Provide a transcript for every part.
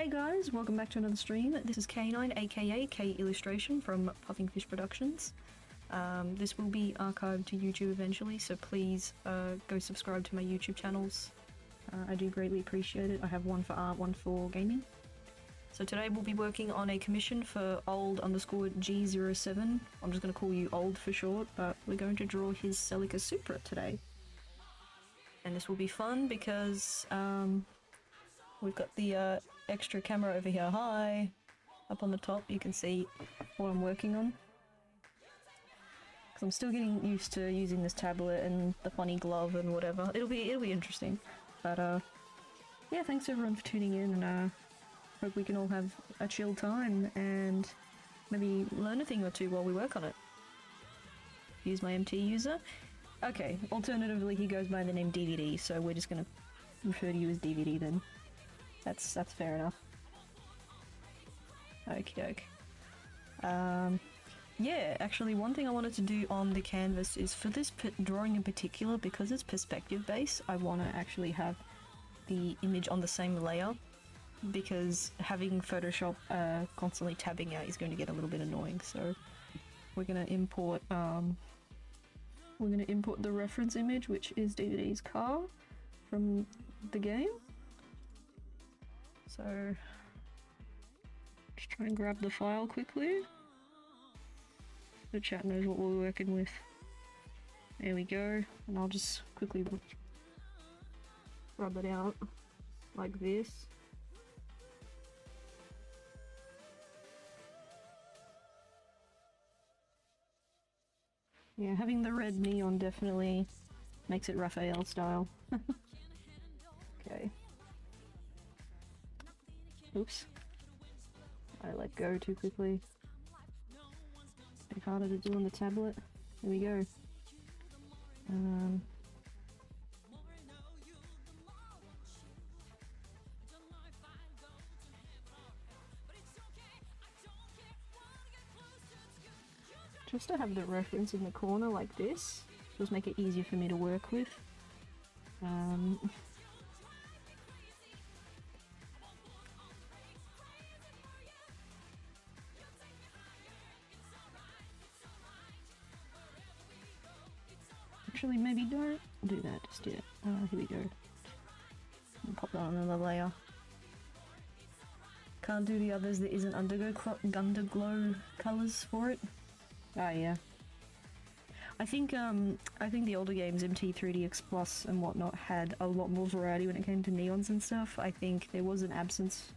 Hey guys, welcome back to another stream. This is K9 aka K.Ilistration from Puffing Fish Productions. This will be archived to YouTube eventually, so please go subscribe to my YouTube channels. I do greatly appreciate it. I have one for art, one for gaming. So today we'll be working on a commission for old_G07. I'm just going to call you Old for short, but we're going to draw his Celica Supra today. And this will be fun because we've got the extra camera over here. Hi! Up on the top you can see what I'm working on. Because I'm still getting used to using this tablet and the funny glove and whatever. It'll be interesting. But yeah, thanks everyone for tuning in, and hope we can all have a chill time and maybe learn a thing or two while we work on it. Use my MT user. Okay, alternatively he goes by the name DVD, so we're just gonna refer to you as DVD then. That's fair enough. Okie doke. Yeah, actually one thing I wanted to do on the canvas is for this drawing in particular, because it's perspective based, I want to actually have the image on the same layer, because having Photoshop constantly tabbing out is going to get a little bit annoying. So we're going to import the reference image, which is DVD's car from the game. So just try and grab the file quickly. The chat knows what we're working with. There we go, and I'll just quickly rub it out like this. Yeah, having the red neon definitely makes it Raphael style. Okay. Oops. I let go too quickly. A bit harder to do on the tablet. There we go. Just to have the reference in the corner like this, just make it easier for me to work with. Actually, maybe don't do that just yet. Here we go. I'll pop that on another layer. Can't do the others, there isn't underglow colours for it. Ah, yeah. I think the older games, MT3DX Plus and whatnot, had a lot more variety when it came to neons and stuff. I think there was an absence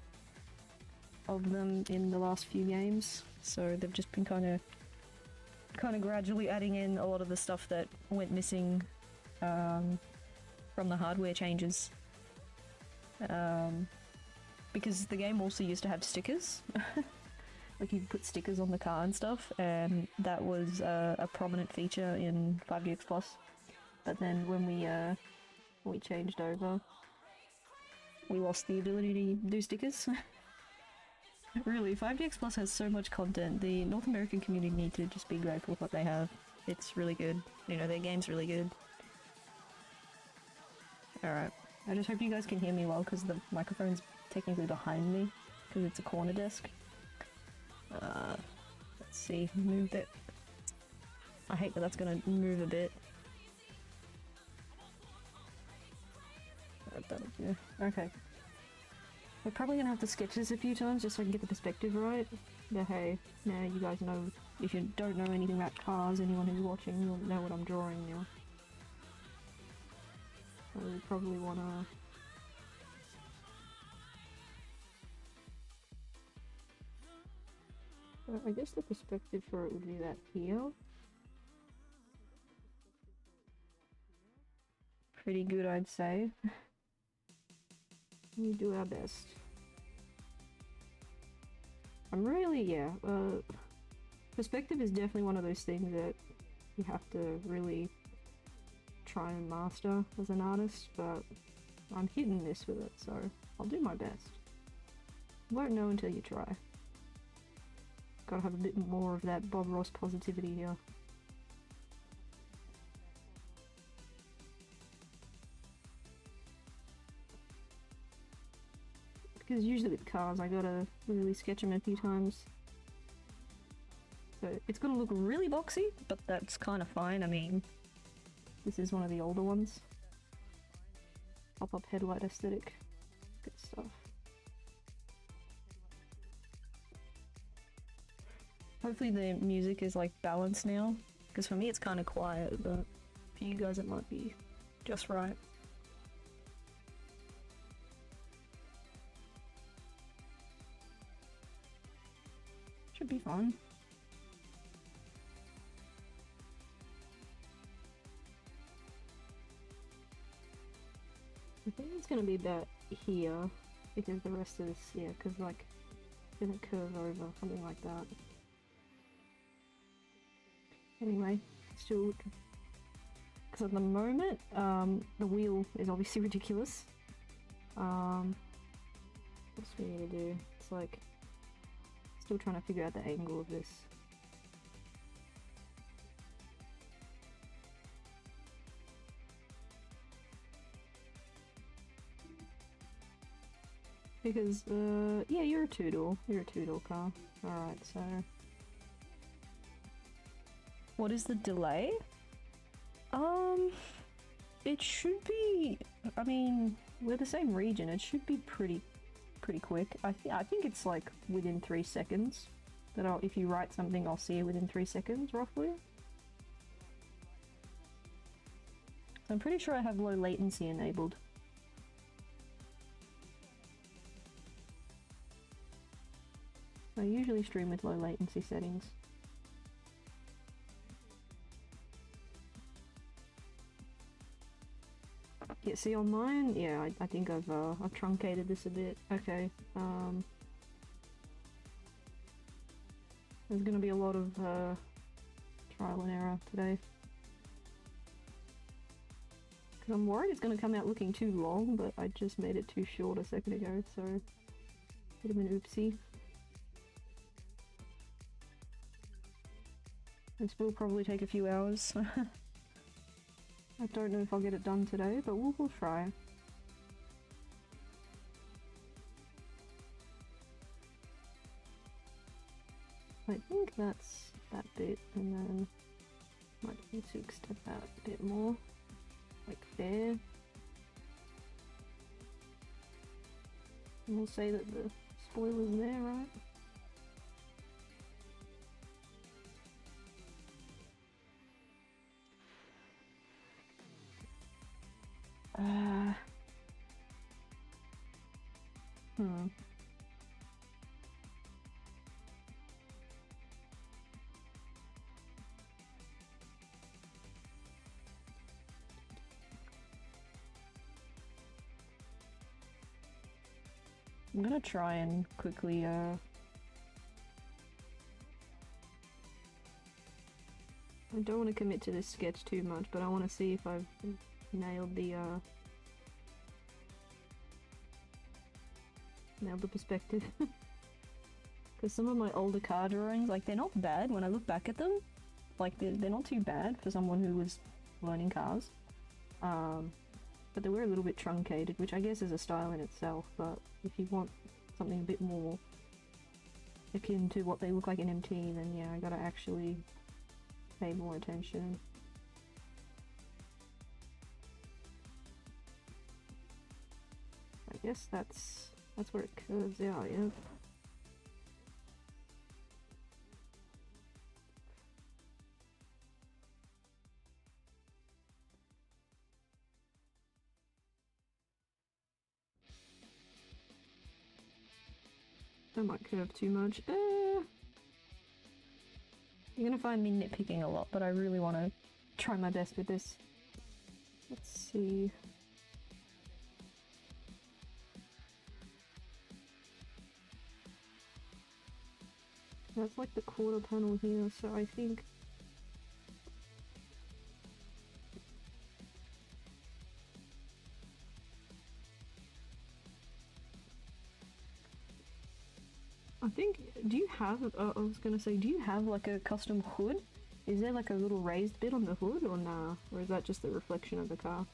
of them in the last few games, so they've just been kind of gradually adding in a lot of the stuff that went missing from the hardware changes. Because the game also used to have stickers. Like you could put stickers on the car and stuff, and that was a prominent feature in 5DX Plus. But then when we changed over, we lost the ability to do stickers. Really, 5DX Plus has so much content. The North American community need to just be grateful for what they have. It's really good. You know, their game's really good. Alright. I just hope you guys can hear me well, because the microphone's technically behind me, because it's a corner desk. Let's see, move it. I hate that that's gonna move a bit. That'll do. Okay. We're probably gonna have to sketch this a few times just so I can get the perspective right. But hey, now you guys know, if you don't know anything about cars, anyone who's watching, you'll know what I'm drawing now. So we probably wanna... I guess the perspective for it would be that here. Pretty good, I'd say. We do our best. I'm really, yeah, perspective is definitely one of those things that you have to really try and master as an artist, but I'm hit and miss with it, so I'll do my best. You won't know until you try. Gotta have a bit more of that Bob Ross positivity here. because usually with cars I gotta really sketch them a few times. So it's gonna look really boxy, but that's kind of fine. I mean, this is one of the older ones. Pop-up headlight aesthetic. Good stuff. Hopefully the music is like balanced now, because for me it's kind of quiet, but for you guys it might be just right. Should be fun. I think it's gonna be about here, because the rest of this, yeah, because like, it's gonna curve over, something like that. Anyway, still, because at the moment, the wheel is obviously ridiculous. What else we need to do? It's like, still trying to figure out the angle of this. Because, yeah, you're a two-door. You're a two-door car. Alright, so... What is the delay? It should be... I mean, we're the same region. It should be pretty quick. I think it's like within 3 seconds. That if you write something, I'll see it within 3 seconds, roughly. So I'm pretty sure I have low latency enabled. I usually stream with low latency settings. Yeah, see on mine, yeah, I think I've truncated this a bit. Okay, there's gonna be a lot of trial and error today. Because I'm worried it's gonna come out looking too long, but I just made it too short a second ago, so bit of an oopsie. This will probably take a few hours. I don't know if I'll get it done today, but we'll try. I think that's that bit, and then might need to extend that a bit more, like there. And we'll say that the spoiler's there, right? I'm gonna try and quickly, I don't want to commit to this sketch too much, but I want to see if I've nailed the, perspective. Because some of my older car drawings, like, they're not bad when I look back at them. Like, they're not too bad for someone who was learning cars. But they were a little bit truncated, which I guess is a style in itself, but if you want something a bit more akin to what they look like in MT, then yeah, I gotta actually pay more attention. I guess that's where it curves out, yeah. That might curve too much. You're gonna find me nitpicking a lot, but I really want to try my best with this. Let's see. That's like the quarter panel here, so I think... do you have, I was gonna say, do you have like a custom hood? Is there like a little raised bit on the hood or nah? Or is that just the reflection of the car?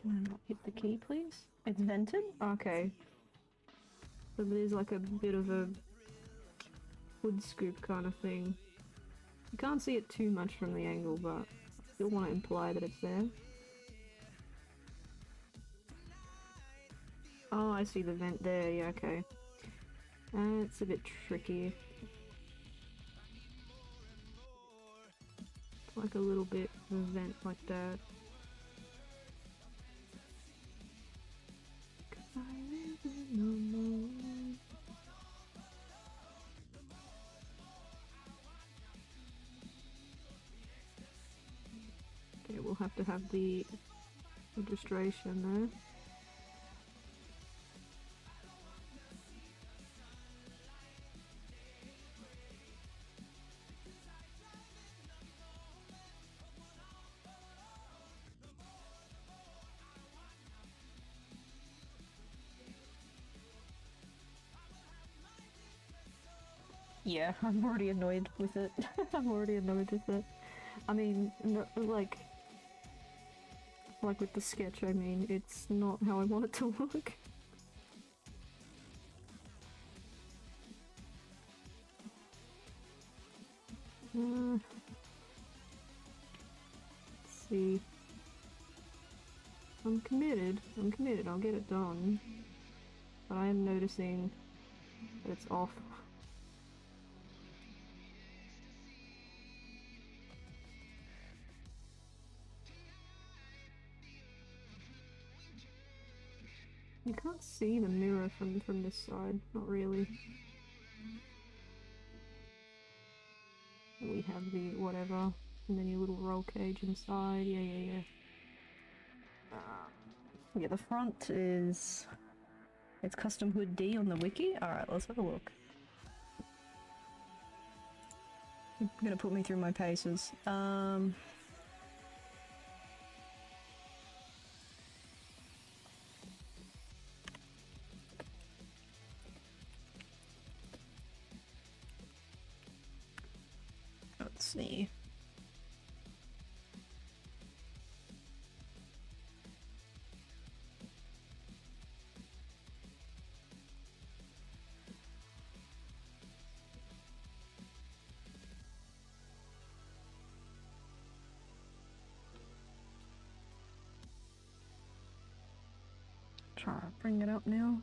Not hit the key, please. It's vented? Okay. So there's like a bit of a wood scoop kind of thing. You can't see it too much from the angle, but I still want to imply that it's there. Oh, I see the vent there, yeah, okay. It's a bit tricky. Like a little bit of a vent like that. Okay, we'll have to have the illustration there. Yeah, I'm already annoyed with it. I'm already annoyed with it. I mean, no, like with the sketch, I mean, it's not how I want it to look. Let's see. I'm committed, I'll get it done. But I am noticing that it's off. You can't see the mirror from this side, not really. We have the whatever, and then your little roll cage inside, yeah. Yeah, the front is... it's custom hood D on the wiki? Alright, let's have a look. You're gonna put me through my paces. Let's see. Try to bring it up now.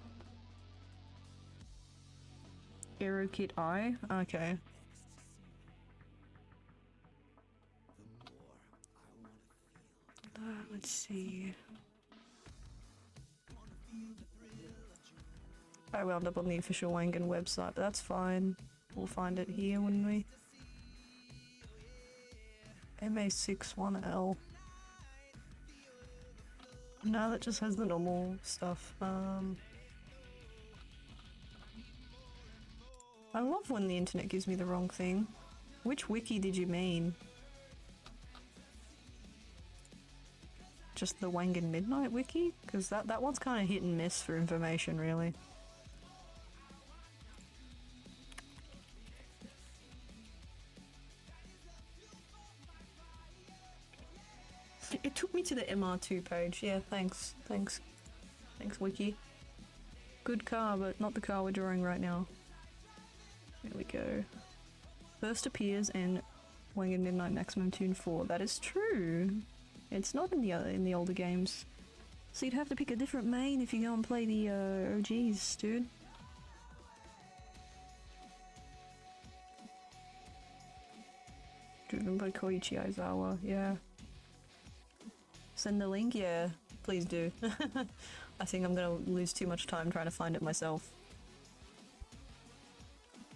Aero kit I? Okay. Let's see. I wound up on the official Wangan website, but that's fine. We'll find it here, wouldn't we? MA61L. No, that just has the normal stuff. I love when the internet gives me the wrong thing. Which wiki did you mean? Just the Wangan Midnight wiki? Because that one's kind of hit and miss for information, really. It took me to the MR2 page. Yeah, thanks. Thanks, wiki. Good car, but not the car we're drawing right now. There we go. First appears in Wangan Midnight Maximum Tune 4. That is true. It's not in the older games. So you'd have to pick a different main if you go and play the OGs, dude. Driven by Koichi Aizawa, yeah. Send the link? Yeah, please do. I think I'm gonna lose too much time trying to find it myself.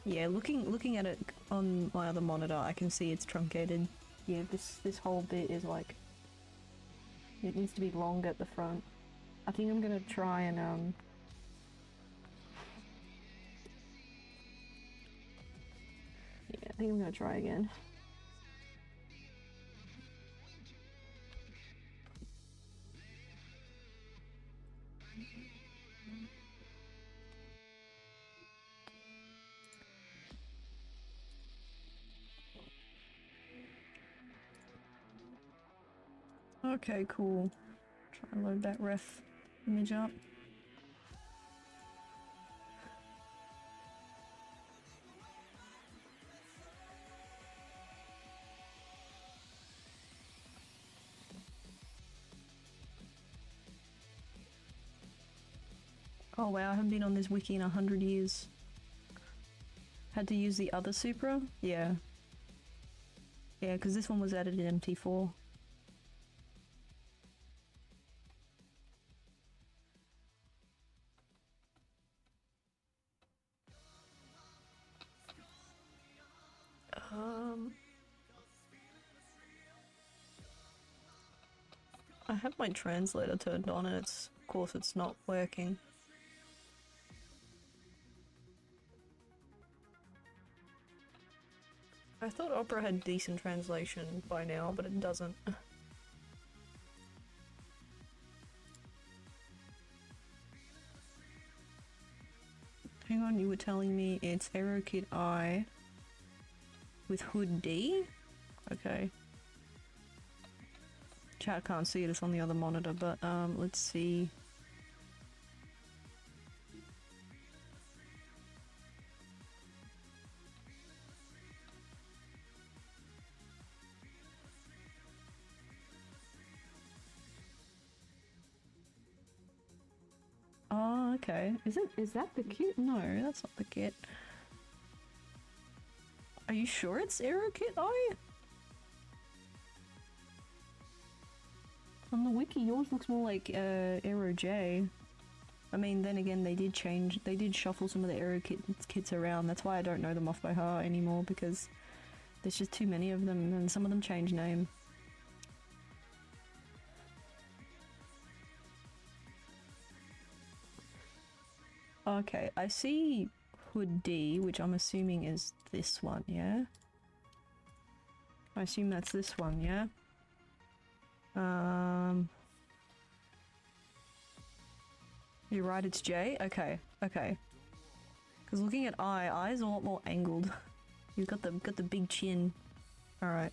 Yeah, looking at it on my other monitor, I can see it's truncated. Yeah, this whole bit is like... it needs to be longer at the front. I think I'm gonna try and yeah, I think I'm gonna try again. Okay, cool. Try and load that ref image up. Oh wow, I haven't been on this wiki in 100 years. Had to use the other Supra? Yeah. Yeah, because this one was added in MT4. I have my translator turned on and of course it's not working. I thought Opera had decent translation by now, but it doesn't. Hang on, you were telling me it's AeroKit I with Hood D? Okay. Chat can't see it, it's on the other monitor, but let's see. Oh, okay. Is that the kit? No, that's not the kit. Are you sure it's AeroKit I? On the wiki, yours looks more like Aero J. I mean, then again, they did shuffle some of the Aero kits around. That's why I don't know them off by heart anymore, because there's just too many of them, and some of them change name. Okay, I see Hood D, which I'm assuming is this one, yeah? I assume that's this one, yeah? You're right, it's J? Okay, okay. Because looking at I's a lot more angled. You've got the big chin. Alright.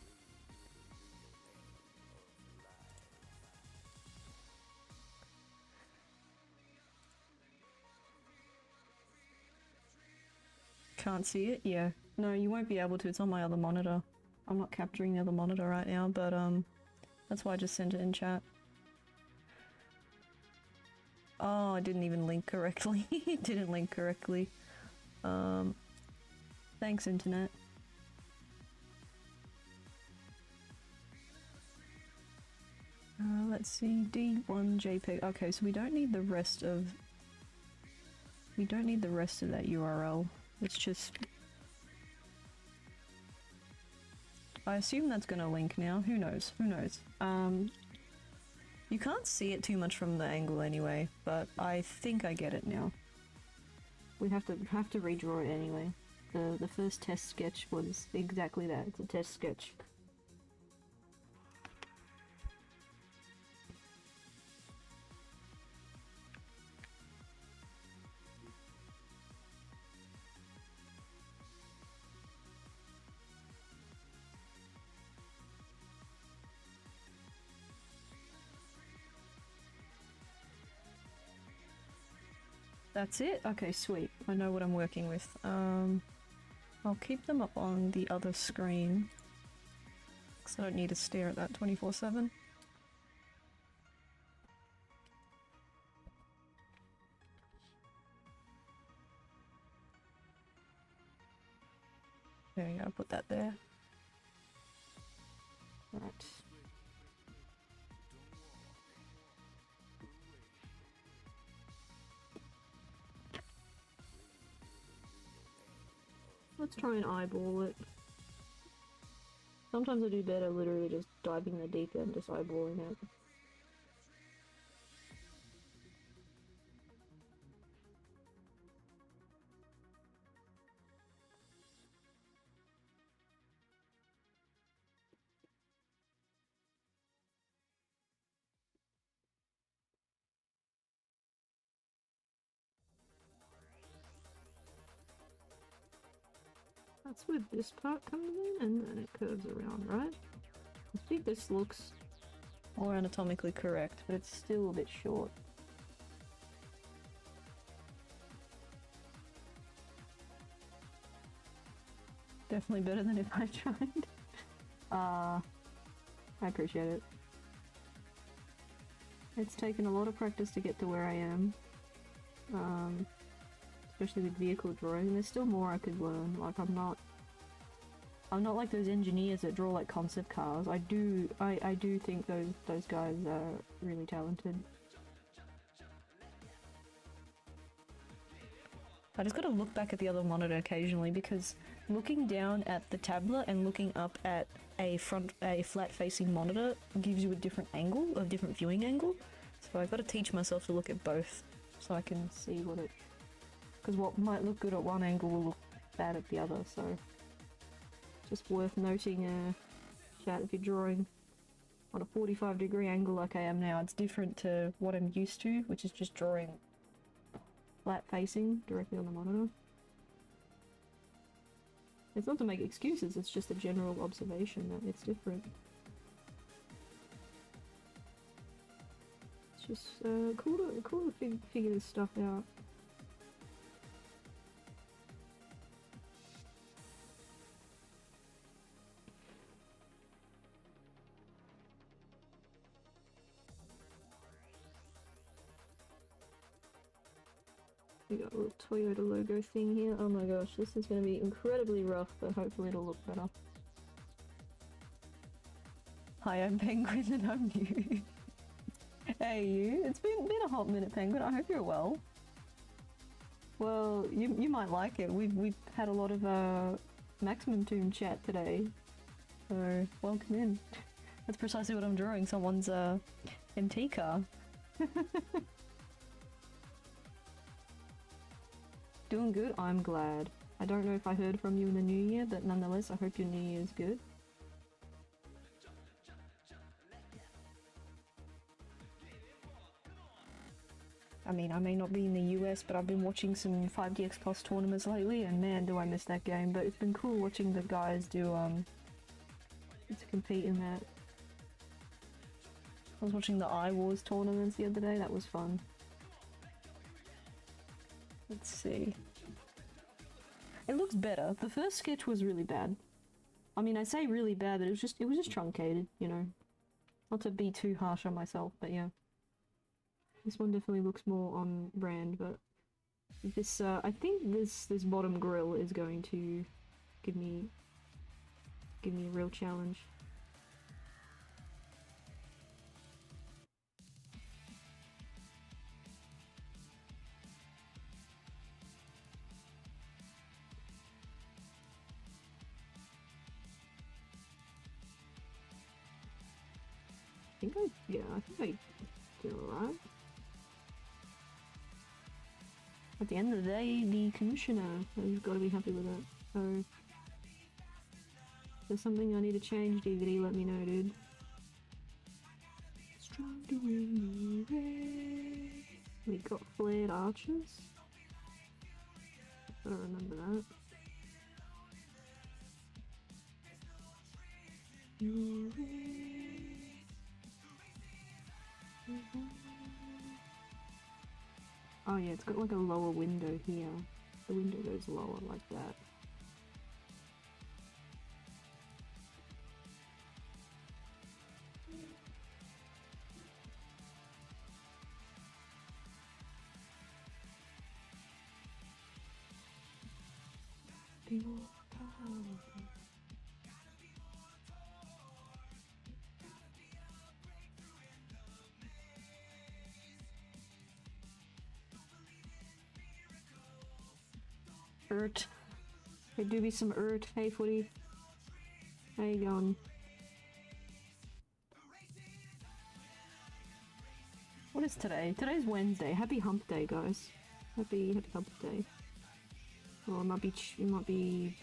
Can't see it? Yeah. No, you won't be able to, it's on my other monitor. I'm not capturing the other monitor right now, but that's why I just sent it in chat. Oh, I didn't even link correctly. It didn't link correctly. Thanks, internet. Let's see, D1 JPEG. Okay, so we don't need the rest of that URL. Let's just... I assume that's gonna link now. Who knows? Who knows? You can't see it too much from the angle anyway, but I think I get it now. We have to redraw it anyway. The first test sketch was exactly that. It's a test sketch. That's it? Okay, sweet. I know what I'm working with. I'll keep them up on the other screen, because I don't need to stare at that 24/7. There you go, put that there. Right. Let's try and eyeball it. Sometimes I do better literally just diving in the deep end, just eyeballing it. That's where this part comes in, and then it curves around, right? I think this looks Or anatomically correct, but it's still a bit short. Definitely better than if I tried. I appreciate it. It's taken a lot of practice to get to where I am. Especially with vehicle drawing. There's still more I could learn. Like, I'm not like those engineers that draw like concept cars. I do think those guys are really talented. I just gotta look back at the other monitor occasionally because looking down at the tablet and looking up at a flat-facing monitor gives you a different angle, a different viewing angle. So I've got to teach myself to look at both so I can see what it... Because what might look good at one angle will look bad at the other, so... Just worth noting, chat, if you're drawing on a 45-degree angle like I am now, it's different to what I'm used to, which is just drawing flat-facing directly on the monitor. It's not to make excuses, it's just a general observation that it's different. It's just cool to figure this stuff out. We got a little Toyota logo thing here. Oh my gosh, this is going to be incredibly rough, but hopefully it'll look better. Hi, I'm Penguin and I'm new. Hey you, it's been a hot minute, Penguin. I hope you're well. Well, you might like it. We've had a lot of Maximum Tomb chat today, so welcome in. That's precisely what I'm drawing. Someone's MT car. Doing good? I'm glad. I don't know if I heard from you in the new year, but nonetheless, I hope your new year is good. I mean, I may not be in the US, but I've been watching some 5DX Plus tournaments lately, and man, do I miss that game. But it's been cool watching the guys do, to compete in that. I was watching the iWars tournaments the other day, that was fun. Let's see. It looks better. The first sketch was really bad. I mean, I say really bad, but it was just truncated, you know. Not to be too harsh on myself, but yeah. This one definitely looks more on brand, but this, I think this bottom grill is going to give me a real challenge. I think I did alright. At the end of the day, the commissioner has got to be happy with it. So, if there's something I need to change, DVD, let me know, dude. Strong doing the race. We got flared arches. Gotta remember that. Oh yeah, it's got like a lower window here. The window goes lower like that. Ert. There do be some Ert. Hey footy. How you going? What is today? Today's Wednesday. Happy hump day, guys. Happy hump day. Well, it might be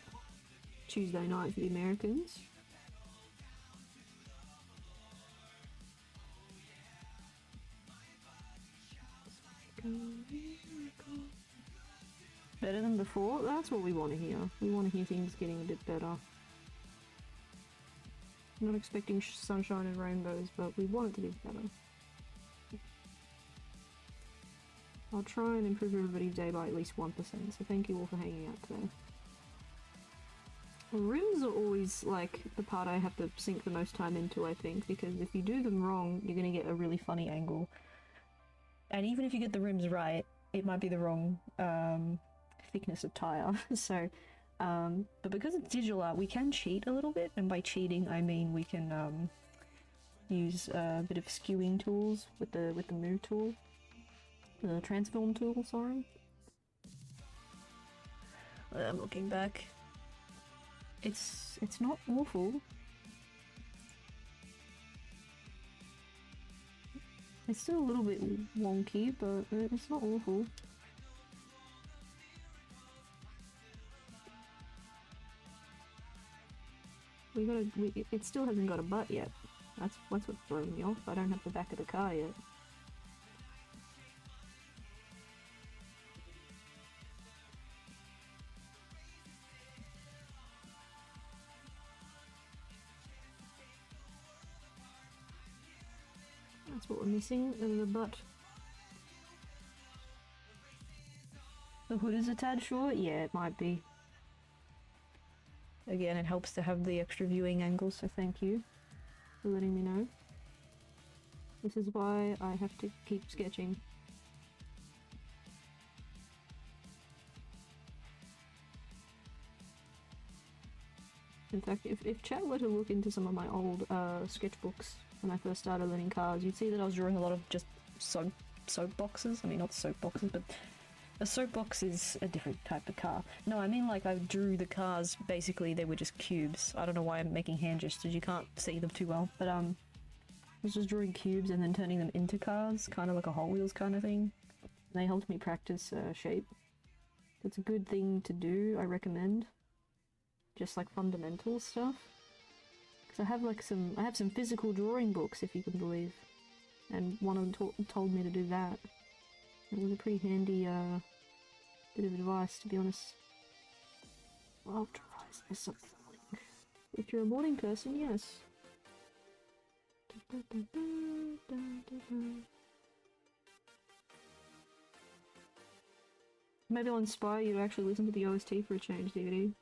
Tuesday night for the Americans. Better than before? That's what we want to hear. We want to hear things getting a bit better. Not expecting sunshine and rainbows, but we want it to be better. I'll try and improve everybody's day by at least 1%, so thank you all for hanging out today. Rims are always, like, the part I have to sink the most time into, I think, because if you do them wrong, you're gonna get a really funny angle. And even if you get the rims right, it might be the wrong thickness of tire, so... but because it's digital art, we can cheat a little bit, and by cheating I mean we can use a bit of skewing tools with the move tool, the transform tool. Sorry. I'm looking back. It's not awful. It's still a little bit wonky, but it's not awful. It still hasn't got a butt yet. That's what's throwing me off. I don't have the back of the car yet. That's what we're missing, the butt. The hood is a tad short? Yeah, it might be. Again, it helps to have the extra viewing angle, so thank you for letting me know. This is why I have to keep sketching. In fact, if chat were to look into some of my old sketchbooks when I first started learning cars, you'd see that I was drawing a lot of just soap boxes. I mean, not soap boxes, but a soap box is a different type of car. No, I mean, like, I drew the cars, basically they were just cubes. I don't know why I'm making hand gestures, you can't see them too well, but I was just drawing cubes and then turning them into cars, kind of like a Hot Wheels kind of thing. And they helped me practice shape. It's a good thing to do, I recommend. Just like fundamental stuff. Because I have some physical drawing books, if you can believe. And one of them told me to do that. It was a pretty handy bit of advice, to be honest. Ultra-rise is something like... If you're a morning person, yes. Maybe I'll inspire you to actually listen to the OST for a change, DVD.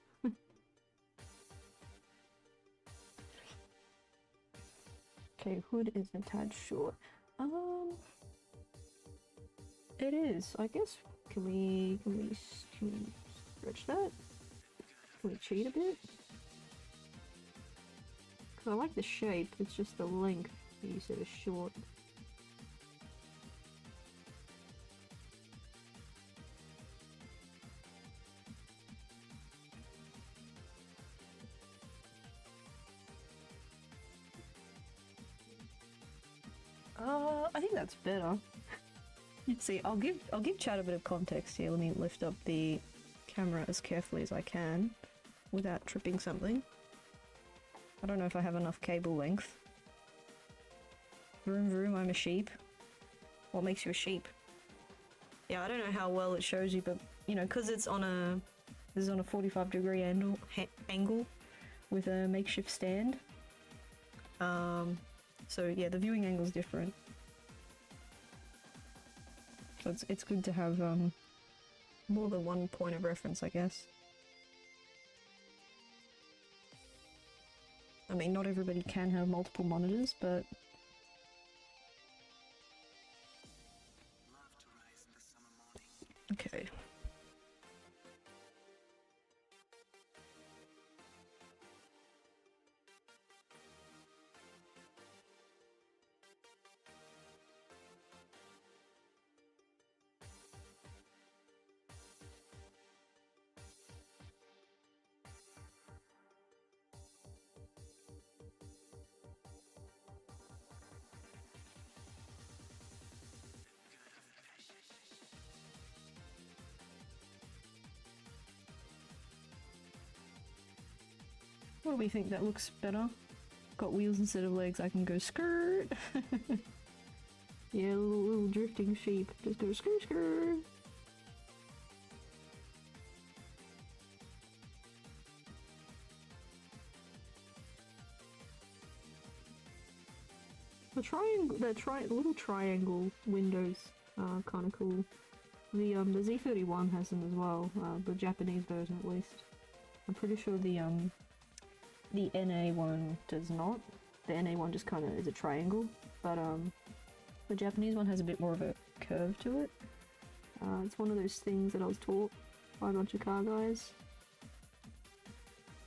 Okay, hood is a tad short. It is. I guess. Can we stretch that? Can we cheat a bit? Because I like the shape. It's just the length that you said is short. I think that's better. See, I'll give chat a bit of context here. Let me lift up the camera as carefully as I can without tripping something. I don't know if I have enough cable length. Vroom vroom, I'm a sheep. What makes you a sheep? Yeah, I don't know how well it shows you, but you know, because it's on a 45-degree angle with a makeshift stand. So yeah, the viewing angle is different. So it's good to have more than one point of reference, I guess. I mean, not everybody can have multiple monitors, but... Okay. What do we think that looks better? Got wheels instead of legs, I can go skirt! Yeah, little drifting sheep. Just go skirt skirt! The little triangle windows are kind of cool. The Z31 has them as well, the Japanese version at least. I'm pretty sure the NA one does not. The NA one just kind of is a triangle, but the Japanese one has a bit more of a curve to it. It's one of those things that I was taught by a bunch of car guys.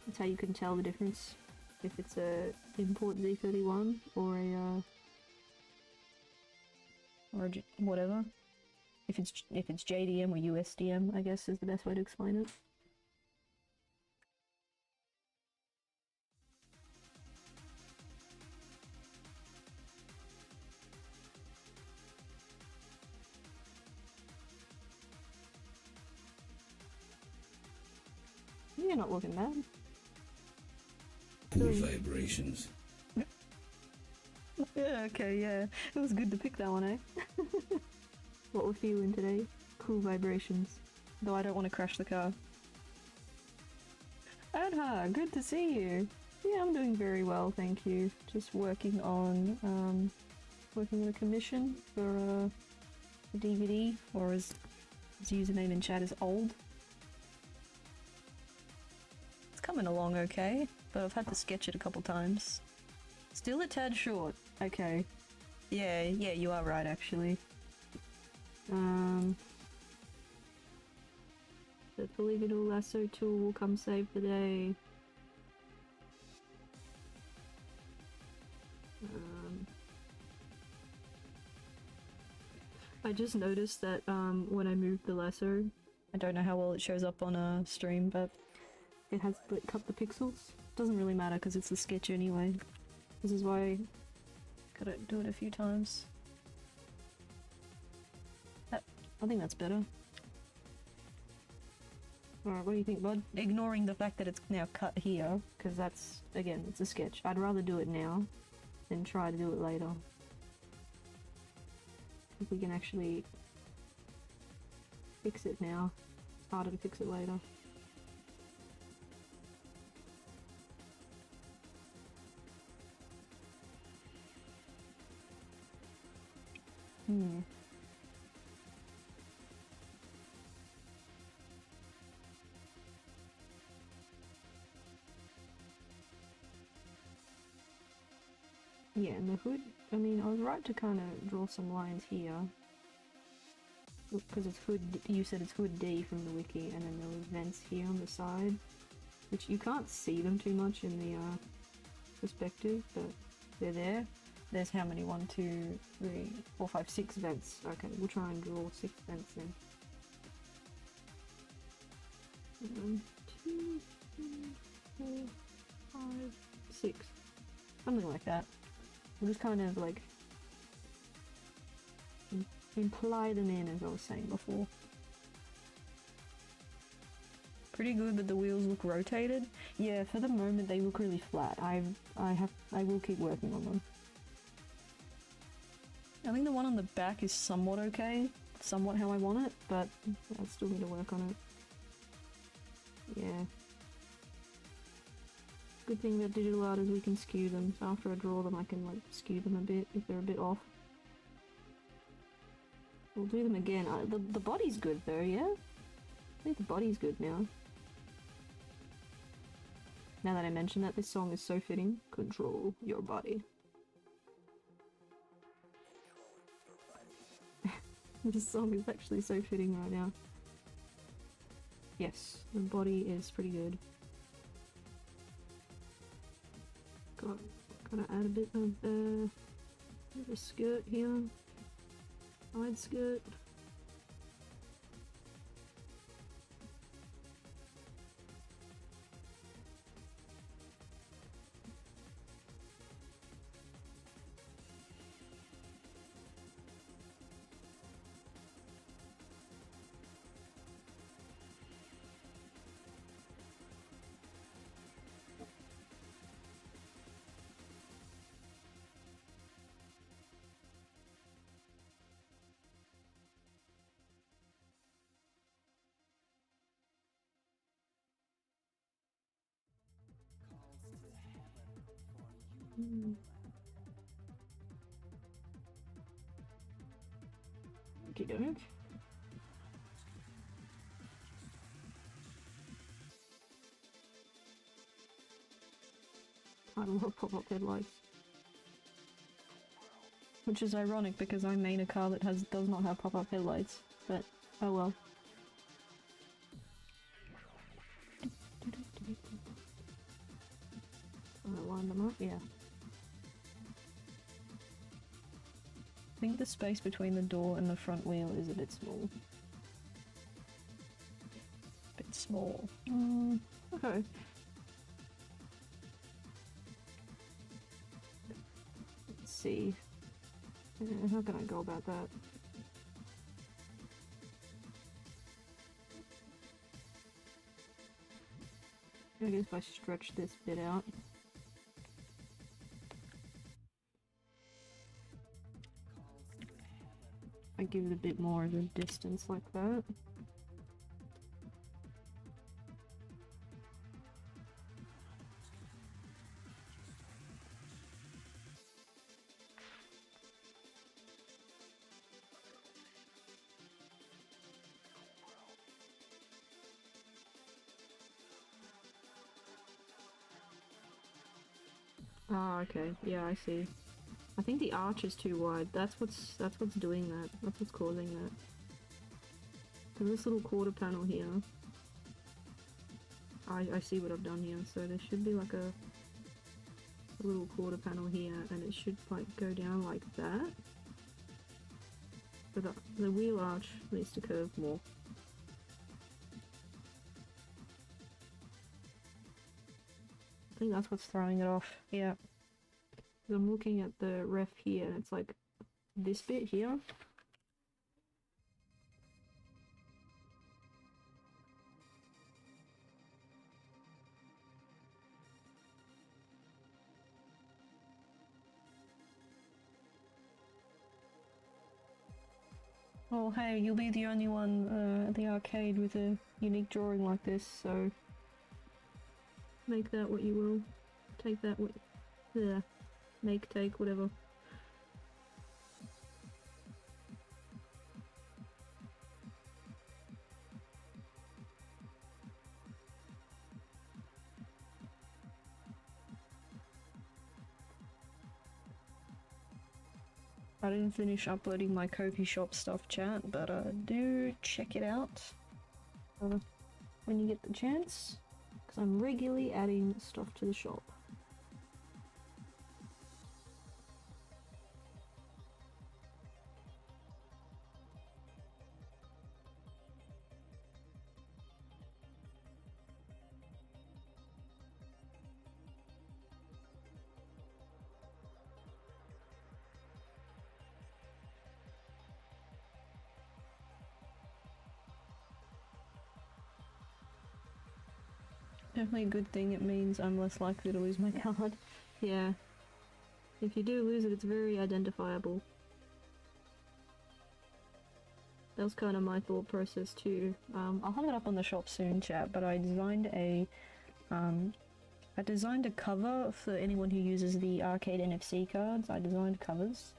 That's how you can tell the difference if it's a import Z31 or a whatever. If it's JDM or USDM, I guess is the best way to explain it. You're not looking bad. Cool vibrations. Yeah, okay, yeah. It was good to pick that one, eh? What we're feeling today. Cool vibrations. Though I don't want to crash the car. Adha, good to see you. Yeah, I'm doing very well, thank you. Just working on a commission for a DVD, or as his username in chat is old. It's coming along okay, but I've had to sketch it a couple times. Still a tad short. Okay. Yeah, you are right actually. The polygonal lasso tool will come save the day. I just noticed that when I moved the lasso, I don't know how well it shows up on a stream, but it has cut the pixels. Doesn't really matter because it's a sketch anyway. This is why I gotta do it a few times. I think that's better. Alright, what do you think, bud? Ignoring the fact that it's now cut here, because that's, again, it's a sketch. I'd rather do it now than try to do it later. If we can actually fix it now, it's harder to fix it later. Yeah, and the hood, I mean, I was right to kind of draw some lines here. Because it's hood, you said it's hood D from the wiki, and then there were vents here on the side. Which you can't see them too much in the perspective, but they're there. There's how many? 1, 2, 3, 4, 5, 6 vents. Okay, we'll try and draw 6 vents then. 1, 2, 3, 4, 5, 6. Something like that. We'll just kind of like imply them in, as I was saying before. Pretty good that the wheels look rotated. Yeah, for the moment they look really flat. I will keep working on them. I think the one on the back is somewhat okay, somewhat how I want it, but I still need to work on it. Yeah. Good thing about digital art is we can skew them, so after I draw them I can like skew them a bit if they're a bit off. We'll do them again. The body's good though, yeah? I think the body's good now. Now that I mention that, this song is so fitting. Control your body. This song is actually so fitting right now. Yes, the body is pretty good. Gotta add a bit of the skirt here. Side skirt. Okie doke. I love pop-up headlights. Which is ironic because I main a car that does not have pop-up headlights, but oh well. I line them up, yeah. I think the space between the door and the front wheel is a bit small. Bit small. Okay. Let's see. How can I go about that? I guess if I stretch this bit out. I give it a bit more of a distance like that. Ah, okay. Yeah, I see. I think the arch is too wide. That's what's doing that. That's what's causing that. So this little quarter panel here. I see what I've done here. So there should be like a little quarter panel here, and it should like go down like that. So the wheel arch needs to curve more. I think that's what's throwing it off. Yeah. I'm looking at the ref here, and it's like this bit here. Oh hey, you'll be the only one at the arcade with a unique drawing like this, so make that what you will. Take that what... yeah. Make, take, whatever. I didn't finish uploading my Kofi shop stuff, chat, but do check it out when you get the chance, because I'm regularly adding stuff to the shop. Definitely a good thing, it means I'm less likely to lose my card. Yeah. If you do lose it, it's very identifiable. That was kind of my thought process too. I'll have it up on the shop soon, chat, but I designed a cover for anyone who uses the arcade NFC cards. I designed covers,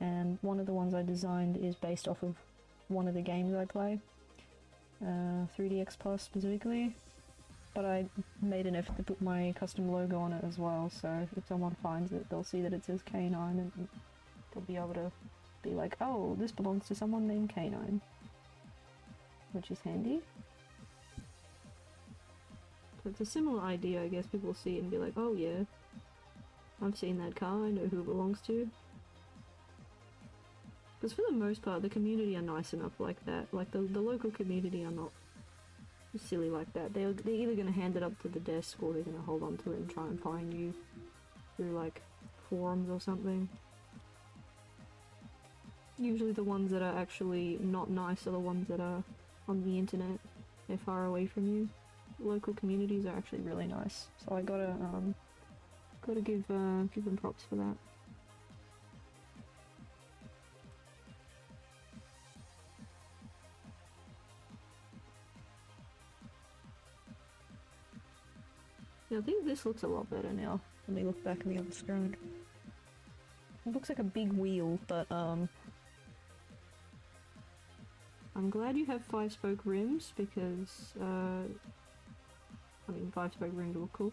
and one of the ones I designed is based off of one of the games I play. 3DX Plus specifically. But I made an effort to put my custom logo on it as well, so if someone finds it, they'll see that it says K9 and they'll be able to be like, oh, this belongs to someone named K9. Which is handy. So it's a similar idea, I guess. People see it and be like, oh yeah, I've seen that car, I know who it belongs to. Because for the most part, the community are nice enough like that. Like, the local community are not silly like that. They're either going to hand it up to the desk, or they're going to hold on to it and try and find you through like forums or something. Usually the ones that are actually not nice are the ones that are on the internet. They're far away from you. Local communities are actually really nice, so I gotta give them props for that. Yeah, I think this looks a lot better now. Let me look back at the other screen. It looks like a big wheel, but I'm glad you have 5-spoke rims because, I mean, 5-spoke rims look cool.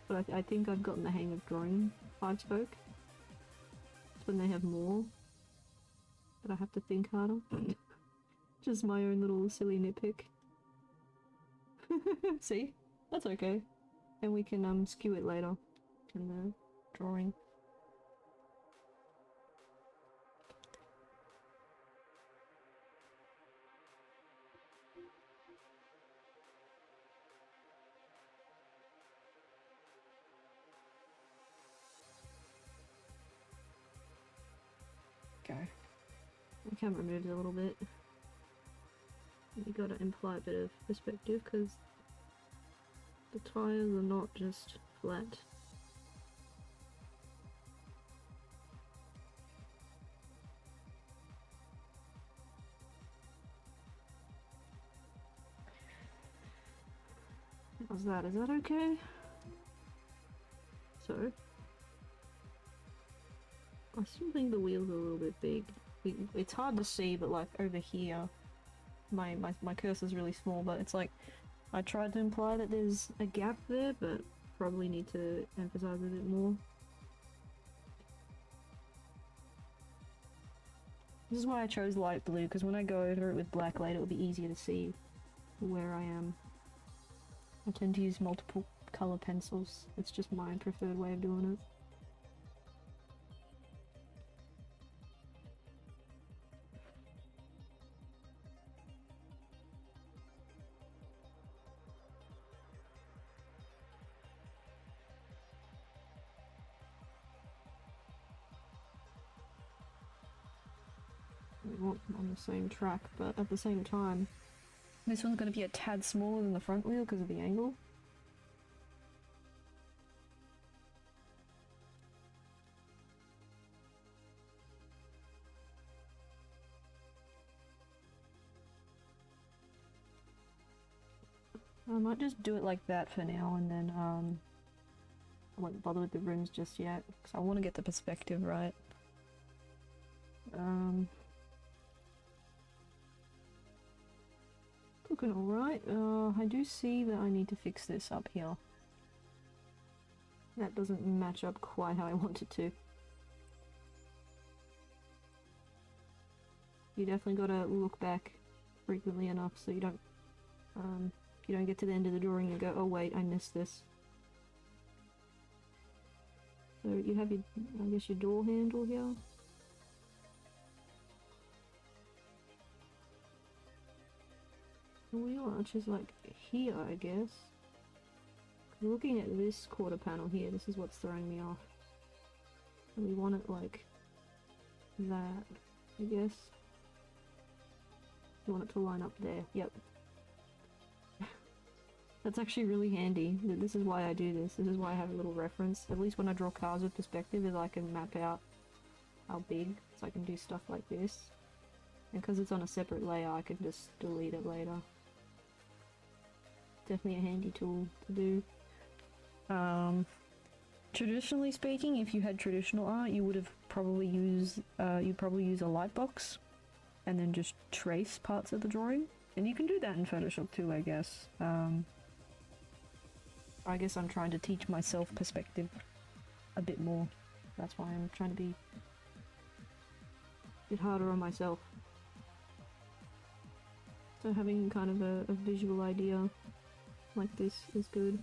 But I think I've gotten the hang of drawing 5-spoke. It's when they have more that I have to think harder. Just my own little silly nitpick. See? That's okay. And we can skew it later in the drawing. Okay. The camera moves a little bit. You gotta imply a bit of perspective because the tires are not just flat. How's that? Is that okay? So, I still think the wheels are a little bit big. It's hard to see, but like over here, my cursor's really small, but it's like, I tried to imply that there's a gap there, but probably need to emphasize a bit more. This is why I chose light blue, because when I go over it with black later, it'll be easier to see where I am. I tend to use multiple color pencils. It's just my preferred way of doing it. We want on the same track, but at the same time, this one's going to be a tad smaller than the front wheel because of the angle. I might just do it like that for now, and then I won't bother with the rims just yet, because I want to get the perspective right. Looking alright. I do see that I need to fix this up here. That doesn't match up quite how I want it to. You definitely gotta look back frequently enough so you don't get to the end of the drawing and go, oh wait, I missed this. So you have your, I guess, your door handle here. The wheel arch is like here, I guess. Looking at this quarter panel here, this is what's throwing me off. And we want it like that, I guess. You want it to line up there, yep. That's actually really handy. This is why I do this. This is why I have a little reference. At least when I draw cars with perspective, is I can map out how big, so I can do stuff like this. And because it's on a separate layer, I can just delete it later. Definitely a handy tool to do. Traditionally speaking, if you had traditional art, you would have probably used you'd probably use a light box and then just trace parts of the drawing. And you can do that in Photoshop too, I guess. I guess I'm trying to teach myself perspective a bit more. That's why I'm trying to be a bit harder on myself. So having kind of a visual idea like this is good.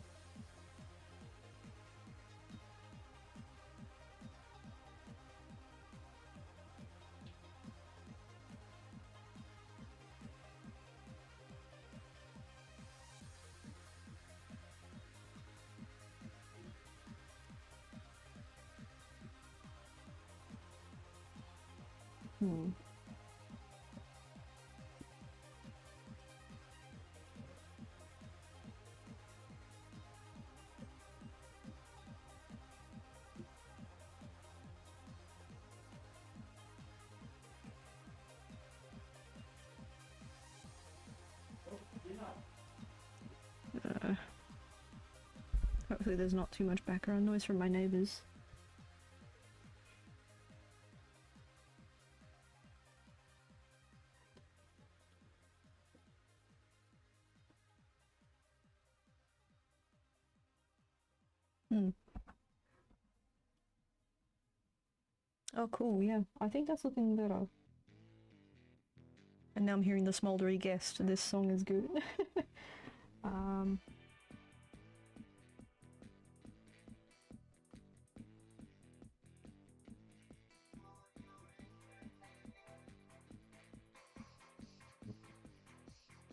Hopefully there's not too much background noise from my neighbours. Hmm. Oh, cool, yeah. I think that's looking better. And now I'm hearing the smoldery guest. This song is good.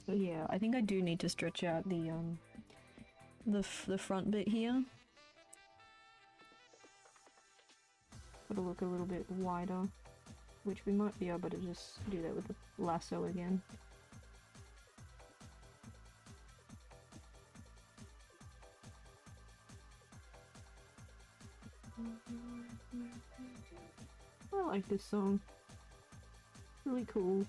So yeah, I think I do need to stretch out the front bit here. Gotta look a little bit wider, which we might be able to just do that with the lasso again. I like this song. Really cool.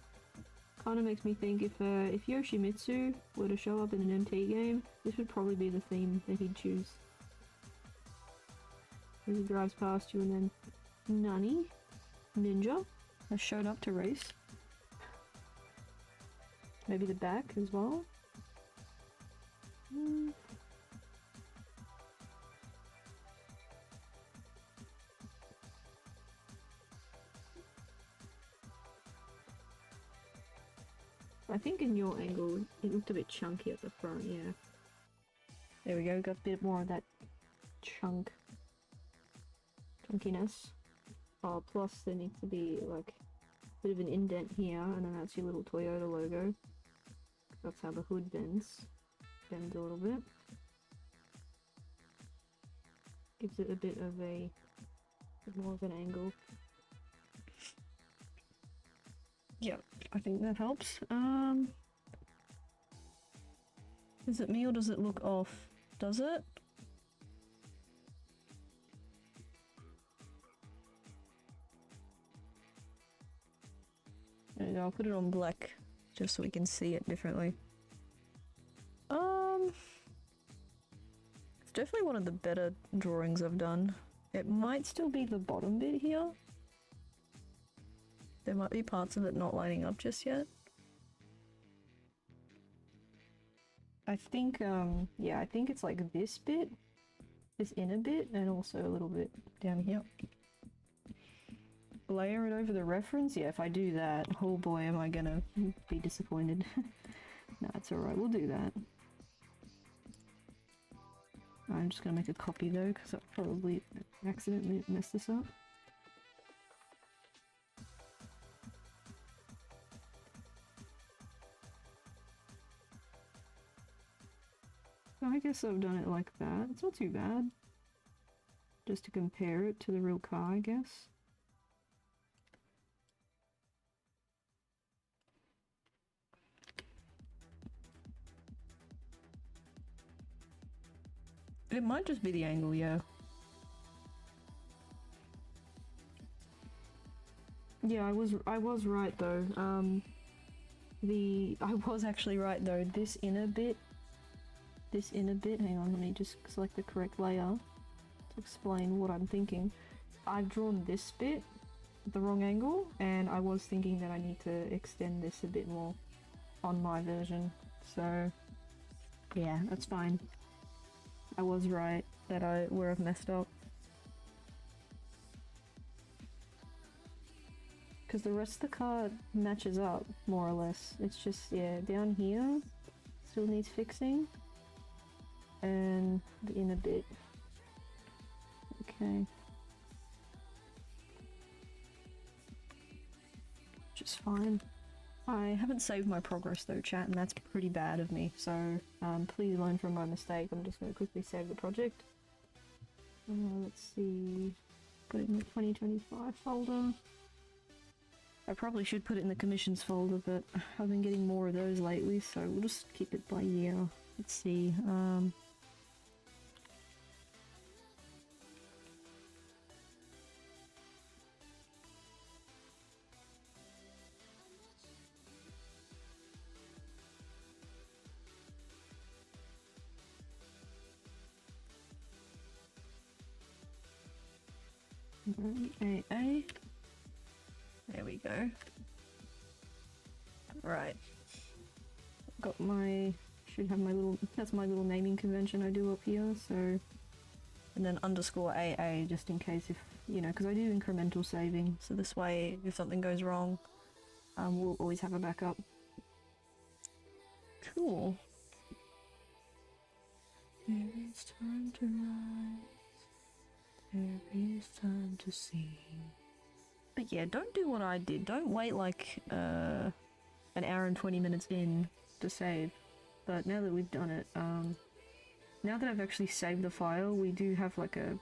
Kind of makes me think if Yoshimitsu were to show up in an MT game, this would probably be the theme that he'd choose. As he drives past you and then Nani? Ninja has showed up to race. Maybe the back as well. I think in your angle, it looked a bit chunky at the front, yeah. There we go, got a bit more of that chunkiness. Oh, plus there needs to be like a bit of an indent here, and then that's your little Toyota logo. That's how the hood bends a little bit. Gives it a bit more of an angle. Yeah, I think that helps. Is it me or does it look off? Does it? There you go, I'll put it on black just so we can see it differently. It's definitely one of the better drawings I've done. It might still be the bottom bit here. There might be parts of it not lining up just yet. I think, yeah, I think it's like this bit, this inner bit, and also a little bit down here. Layer it over the reference? Yeah, if I do that, oh boy, am I gonna be disappointed. No, it's alright, we'll do that. I'm just gonna make a copy though, because I probably accidentally messed this up. So I guess I've done it like that. It's not too bad. Just to compare it to the real car, I guess. It might just be the angle, yeah. Yeah, I was right though. I was actually right though. This inner bit, hang on, let me just select the correct layer to explain what I'm thinking. I've drawn this bit at the wrong angle, and I was thinking that I need to extend this a bit more on my version. So yeah, that's fine. I was right that where I've messed up. Because the rest of the card matches up, more or less. It's just, yeah, down here still needs fixing. And the inner bit. Okay. Which is fine. I haven't saved my progress though, chat, and that's pretty bad of me. So please learn from my mistake. I'm just going to quickly save the project. Let's see. Put it in the 2025 folder. I probably should put it in the commissions folder, but I've been getting more of those lately, so we'll just keep it by year. Let's see. AA. There we go. Right. Got my, should have my little, that's my little naming convention I do up here, so and then underscore AA just in case if, you know, because I do incremental saving, so this way if something goes wrong, we'll always have a backup. Cool. There is time to rise, there is time to sing. But yeah, don't do what I did. Don't wait like an hour and 20 minutes in to save. But now that we've done it, now that I've actually saved the file, we do have like a...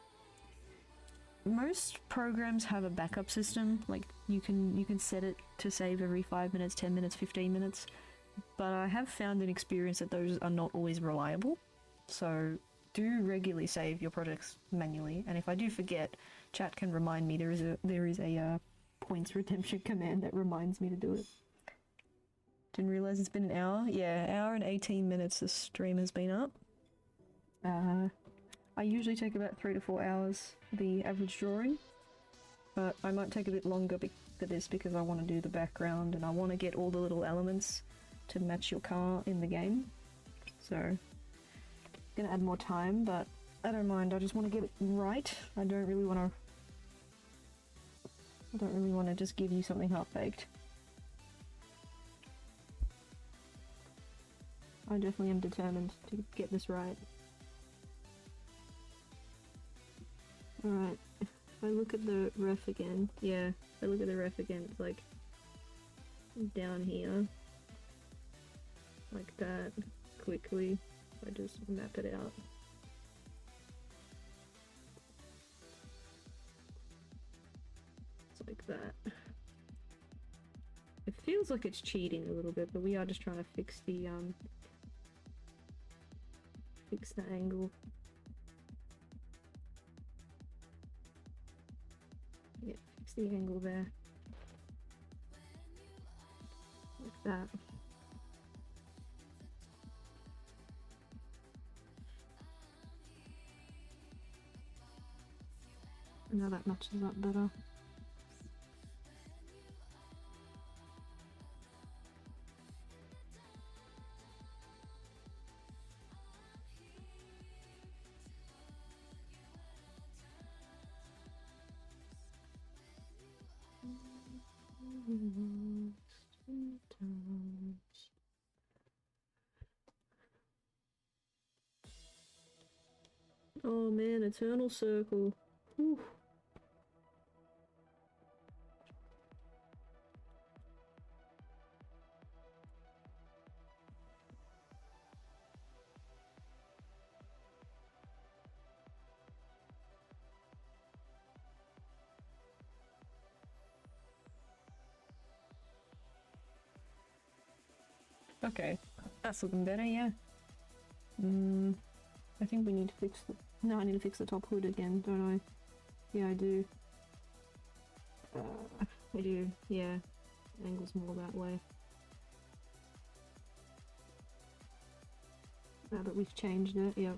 Most programs have a backup system, like you can set it to save every 5 minutes, 10 minutes, 15 minutes, but I have found an experience that those are not always reliable, so do regularly save your projects manually, and if I do forget, chat can remind me. There is a points redemption command that reminds me to do it. Didn't realize it's been an hour. Yeah, hour and 18 minutes the stream has been up. I usually take about 3 to 4 hours for the average drawing, but I might take a bit longer for this because I want to do the background and I want to get all the little elements to match your car in the game. So, gonna add more time, but I don't mind. I just want to get it right. I don't really want to just give you something half-baked. I definitely am determined to get this right. Alright, if I look at the ref again, yeah, if I look at the ref again, it's like down here, like that, quickly, I just map it out. It's like that. It feels like it's cheating a little bit, but we are just trying to fix the angle. Yeah, fix the angle there. Like that. Now that matches up better. Oh man, Eternal Circle. Whew. Okay, that's looking better, yeah. I think we need to fix the... No, I need to fix the top hood again, don't I? Yeah, I do. I do, yeah. Angle's more that way. Now that we've changed it, yep.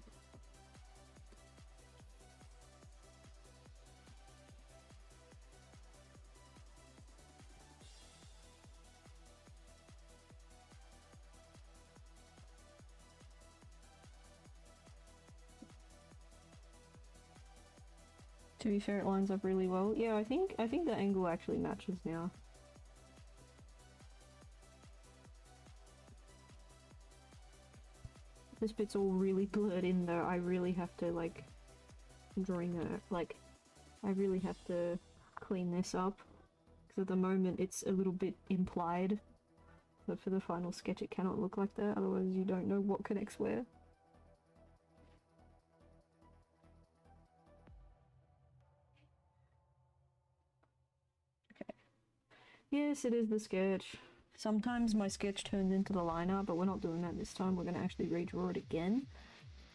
To be fair, it lines up really well. Yeah, I think the angle actually matches now. This bit's all really blurred in though. I really have to, like, I'm drawing a, like, I really have to clean this up. Because at the moment it's a little bit implied. But for the final sketch it cannot look like that, otherwise you don't know what connects where. Okay. Yes, it is the sketch. Sometimes my sketch turns into the liner, but we're not doing that this time. We're going to actually redraw it again.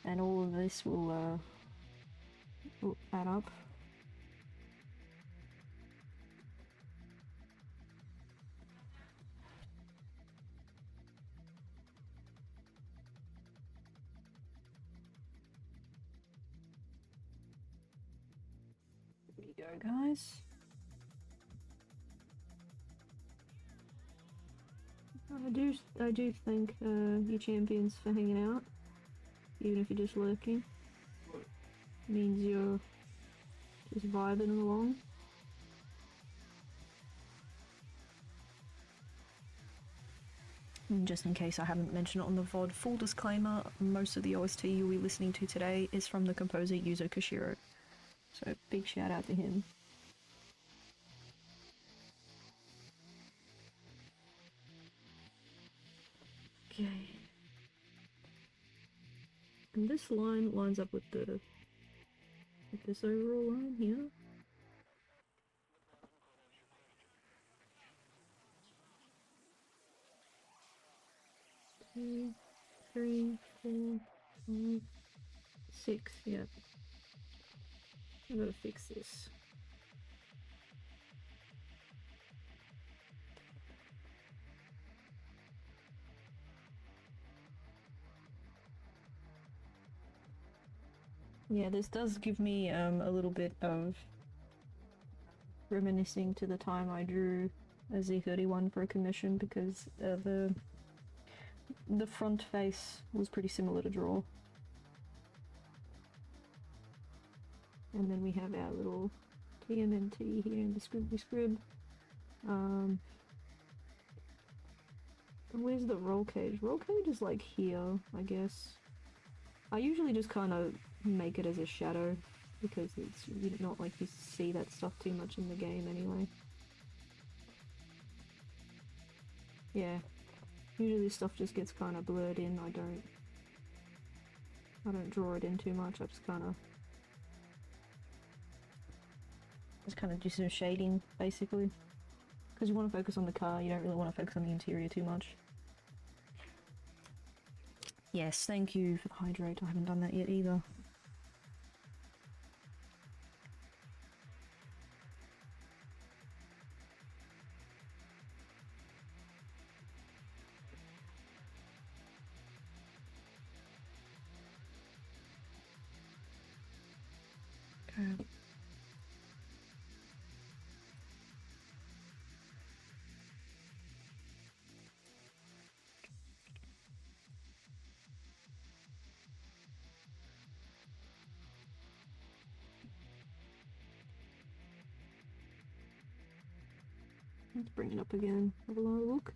And all of this will add up. There you go, guys. I do thank you champions for hanging out, even if you're just lurking. means you're just vibing along. And just in case I haven't mentioned it on the VOD, full disclaimer, most of the OST you'll be listening to today is from the composer Yuzo Koshiro. So big shout out to him. Okay. And this line lines up with this overall line here. 2, 3, 4, 5, 6, yeah. I gotta fix this. Yeah, this does give me a little bit of reminiscing to the time I drew a Z31 for a commission, because the front face was pretty similar to draw. And then we have our little WMMT here in the scribbly scrib. Where's the roll cage? Roll cage is like here, I guess. I usually just kind of make it as a shadow, because it's not like you see that stuff too much in the game anyway. Yeah, usually stuff just gets kind of blurred in. I don't draw it in too much. I just kind of do some shading, basically, because you want to focus on the car. You don't really want to focus on the interior too much. Yes, thank you for the hydrate. I haven't done that yet either. Okay. Let's bring it up again. Have a look.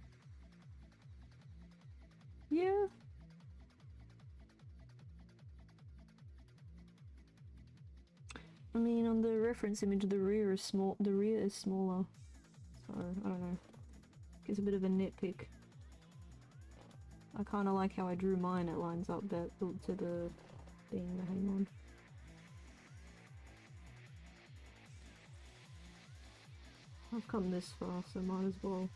Yeah. I mean, on the reference image, the rear is small. The rear is smaller. So I don't know. It's a bit of a nitpick. I kind of like how I drew mine. It lines up that to the thing. Hang on. I've come this far, so might as well.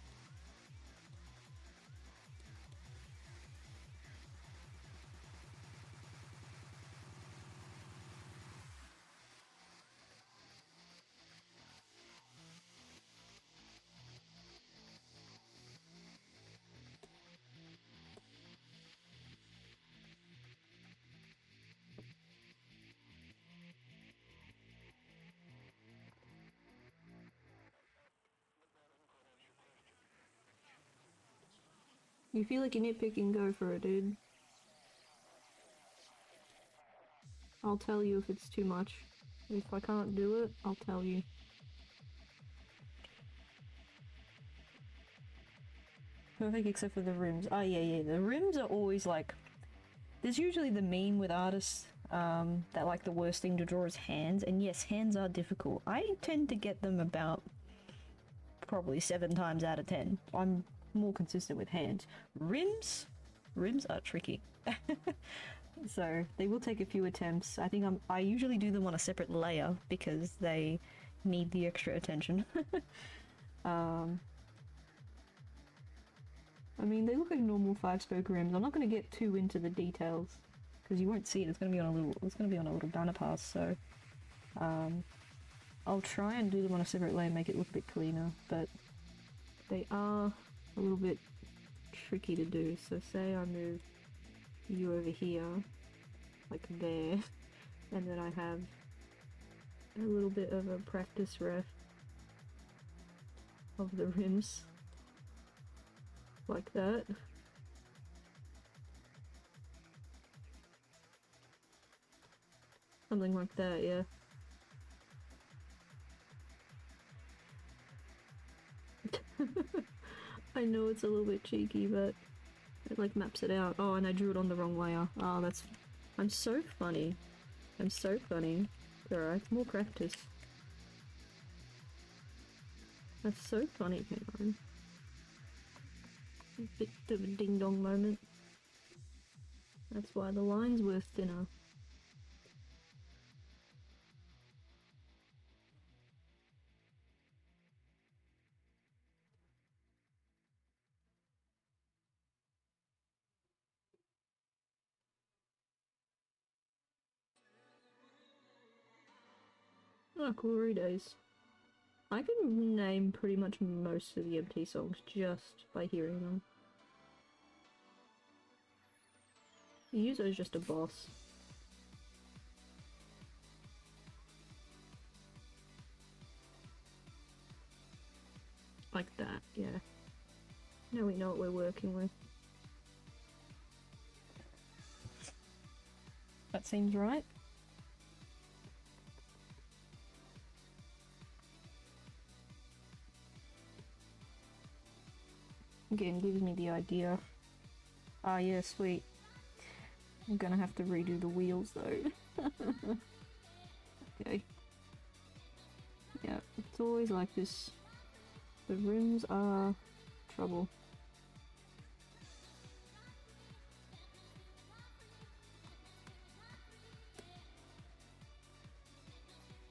You feel like you're nitpicking, go for it, dude. I'll tell you if it's too much. If I can't do it, I'll tell you. Perfect except for the rims. Oh yeah, the rims are always like... There's usually the meme with artists that like the worst thing to draw is hands, and yes, hands are difficult. I tend to get them about probably 7 times out of 10. I'm more consistent with hands. Rims are tricky. So they will take a few attempts. I think I usually do them on a separate layer because they need the extra attention. I mean, they look like normal 5-spoke rims. I'm not going to get too into the details because you won't see it. It's going to be on a little banner pass. So I'll try and do them on a separate layer, make it look a bit cleaner. But they are a little bit tricky to do. So say I move you over here, like there, and then I have a little bit of a practice ref of the rims, like that. Something like that, yeah. I know it's a little bit cheeky, but it like maps it out. Oh, and I drew it on the wrong layer. Oh, that's... I'm so funny. I'm so funny. Alright, more practice. That's so funny, Cameron. A bit of a ding-dong moment. That's why the line's worth thinner. Oh, glory days. I can name pretty much most of the MT songs just by hearing them. Yuzo's just a boss. Like that, yeah. Now we know what we're working with. That seems right. Again, gives me the idea. Ah, yeah, sweet. I'm gonna have to redo the wheels though. Okay. Yeah, it's always like this. The rims are trouble.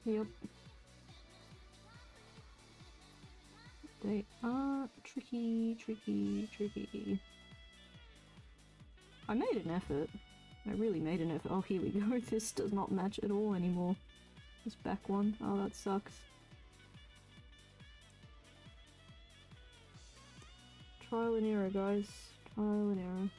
Yep. They are tricky, tricky, tricky. I made an effort. I really made an effort. Oh, here we go. This does not match at all anymore. This back one. Oh, that sucks. Trial and error, guys. Trial and error.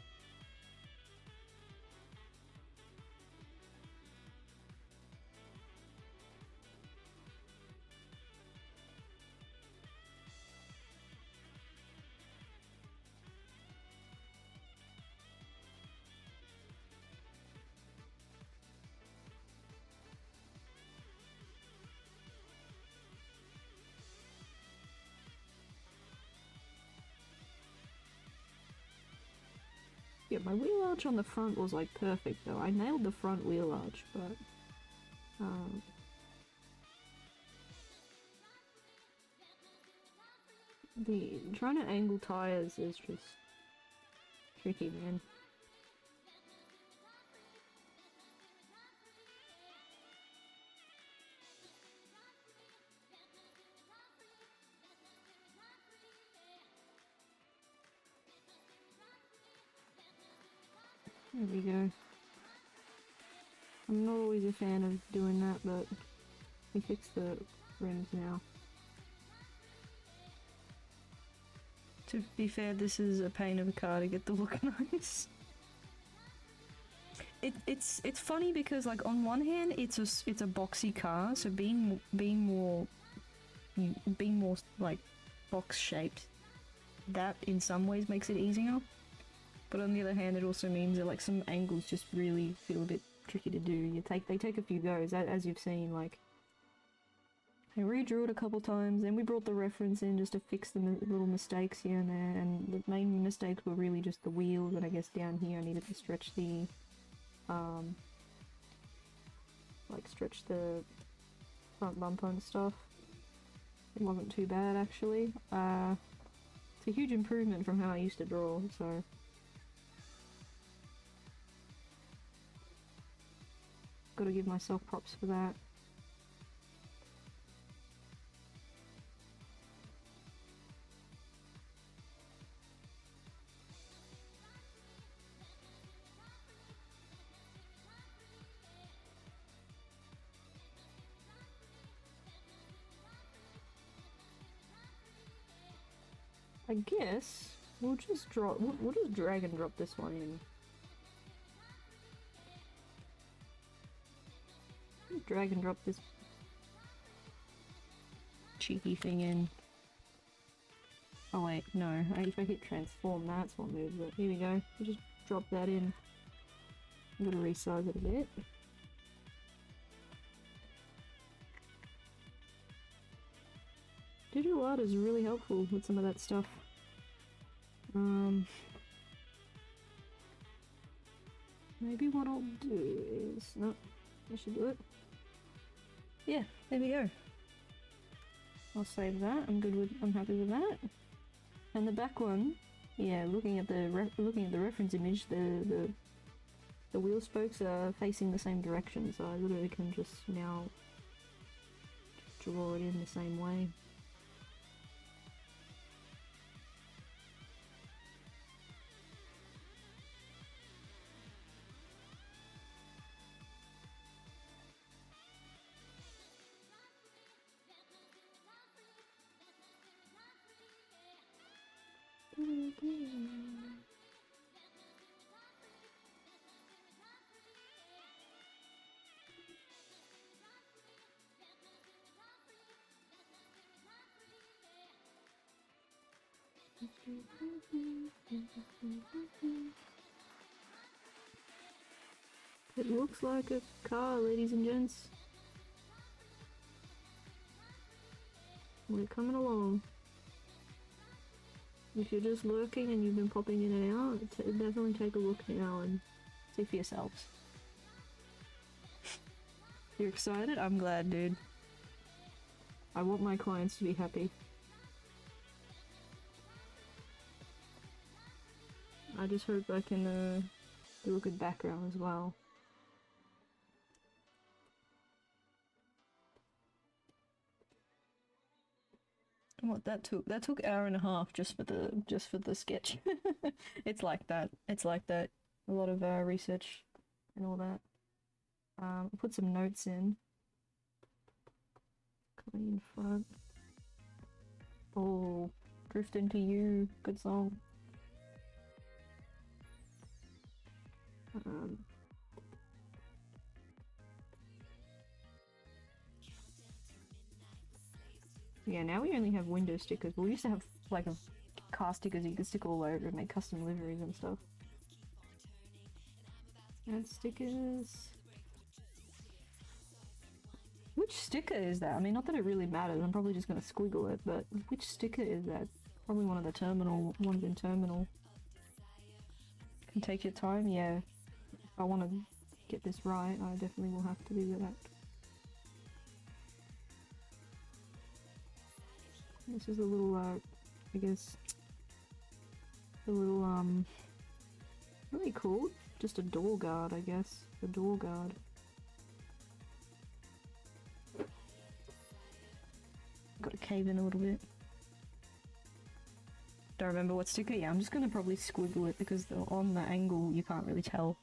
Yeah, my wheel arch on the front was like perfect though. I nailed the front wheel arch, but the trying to angle tires is just tricky, man. There we go. I'm not always a fan of doing that, but we fixed the rims now. To be fair, this is a pain of a car to get the look nice. It's funny because like on one hand it's a boxy car, so being more like box shaped, that in some ways makes it easier. But on the other hand, it also means that like some angles just really feel a bit tricky to do. They take a few goes, as you've seen. Like I redrew it a couple times, then we brought the reference in just to fix the little mistakes here and there. And the main mistakes were really just the wheels. And I guess down here I needed to stretch the stretch the front bumper and stuff. It wasn't too bad actually. It's a huge improvement from how I used to draw. So. Gotta give myself props for that. I guess we'll just we'll just drag and drop this one in. Drag and drop this cheeky thing in. Oh wait, no, if I hit transform, that's what moves it. Here we go, we'll just drop that in. I'm gonna resize it a bit. Digital art is really helpful with some of that stuff. Maybe what I'll do is... No, I should do it. Yeah, there we go. I'll save that. I'm happy with that. And the back one, yeah, looking at the reference image, the wheel spokes are facing the same direction, so I literally can just now draw it in the same way. It looks like a car, ladies and gents. We're coming along. If you're just lurking and you've been popping in and out, definitely take a look now and see for yourselves. You're excited? I'm glad, dude. I want my clients to be happy. I just hope I can do a good background as well. What that took hour and a half just for the sketch. It's like that. It's like that. A lot of research and all that. I'll put some notes in. Clean front. Oh, Drift Into You. Good song. Yeah, now we only have window stickers. We used to have like car stickers you could stick all over and make custom liveries and stuff. Add stickers. Which sticker is that? I mean, not that it really matters. I'm probably just going to squiggle it, but which sticker is that? Probably one of the terminal ones in terminal. Can take your time, yeah. If I want to get this right, I definitely will have to do that. This is a little, I guess, a little, really cool. Just a door guard, I guess. A door guard. Got to cave in a little bit. Don't remember what sticker. Yeah, I'm just gonna probably squiggle it because on the angle you can't really tell.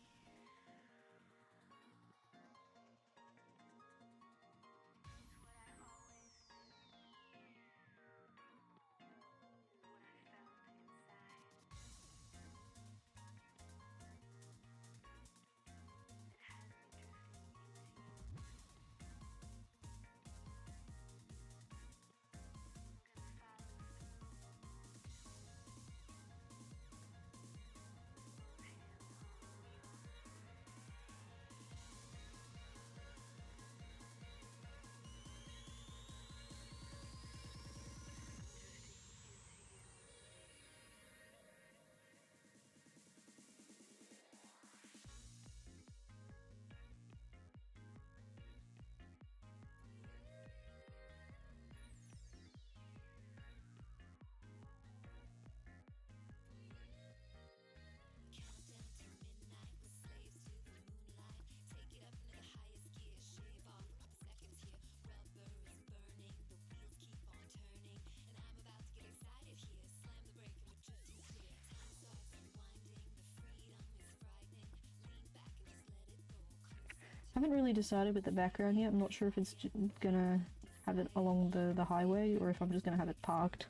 I haven't really decided with the background yet. I'm not sure if it's gonna have it along the highway or if I'm just gonna have it parked.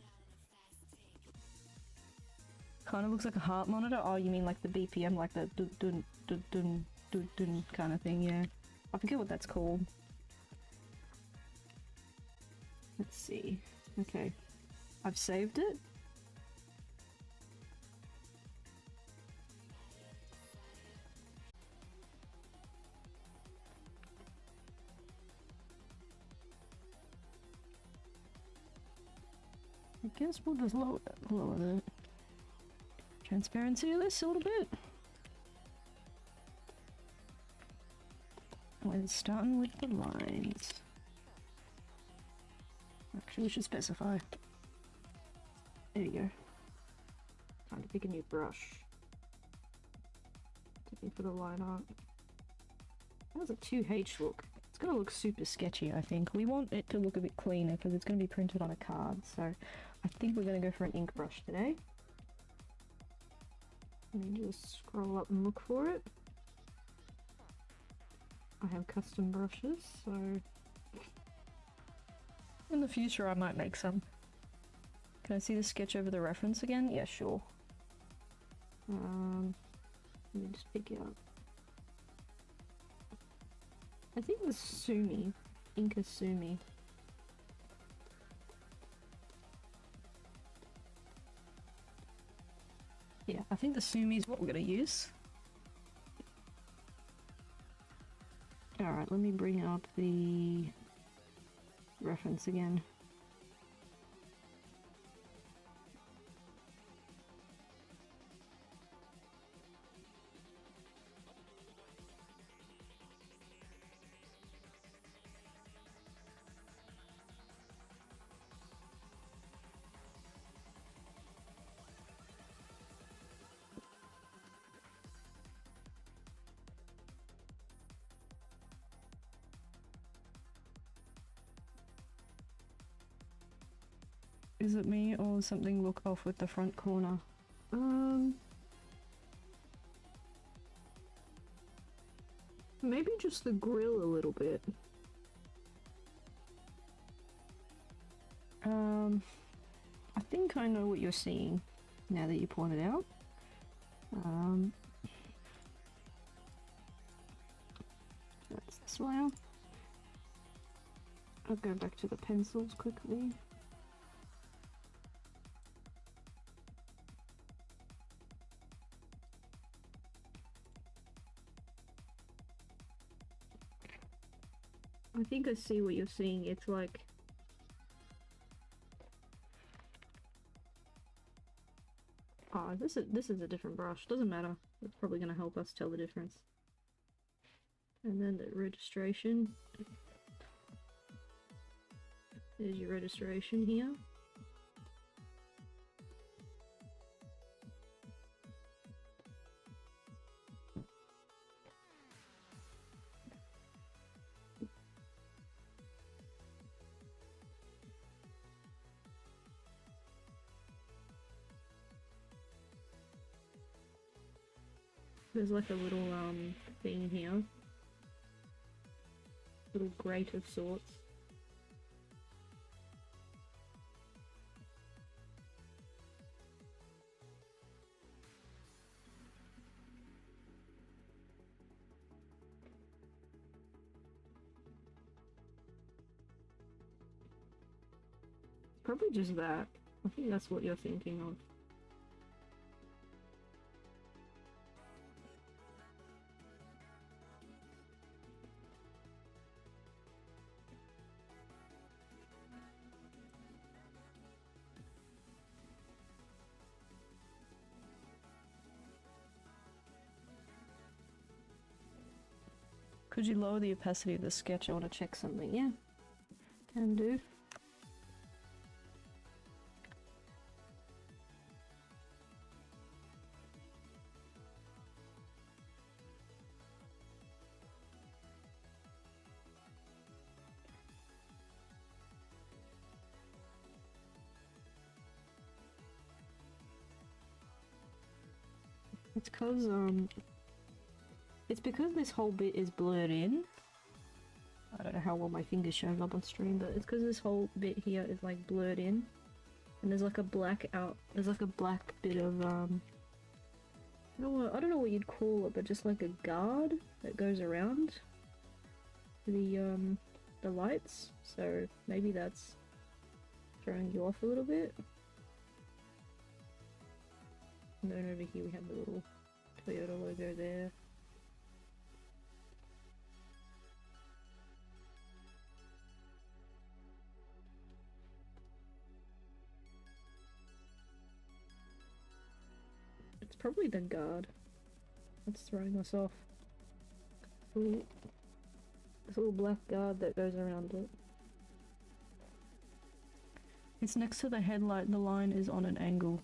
Kind of looks like a heart monitor. Oh, you mean like the BPM, like the dun dun dun dun dun dun kind of thing, yeah. I forget what that's called. Let's see. Okay. I've saved it. guess we'll just lower the transparency of this a little bit. We're starting with the lines. Actually, we should specify. There you go. Time to pick a new brush. For the line art. That was a 2H look. It's gonna look super sketchy, I think. We want it to look a bit cleaner because it's gonna be printed on a card, so I think we're gonna go for an ink brush today. Let me just scroll up and look for it. I have custom brushes, so in the future I might make some. Can I see the sketch over the reference again? Yeah, sure. Let me just pick it up. I think the Sumi, Inka Sumi. Yeah, I think the Sumi is what we're going to use. Alright, let me bring up the reference again. Is it me or something look off with the front corner? Maybe just the grill a little bit. I think I know what you're seeing now that you point it out. That's this way. I'll go back to the pencils quickly. I think I see what you're seeing. It's like this is a different brush. Doesn't matter. It's probably gonna help us tell the difference. And then the registration. There's your registration here. There's like a little thing here. Little grate of sorts. Probably just that. I think that's what you're thinking of. Could you lower the opacity of the sketch? I want to check something. Yeah, can do. It's because this whole bit is blurred in. I don't know how well my finger's showing up on stream, but it's because this whole bit here is like blurred in, and there's like a black bit of I don't know what you'd call it, but just like a guard that goes around the lights. So maybe that's throwing you off a little bit. And then over here we have the little Toyota logo there. probably the guard that's throwing us off. This little black guard that goes around it. It's next to the headlight. The line is on an angle.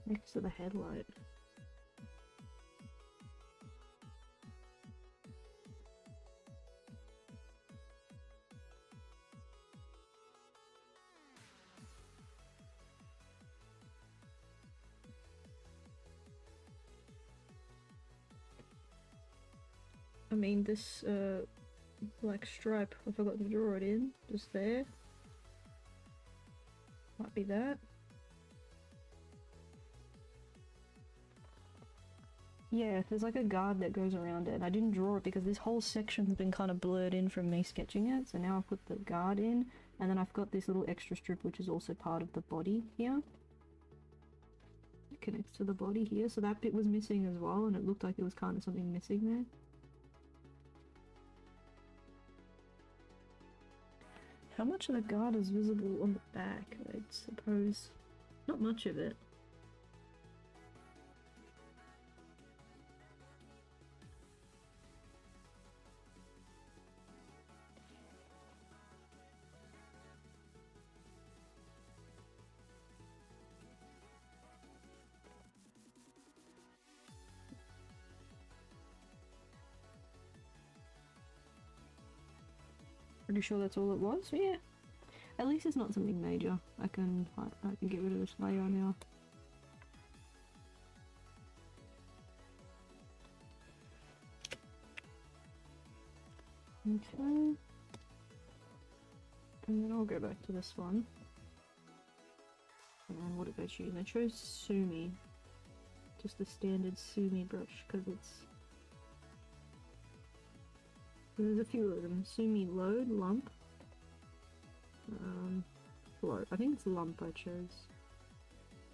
Next to the headlight. I mean, this black stripe, I forgot to draw it in, just there. Might be that. Yeah, there's like a guard that goes around it. I didn't draw it because this whole section's been kind of blurred in from me sketching it, so now I've put the guard in, and then I've got this little extra strip which is also part of the body here. It connects to the body here, so that bit was missing as well, and it looked like there was kind of something missing there. How much of the guard is visible on the back? I suppose not much of it. Pretty sure that's all it was, so yeah. At least it's not something major. I can get rid of this layer now. Okay. And then I'll go back to this one. And what did I choose? I chose Sumi. Just the standard Sumi brush, because it's... There's a few of them. Sumi Load, Lump. Load. I think it's Lump I chose.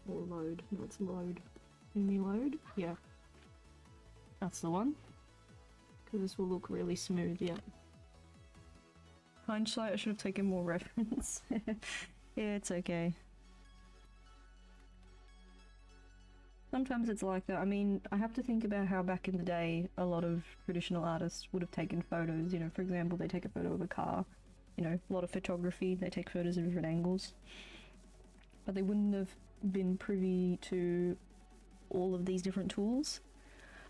Or Load. No, it's Load. Sumi Load? Yeah. That's the one. Because this will look really smooth, yeah. Hindsight, I should have taken more reference. Yeah, it's okay. Sometimes it's like that. I mean, I have to think about how back in the day a lot of traditional artists would have taken photos. You know, for example, they take a photo of a car. You know, a lot of photography, they take photos of different angles. But they wouldn't have been privy to all of these different tools.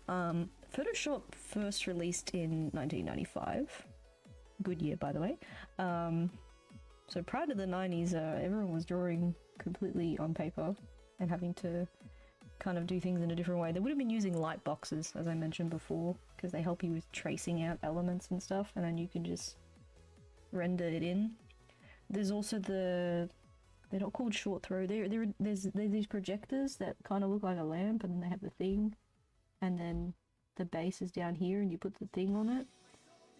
Photoshop first released in 1995. Good year, by the way. So prior to the 90s, everyone was drawing completely on paper and having to kind of do things in a different way. They would have been using light boxes, as I mentioned before, because they help you with tracing out elements and stuff, and then you can just render it in. There's also they're not called short throw, there's these projectors that kind of look like a lamp, and then they have the thing, and then the base is down here, and you put the thing on it,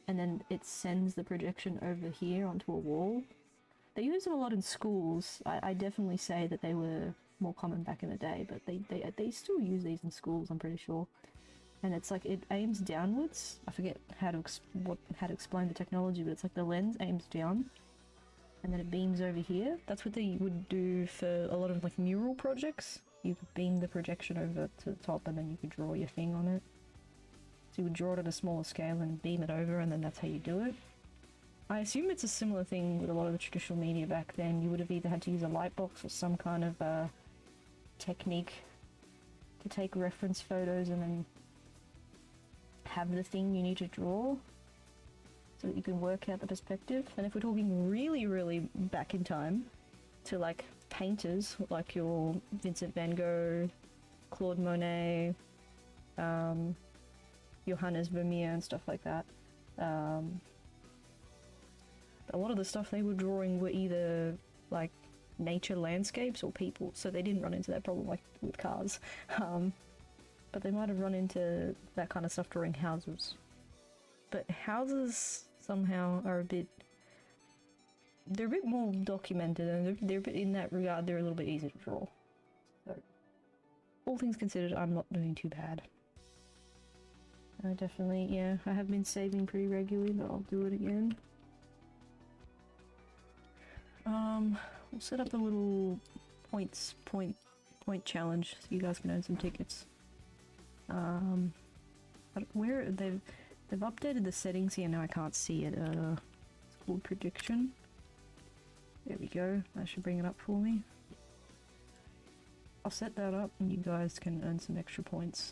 and then it sends the projection over here onto a wall. They use them a lot in schools. I definitely say that they were more common back in the day, but they still use these in schools, I'm pretty sure. And it's like it aims downwards. I forget how to explain the technology, but it's like the lens aims down, and then it beams over here. That's what they would do for a lot of like mural projects. You could beam the projection over to the top, and then you could draw your thing on it. So you would draw it at a smaller scale and beam it over, and then that's how you do it. I assume it's a similar thing with a lot of the traditional media back then. You would have either had to use a light box or some kind of technique to take reference photos and then have the thing you need to draw so that you can work out the perspective. And if we're talking really, really back in time to like painters like your Vincent van Gogh, Claude Monet, Johannes Vermeer and stuff like that, a lot of the stuff they were drawing were either like nature landscapes or people, so they didn't run into that problem like with cars. But they might have run into that kind of stuff drawing houses. But houses somehow are they're a bit more documented, and they're a bit, in that regard, they're a little bit easier to draw. So, all things considered, I'm not doing too bad. I definitely, yeah, I have been saving pretty regularly, but I'll do it again. We'll set up a little point point challenge, so you guys can earn some tickets. Where they've updated the settings here now. I can't see it. It's called prediction. There we go. That should bring it up for me. I'll set that up, and you guys can earn some extra points.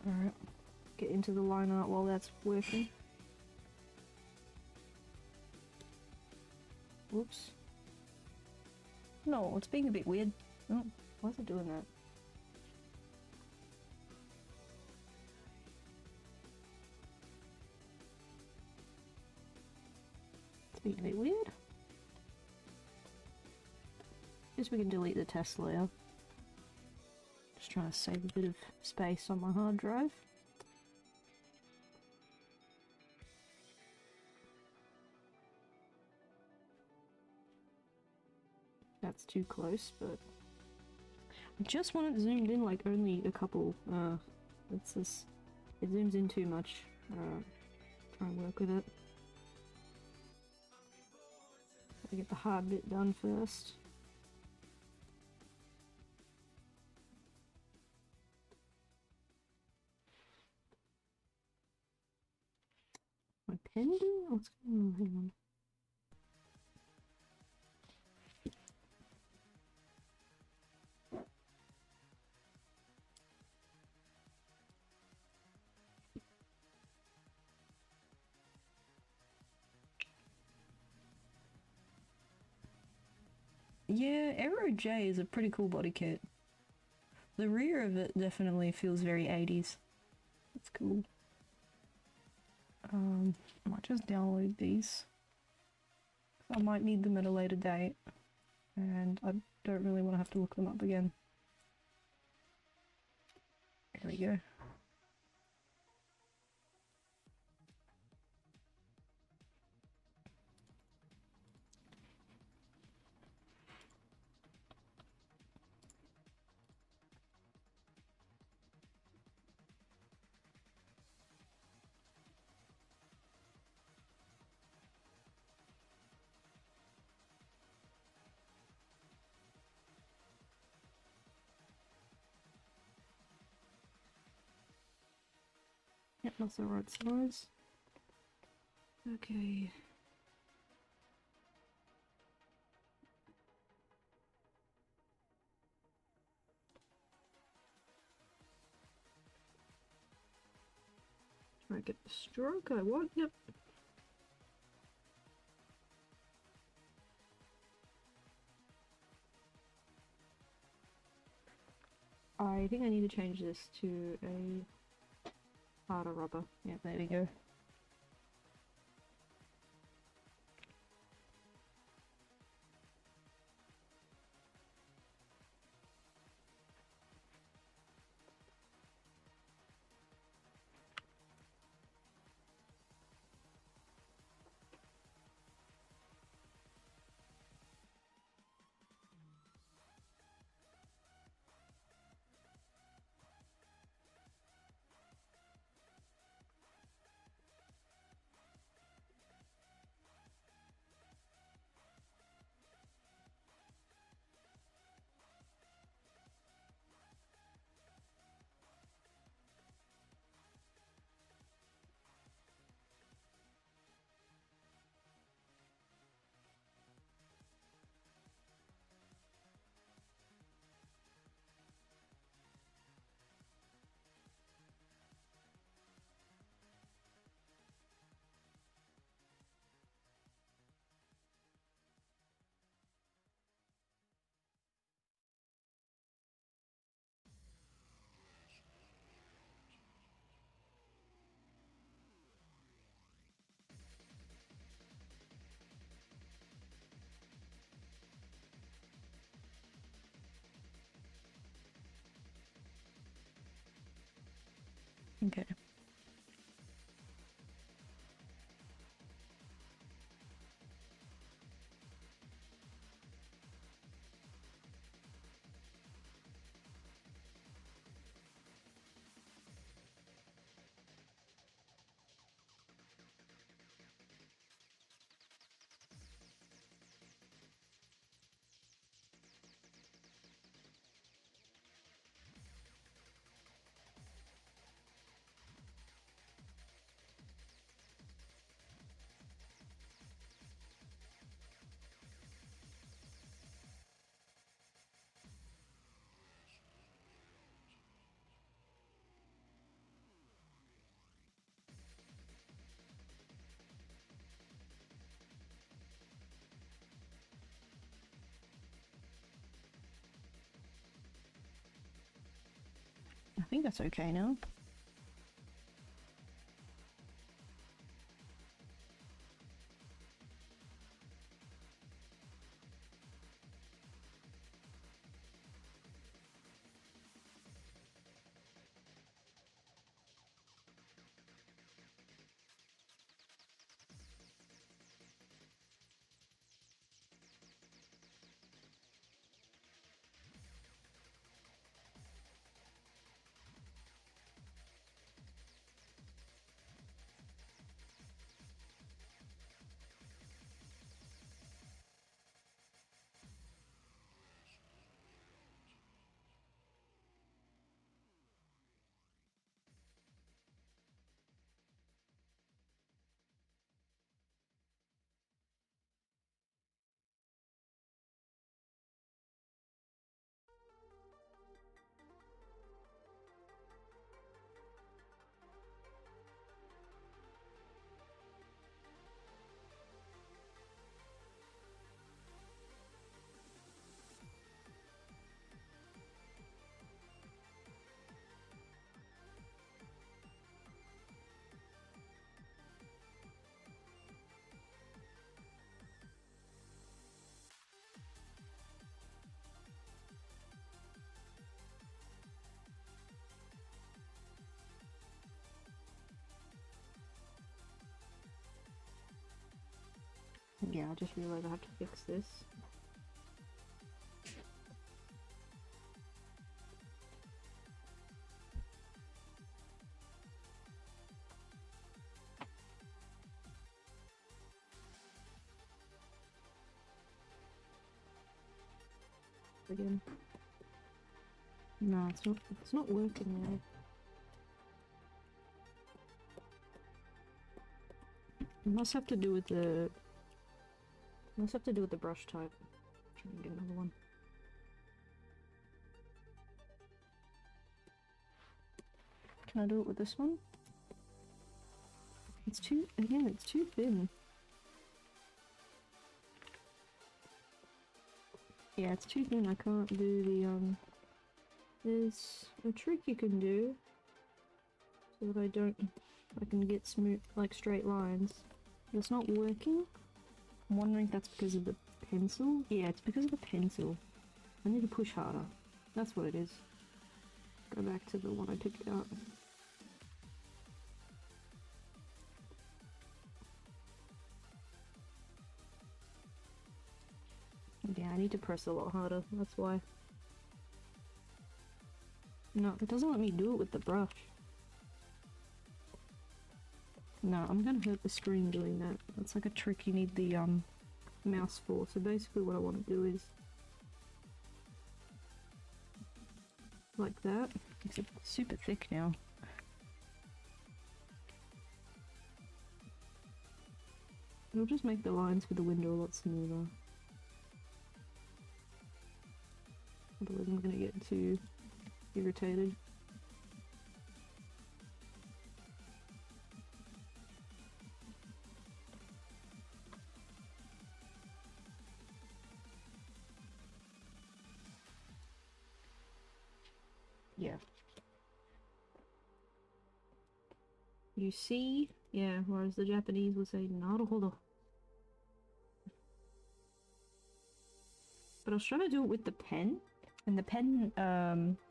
Alright, get into the line art while that's working. Whoops. No, it's being a bit weird. Oh, why is it doing that? It's being a bit weird. Guess we can delete the test layer. Just trying to save a bit of space on my hard drive. That's too close, but I just want it zoomed in like only a couple. It's just, it zooms in too much. Try and work with it. Gotta get the hard bit done first. My pen doing? What's going on? Hang on. Yeah, Aero J is a pretty cool body kit. The rear of it definitely feels very 80s. That's cool. I might just download these. I might need them at a later date, and I don't really want to have to look them up again. There we go. Yep, that's the right size. Okay. Try to get the stroke I want. Yep. I think I need to change this to a harder rubber. Yeah, there we go. Okay. think that's okay now. Yeah, I just realized I have to fix this. Again. No, it's not working now. It must have to do with the brush type. Try and get another one. Can I do it with this one? It's too thin. Yeah, it's too thin. I can't do the there's a trick you can do so that I can get smooth, like straight lines. But it's not working. I'm wondering if that's because of the pencil. Yeah, it's because of the pencil. I need to push harder. That's what it is. Go back to the one I took out. Yeah, I need to press a lot harder, that's why. No, it doesn't let me do it with the brush. No, I'm gonna hurt the screen doing that. That's like a trick you need the mouse for. So basically what I want to do is like that. It's super thick now. It'll just make the lines for the window a lot smoother. Otherwise I'm gonna get too irritated. Yeah. You see? Yeah, whereas the Japanese would say naruhodo. But I was trying to do it with the pen. And the pen,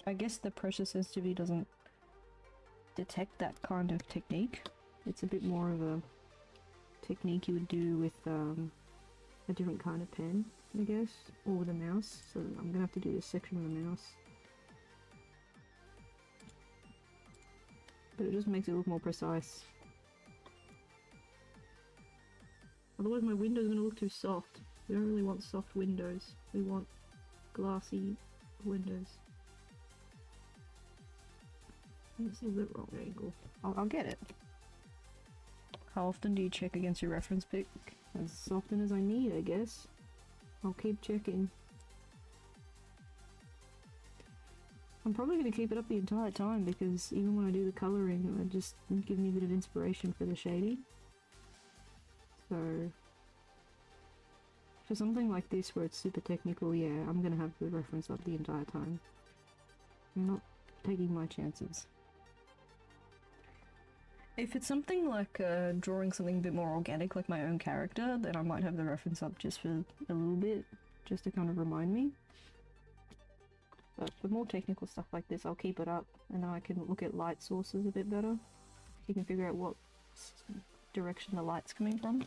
I guess the pressure sensitivity doesn't detect that kind of technique. It's a bit more of a technique you would do with a different kind of pen, I guess, or with a mouse. So I'm gonna have to do this section with a mouse. But it just makes it look more precise. Otherwise my window's gonna look too soft. We don't really want soft windows. We want glassy windows. This is the wrong angle. I'll get it. How often do you check against your reference pick? As often as I need, I guess. I'll keep checking. I'm probably going to keep it up the entire time because even when I do the colouring, it just gives me a bit of inspiration for the shading. So, for something like this where it's super technical, yeah, I'm going to have the reference up the entire time. I'm not taking my chances. If it's something like drawing something a bit more organic, like my own character, then I might have the reference up just for a little bit, just to kind of remind me. But for more technical stuff like this, I'll keep it up, and then I can look at light sources a bit better. You can figure out what direction the light's coming from.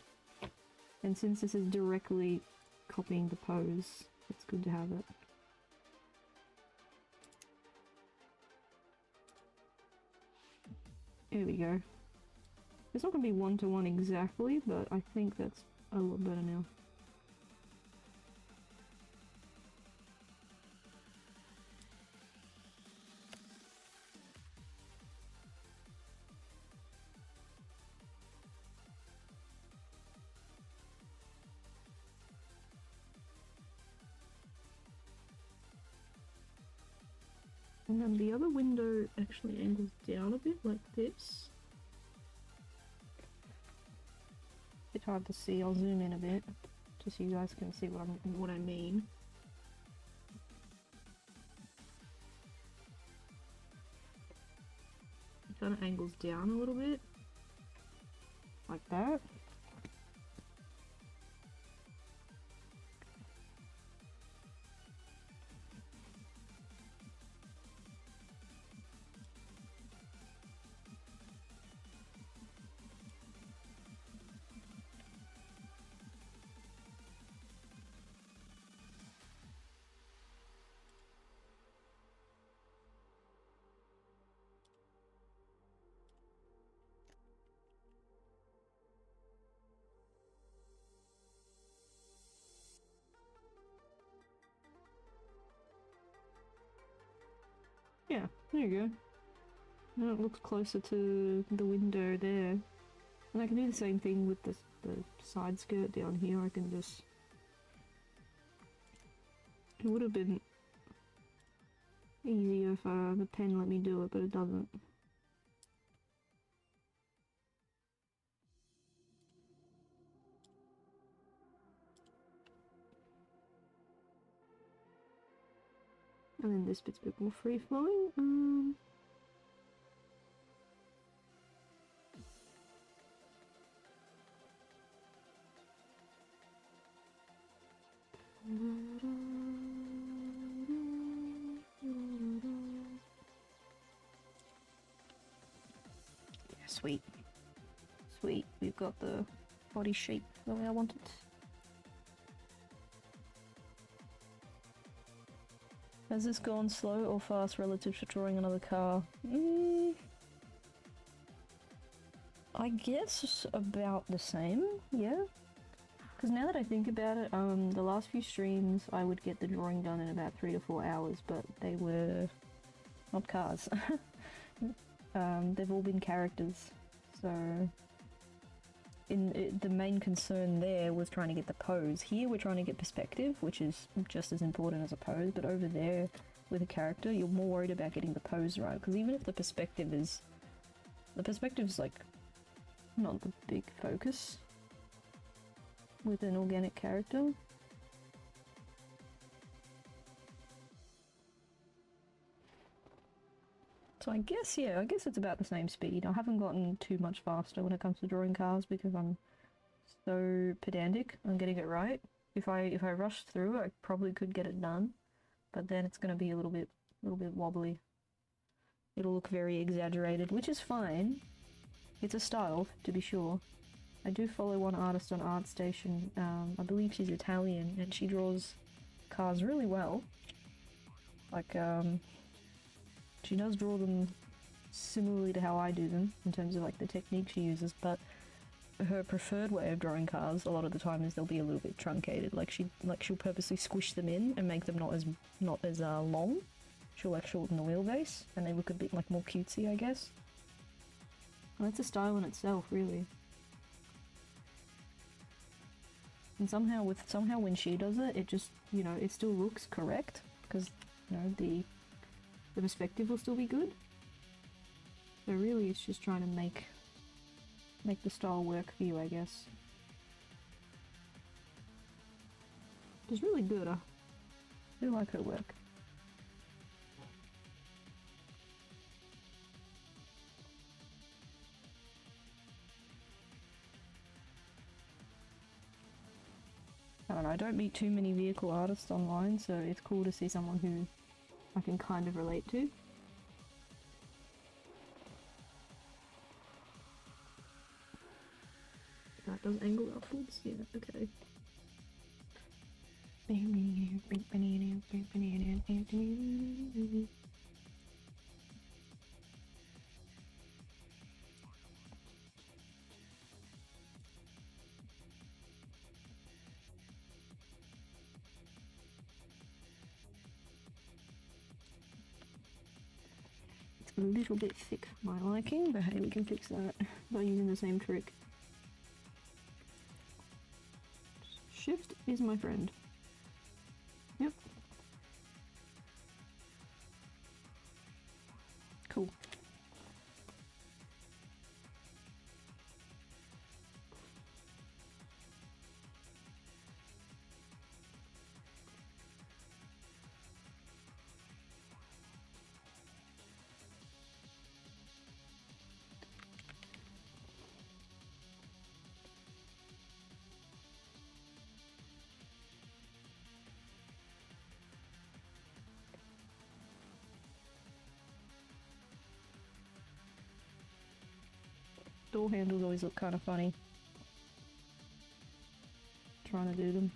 And since this is directly copying the pose, it's good to have it. Here we go. It's not going to be one-to-one exactly, but I think that's a lot better now. And then the other window actually angles down a bit like this. Bit hard to see, I'll zoom in a bit, just so you guys can see what I mean. It kind of angles down a little bit, like that. Yeah, there you go. Now it looks closer to the window there. And I can do the same thing with the side skirt down here. I can just... It would have been easier if the pen let me do it, but it doesn't. And then this bit's a bit more free-flowing. Yeah, sweet. Sweet, we've got the body shape the way I want it. Has this gone slow or fast relative to drawing another car? I guess about the same, yeah. Because now that I think about it, the last few streams I would get the drawing done in about 3 to 4 hours, but they were not cars. They've all been characters, so... the main concern there was trying to get the pose. Here we're trying to get perspective, which is just as important as a pose, but over there with a character you're more worried about getting the pose right, because even if the perspective's like not the big focus with an organic character. So I guess it's about the same speed. I haven't gotten too much faster when it comes to drawing cars because I'm so pedantic on getting it right. If I rushed through, I probably could get it done, but then it's going to be a little bit wobbly. It'll look very exaggerated, which is fine. It's a style, to be sure. I do follow one artist on ArtStation. I believe she's Italian, and she draws cars really well. Like, she does draw them similarly to how I do them, in terms of like the technique she uses, but her preferred way of drawing cars a lot of the time is they'll be a little bit truncated. She'll purposely squish them in and make them not as long. She'll like shorten the wheelbase, and they look a bit like more cutesy, I guess. Well, that's a style in itself, really. And somehow when she does it, it just, you know, it still looks correct, because, you know, the perspective will still be good. So really it's just trying to make the style work for you, I guess. It's really good. I do like her work. don't know, I don't meet too many vehicle artists online, so it's cool to see someone who I can kind of relate to. That does angle upwards? Yeah, okay. It's a little bit thick for my liking, but hey, we can fix that by using the same trick. Shift is my friend. Yep. Cool. Door handles always look kind of funny. Trying to do them.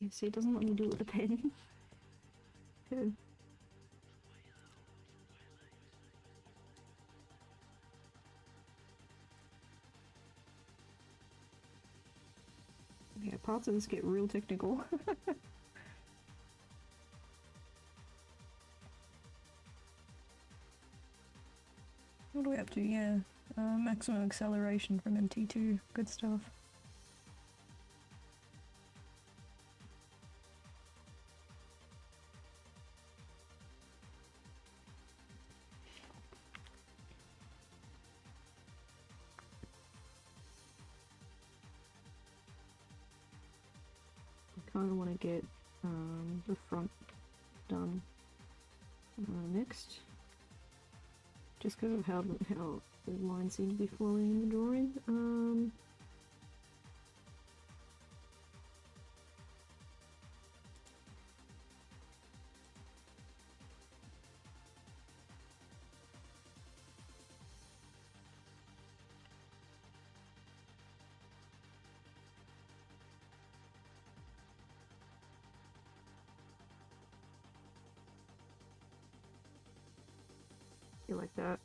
Yeah, see, it doesn't let me do it with a pen. Okay. Yeah, parts of this get real technical. What are we up to? Yeah, maximum acceleration from MT2. Good stuff. I kind of want to get the front done next, just because of how the lines seem to be flowing in the drawing. You like that?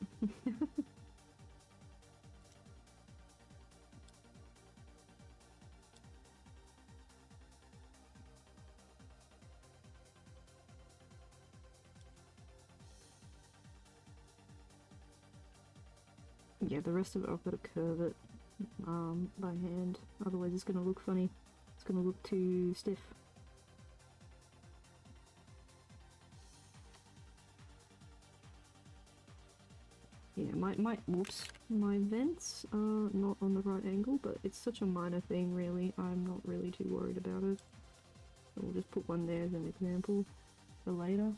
Yeah, the rest of it I've got to curve it by hand, otherwise it's going to look funny. It's going to look too stiff. Yeah, my vents are not on the right angle, but it's such a minor thing really, I'm not really too worried about it. So we'll just put one there as an example for later.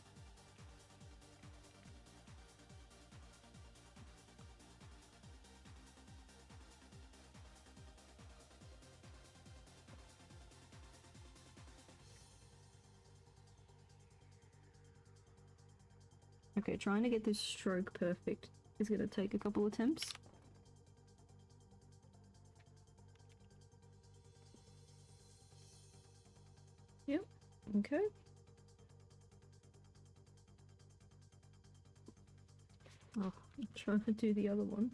Okay, trying to get this stroke perfect is going to take a couple attempts. Yep, okay. Oh, I'm trying to do the other one.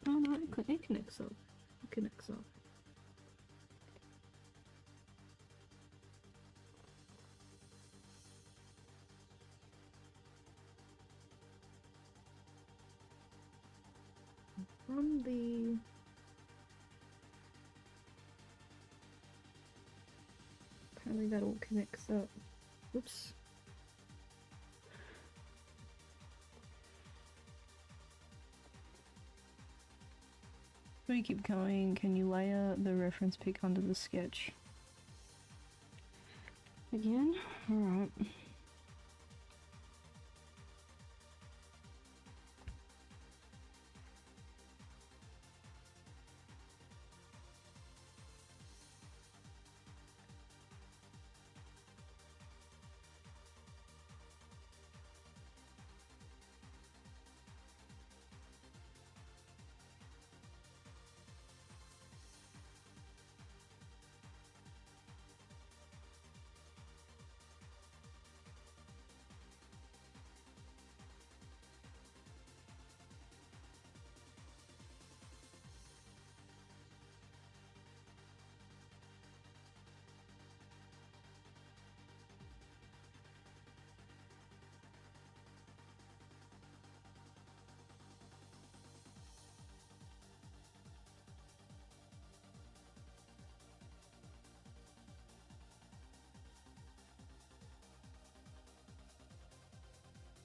Oh no, it connects up. It connects up. run the... Apparently that all connects up. Oops. Before you keep going, can you layer the reference pic under the sketch? Again? Alright.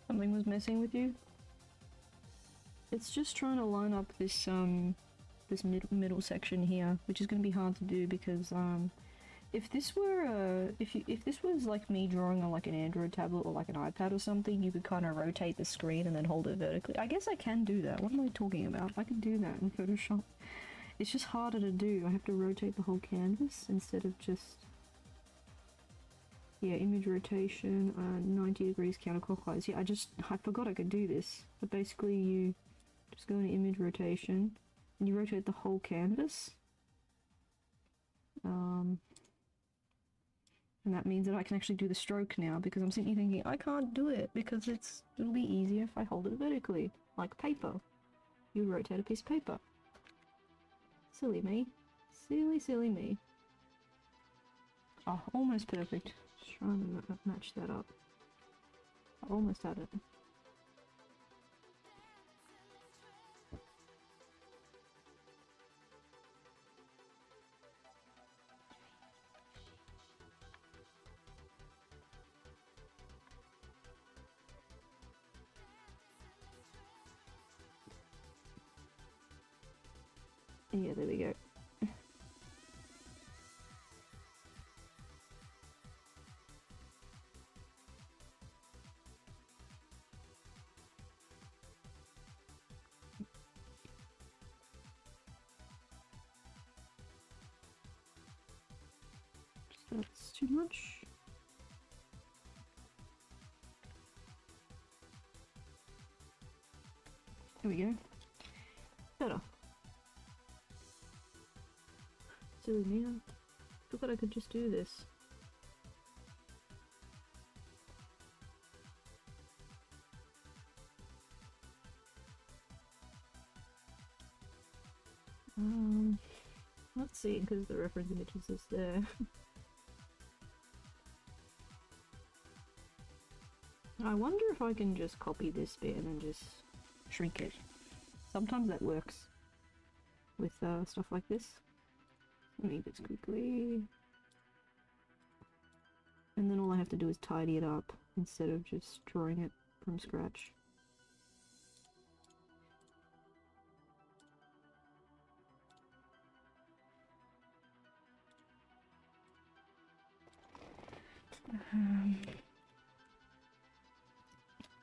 Something was messing with you? It's just trying to line up this this middle section here, which is going to be hard to do because if this were if this was like me drawing on like an Android tablet or like an iPad or something, you could kind of rotate the screen and then hold it vertically. I guess I can do that. What am I talking about? I can do that in Photoshop. It's just harder to do. I have to rotate the whole canvas instead of just... Yeah, image rotation, 90 degrees counterclockwise. Yeah, I forgot I could do this. But basically you just go into image rotation and you rotate the whole canvas. And that means that I can actually do the stroke now because I'm sitting here thinking I can't do it because it'll be easier if I hold it vertically, like paper. You rotate a piece of paper. Silly me. Silly, silly me. Oh, almost perfect. Just trying to match that up. I almost had it. Yeah, there we go. That's too much. There we go. Better. Silly me, I forgot I could just do this. Let's see, because the reference images is there. I wonder if I can just copy this bit and then just shrink it. Sometimes that works with stuff like this. Let me do this quickly. And then all I have to do is tidy it up instead of just drawing it from scratch.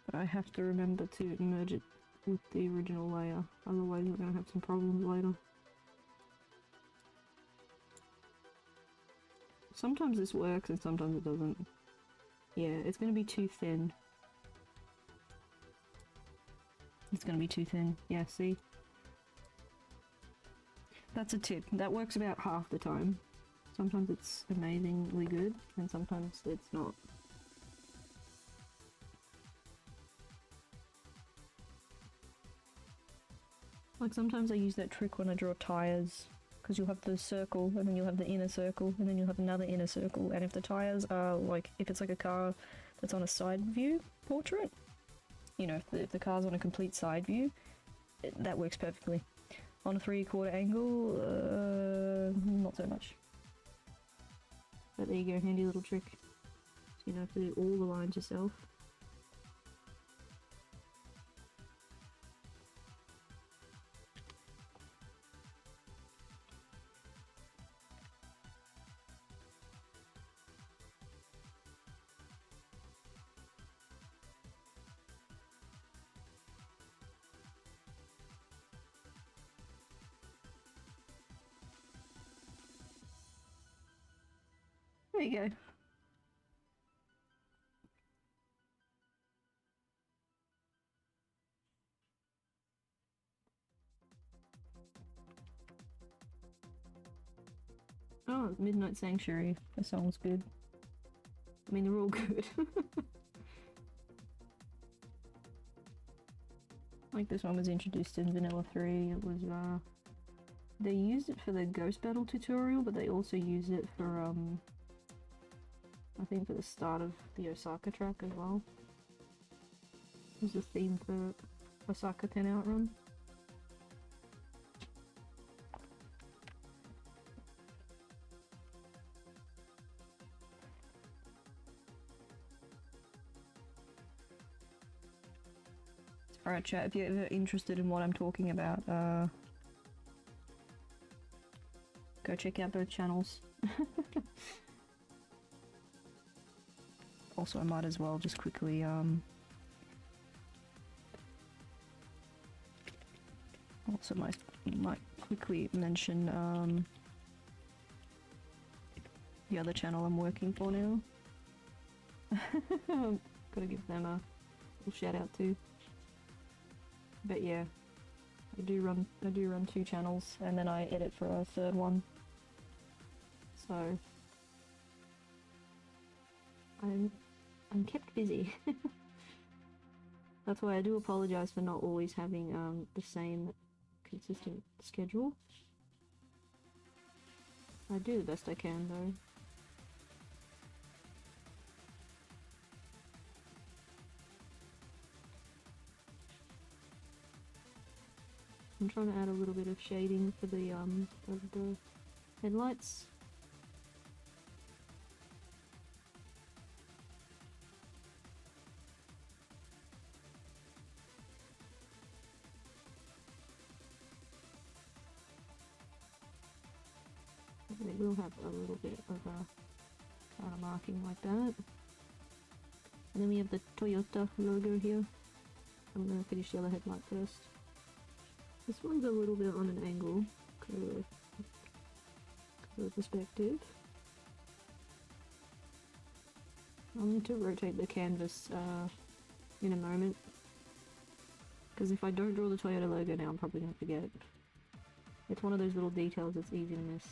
But I have to remember to merge it with the original layer, otherwise we're going to have some problems later. Sometimes this works and sometimes it doesn't. Yeah, it's going to be too thin. It's going to be too thin. Yeah, see? That's a tip. That works about half the time. Sometimes it's amazingly good and sometimes it's not. Like sometimes I use that trick when I draw tires, because you'll have the circle and then you'll have the inner circle and then you'll have another inner circle, and if the tires are like, if it's like a car that's on a side view portrait, you know, if the car's on a complete side view, that works perfectly. On a 3/4 angle, not so much. But there you go, handy little trick. So you don't have to do all the lines yourself. There you go. Oh, Midnight Sanctuary. The song's good. I mean, they're all good. Like this one was introduced in Vanilla 3. It was, they used it for the Ghost Battle tutorial, but they also use it for, I think for the start of the Osaka track as well. It was the theme for Osaka 10 Outrun. Alright chat, if you're ever interested in what I'm talking about, go check out both channels. Also, I might as well just quickly, also might quickly mention, the other channel I'm working for now. Gotta give them a little shout out too. But yeah, I do run 2 channels, and then I edit for a 3rd one. So I'm kept busy. That's why I do apologize for not always having the same consistent schedule. I do the best I can though. I'm trying to add a little bit of shading for the headlights. They will have a little bit of a kind of marking like that. And then we have the Toyota logo here. I'm gonna finish the other headlight first. This one's a little bit on an angle, kind of perspective. I'll need to rotate the canvas in a moment, because if I don't draw the Toyota logo now, I'm probably going to forget. It's one of those little details that's easy to miss.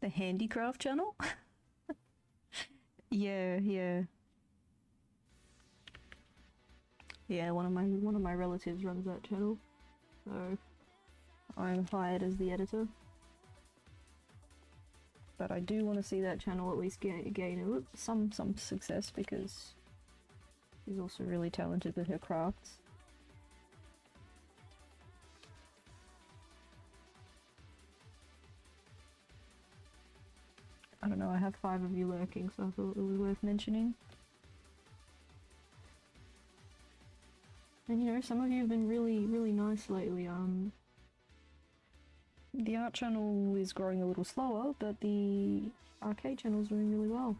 The handicraft channel? Yeah. Yeah, one of my relatives runs that channel, so I'm hired as the editor. But I do want to see that channel at least gain some success, because she's also really talented with her crafts. I don't know, I have 5 of you lurking, so I thought it was worth mentioning. And you know, some of you have been really, really nice lately. The art channel is growing a little slower, but the arcade channel is doing really well.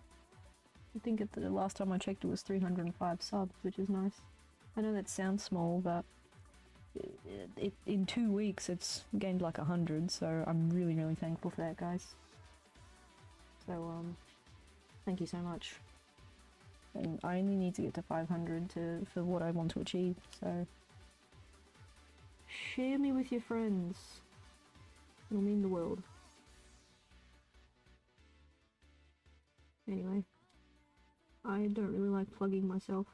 I think at the last time I checked it was 305 subs, which is nice. I know that sounds small, but in 2 weeks it's gained like 100, so I'm really, really thankful for that, guys. So, thank you so much. And I only need to get to 500 for what I want to achieve, so share me with your friends. It'll mean the world. Anyway, I don't really like plugging myself.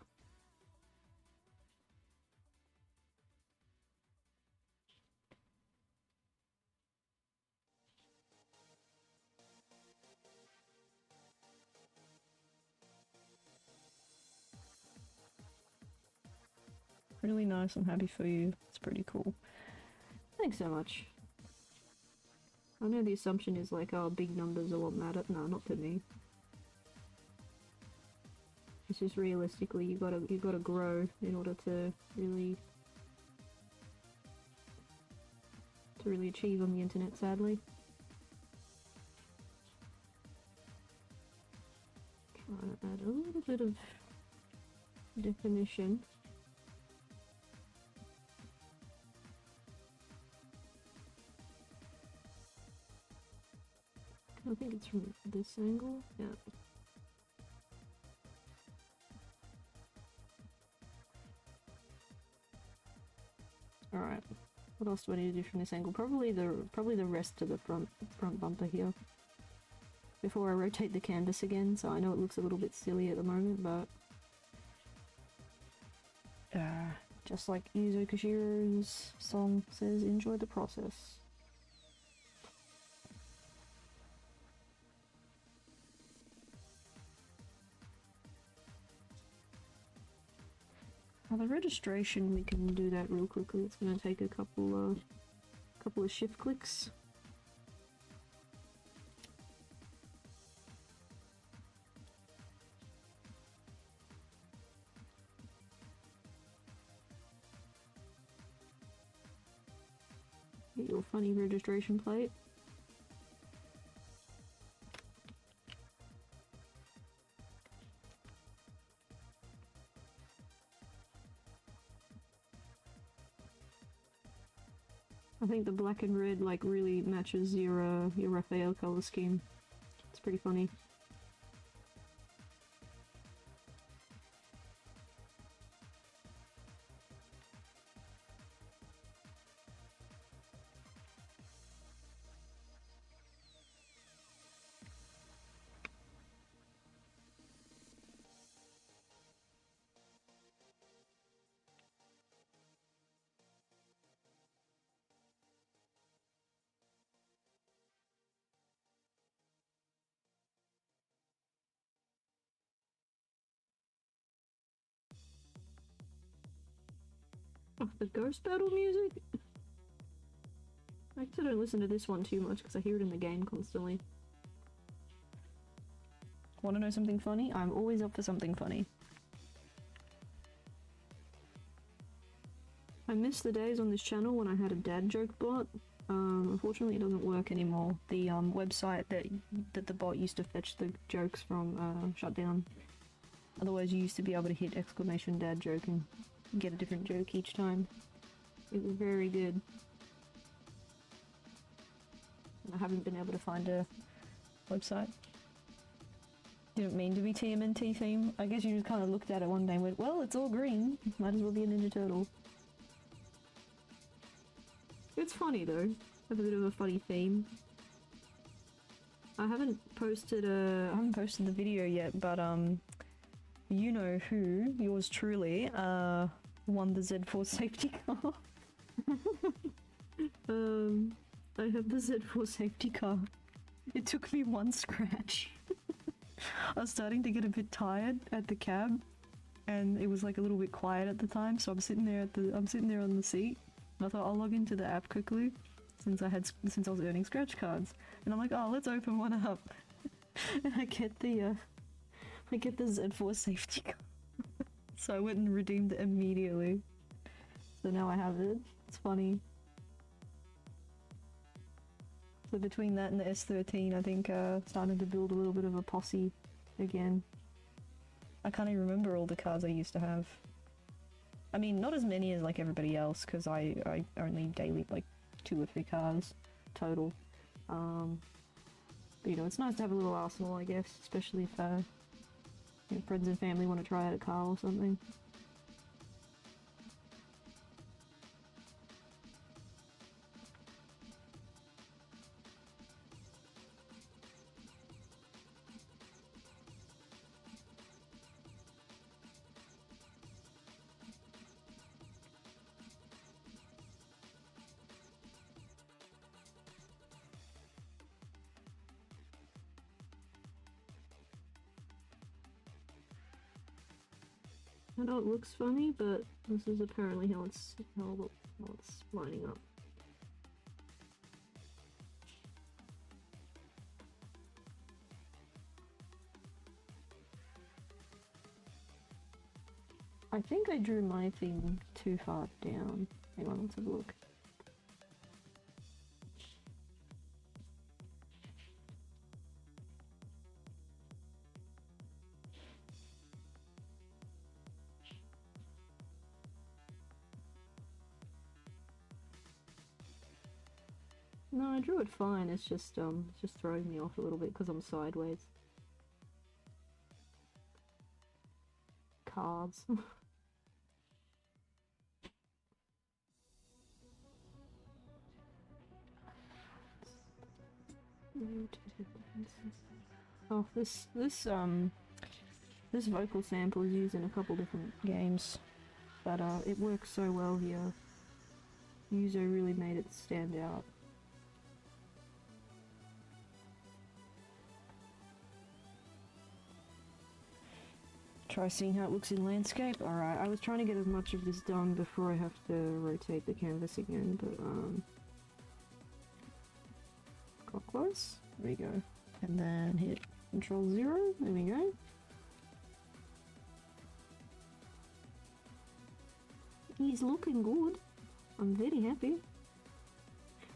Really nice, I'm happy for you. It's pretty cool. Thanks so much. I know the assumption is like, oh, big numbers are what matter. No, not to me. It's just realistically, you gotta grow in order to really achieve on the internet, sadly. Try to add a little bit of definition. I think it's from this angle. Yeah. Alright. What else do I need to do from this angle? Probably the rest of the front bumper here. Before I rotate the canvas again, so I know it looks a little bit silly at the moment, but just like Yuzo Koshiro's song says, enjoy the process. Now the registration, we can do that real quickly. It's going to take a couple of shift clicks. Get your funny registration plate. I think the black and red like really matches your Raphael color scheme. It's pretty funny. Oh, the ghost battle music? I actually don't listen to this one too much because I hear it in the game constantly. Want to know something funny? I'm always up for something funny. I miss the days on this channel when I had a dad joke bot. Unfortunately it doesn't work anymore. The website that the bot used to fetch the jokes from shut down. Otherwise you used to be able to hit exclamation dad joke and get a different joke each time. It was very good. I haven't been able to find a website. Didn't mean to be TMNT theme. I guess you just kind of looked at it one day and went, well, it's all green. Might as well be a Ninja Turtle. It's funny though. Have a bit of a funny theme. I haven't posted the video yet, but you know who, yours truly, won the Z4 safety car. I have the Z4 safety car. It took me one scratch. I was starting to get a bit tired at the cab, and it was like a little bit quiet at the time, so I'm sitting there on the seat, and I thought I'll log into the app quickly, since I was earning scratch cards, and I'm like, oh, let's open one up, and I get the Z4 safety car. So I went and redeemed it immediately. So now I have it. It's funny. So between that and the S13, I think started to build a little bit of a posse again. I can't even remember all the cards I used to have. I mean, not as many as like everybody else, because I only daily like 2 or 3 cars total. But you know, it's nice to have a little arsenal, I guess, especially if you know, friends and family want to try out a car or something. I know it looks funny, but this is apparently how it's lining up. I think I drew my thing too far down. Hang on, let's have a look. No, I drew it fine, it's just throwing me off a little bit because I'm sideways. Cards. Oh, this vocal sample is used in a couple different games, but it works so well here. Yuzo really made it stand out. Try seeing how it looks in landscape. Alright, I was trying to get as much of this done before I have to rotate the canvas again, but clockwise. There we go. And then hit Control 0. There we go. He's looking good. I'm very happy.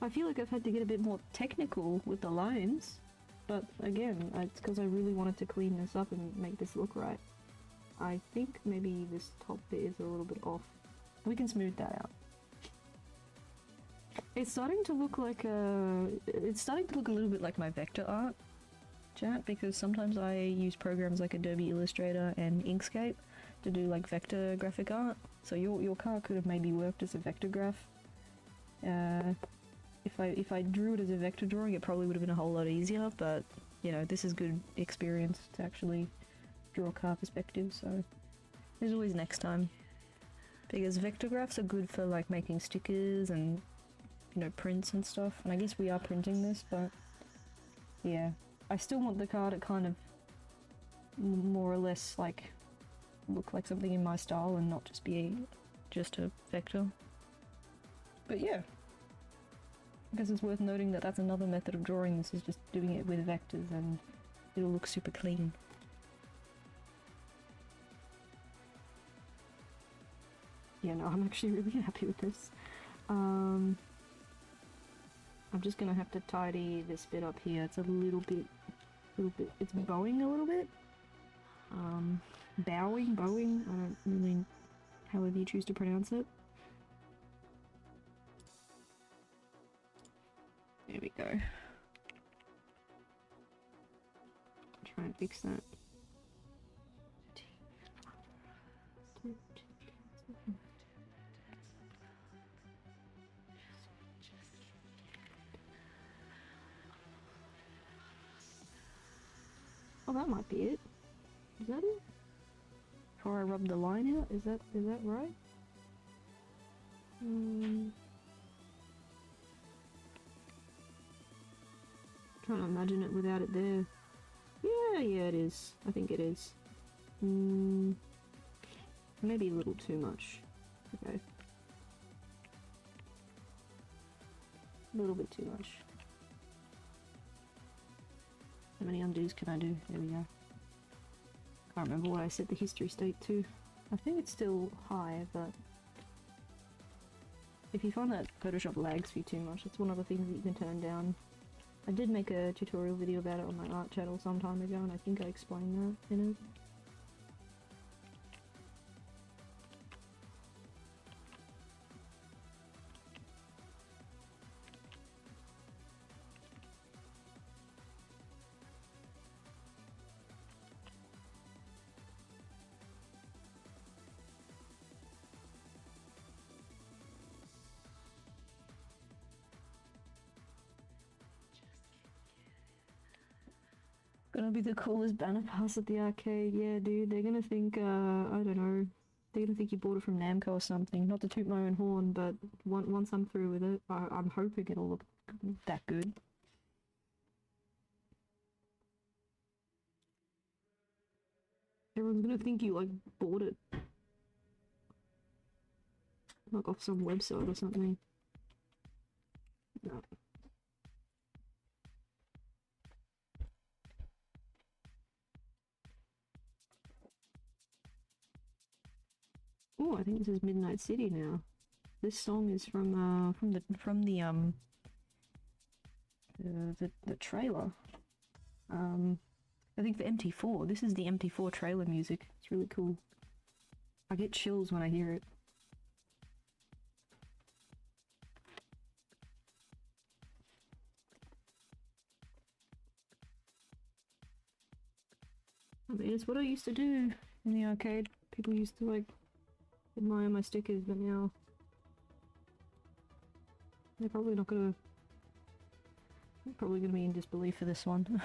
I feel like I've had to get a bit more technical with the lines, but again, it's because I really wanted to clean this up and make this look right. I think maybe this top bit is a little bit off. We can smooth that out. It's starting to look like a little bit like my vector art, chat, because sometimes I use programs like Adobe Illustrator and Inkscape to do like vector graphic art. So your car could have maybe worked as a vector graph. If I drew it as a vector drawing, it probably would have been a whole lot easier, but you know, this is good experience to actually draw car perspective, so there's always next time. Because vector graphs are good for like making stickers and, you know, prints and stuff, and I guess we are printing this, but yeah. I still want the car to kind of more or less like look like something in my style and not just be just a vector. But yeah. I guess it's worth noting that that's another method of drawing. This is just doing it with vectors and it'll look super clean. Yeah, no, I'm actually really happy with this. I'm just gonna have to tidy this bit up here. It's a little bit, it's bowing a little bit. Bowing, I don't really, however you choose to pronounce it. There we go. Try and fix that. Oh, that might be it. Is that it? Before I rub the line out, is that right? Trying to imagine it without it there. Yeah, it is. I think it is. Maybe a little too much. Okay. A little bit too much. How many undos can I do? There we go. Can't remember what I set the history state to. I think it's still high, but If you find that Photoshop lags for you too much, it's one of the things that you can turn down. I did make a tutorial video about it on my art channel some time ago, and I think I explained that in it. Gonna be the coolest banner pass at the arcade. Yeah, dude, they're gonna think, I don't know, they're gonna think you bought it from Namco or something. Not to toot my own horn, but once I'm through with it, I'm hoping it'll look that good. Everyone's gonna think you, like, bought it. Like off some website or something. No. Oh, I think this is Midnight City now. This song is from the trailer. I think for MT4. This is the MT4 trailer music. It's really cool. I get chills when I hear it. I mean, it's what I used to do in the arcade. People used to, like, admire my stickers, but now they're probably not gonna... They're probably gonna be in disbelief for this one.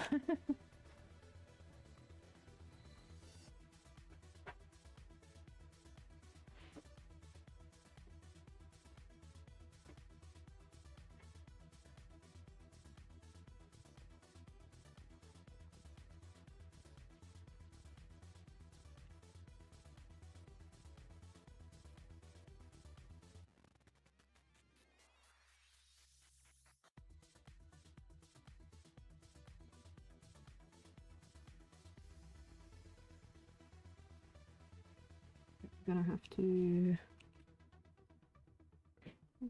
Gonna have to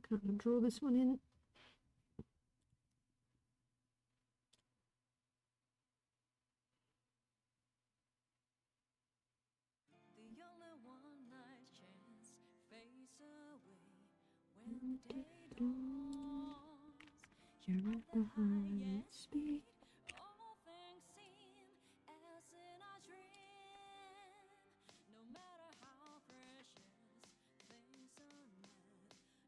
kind of draw this one in. The only one night chance fades away when the day dawns. You're at the highest speed. All things seem as in a dream. No matter how precious things are not,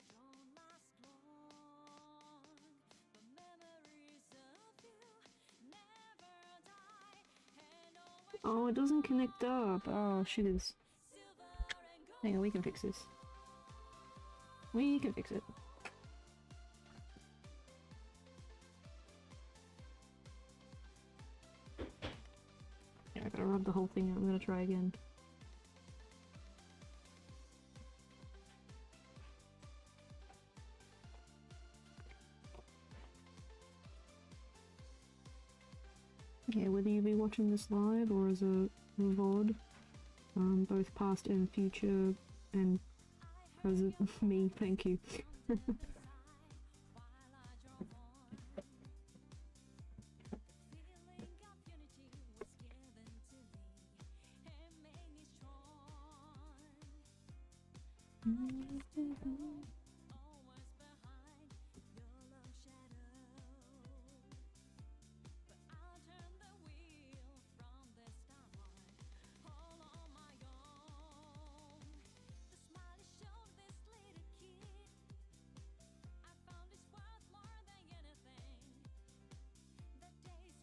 don't last long. But memories of you never die and always. Oh, it doesn't connect up. Oh, shitters. Hang on, we can fix this. We can fix it. Yeah, I gotta rub the whole thing out. I'm gonna try again. Yeah, whether you be watching this live or as a VOD, both past and future and present me, thank you.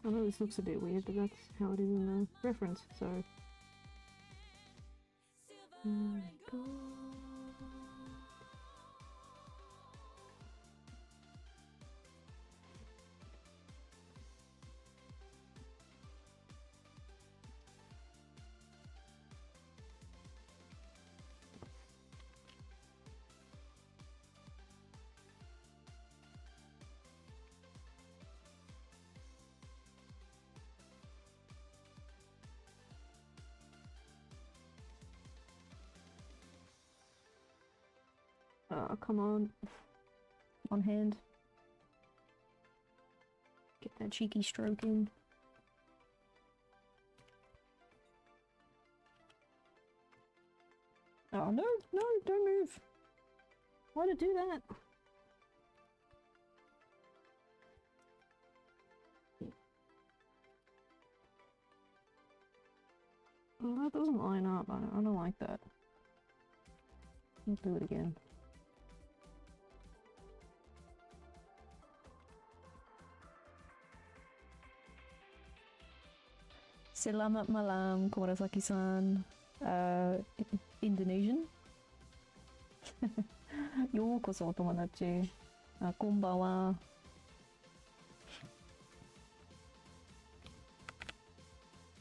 I know this looks a bit weird, but that's how it is in the reference, so... Oh, come on. On hand. Get that cheeky stroke in. Oh, no, no, don't move. Why'd it do that? Oh, that doesn't line up. I don't like that. I'll do it again. Selamat malam, Kurosaki-san. Indonesian? ようこそお友達。こんばんは。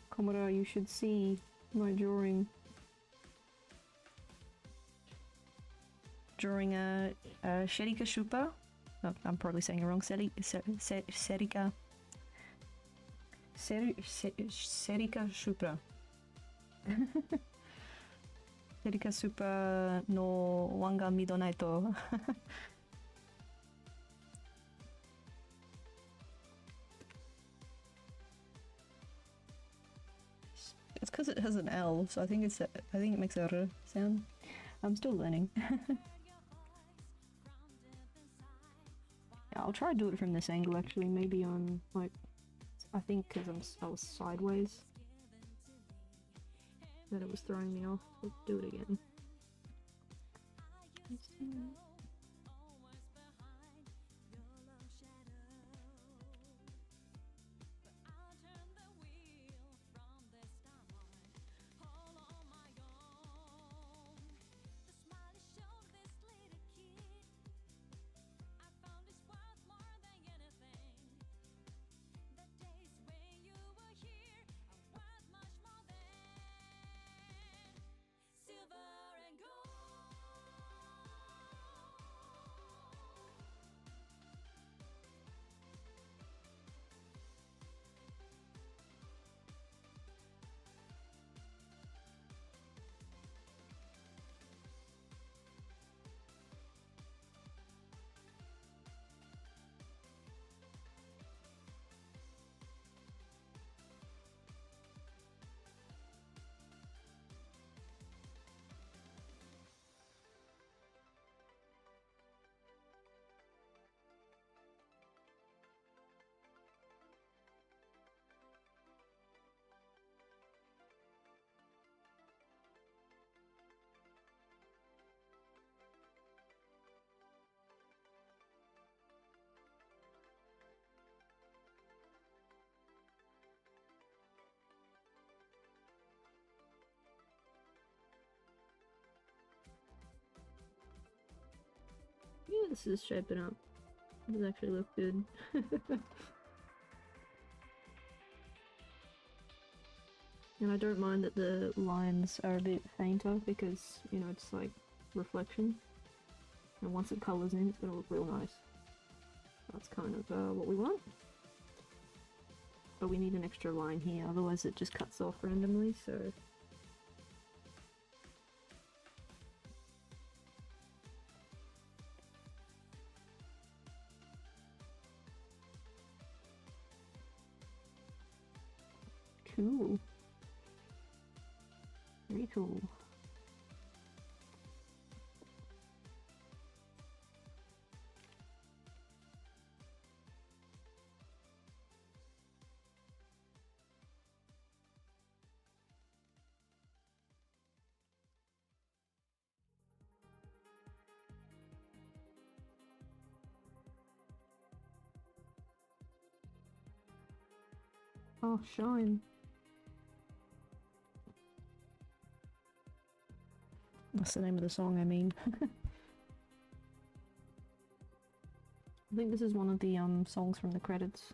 Komura, you should see my drawing. Drawing a Celica Supra. Oh, I'm probably saying it wrong. Celica. Celica Supra. Celica Supra no wanga midonai to. It's because it has an L, so I think it makes a R sound. I'm still learning. Yeah, I'll try to do it from this angle actually, maybe on like, I think because I was sideways that it was throwing me off. Let's do it again. Yeah, this is shaping up. This actually looks good. And I don't mind that the lines are a bit fainter because, you know, it's like reflection. And once it colours in, it's going to look real nice. That's kind of what we want. But we need an extra line here, otherwise it just cuts off randomly, so... Cool. Very cool. Oh, shine. That's the name of the song, I mean. I think this is one of the songs from the credits.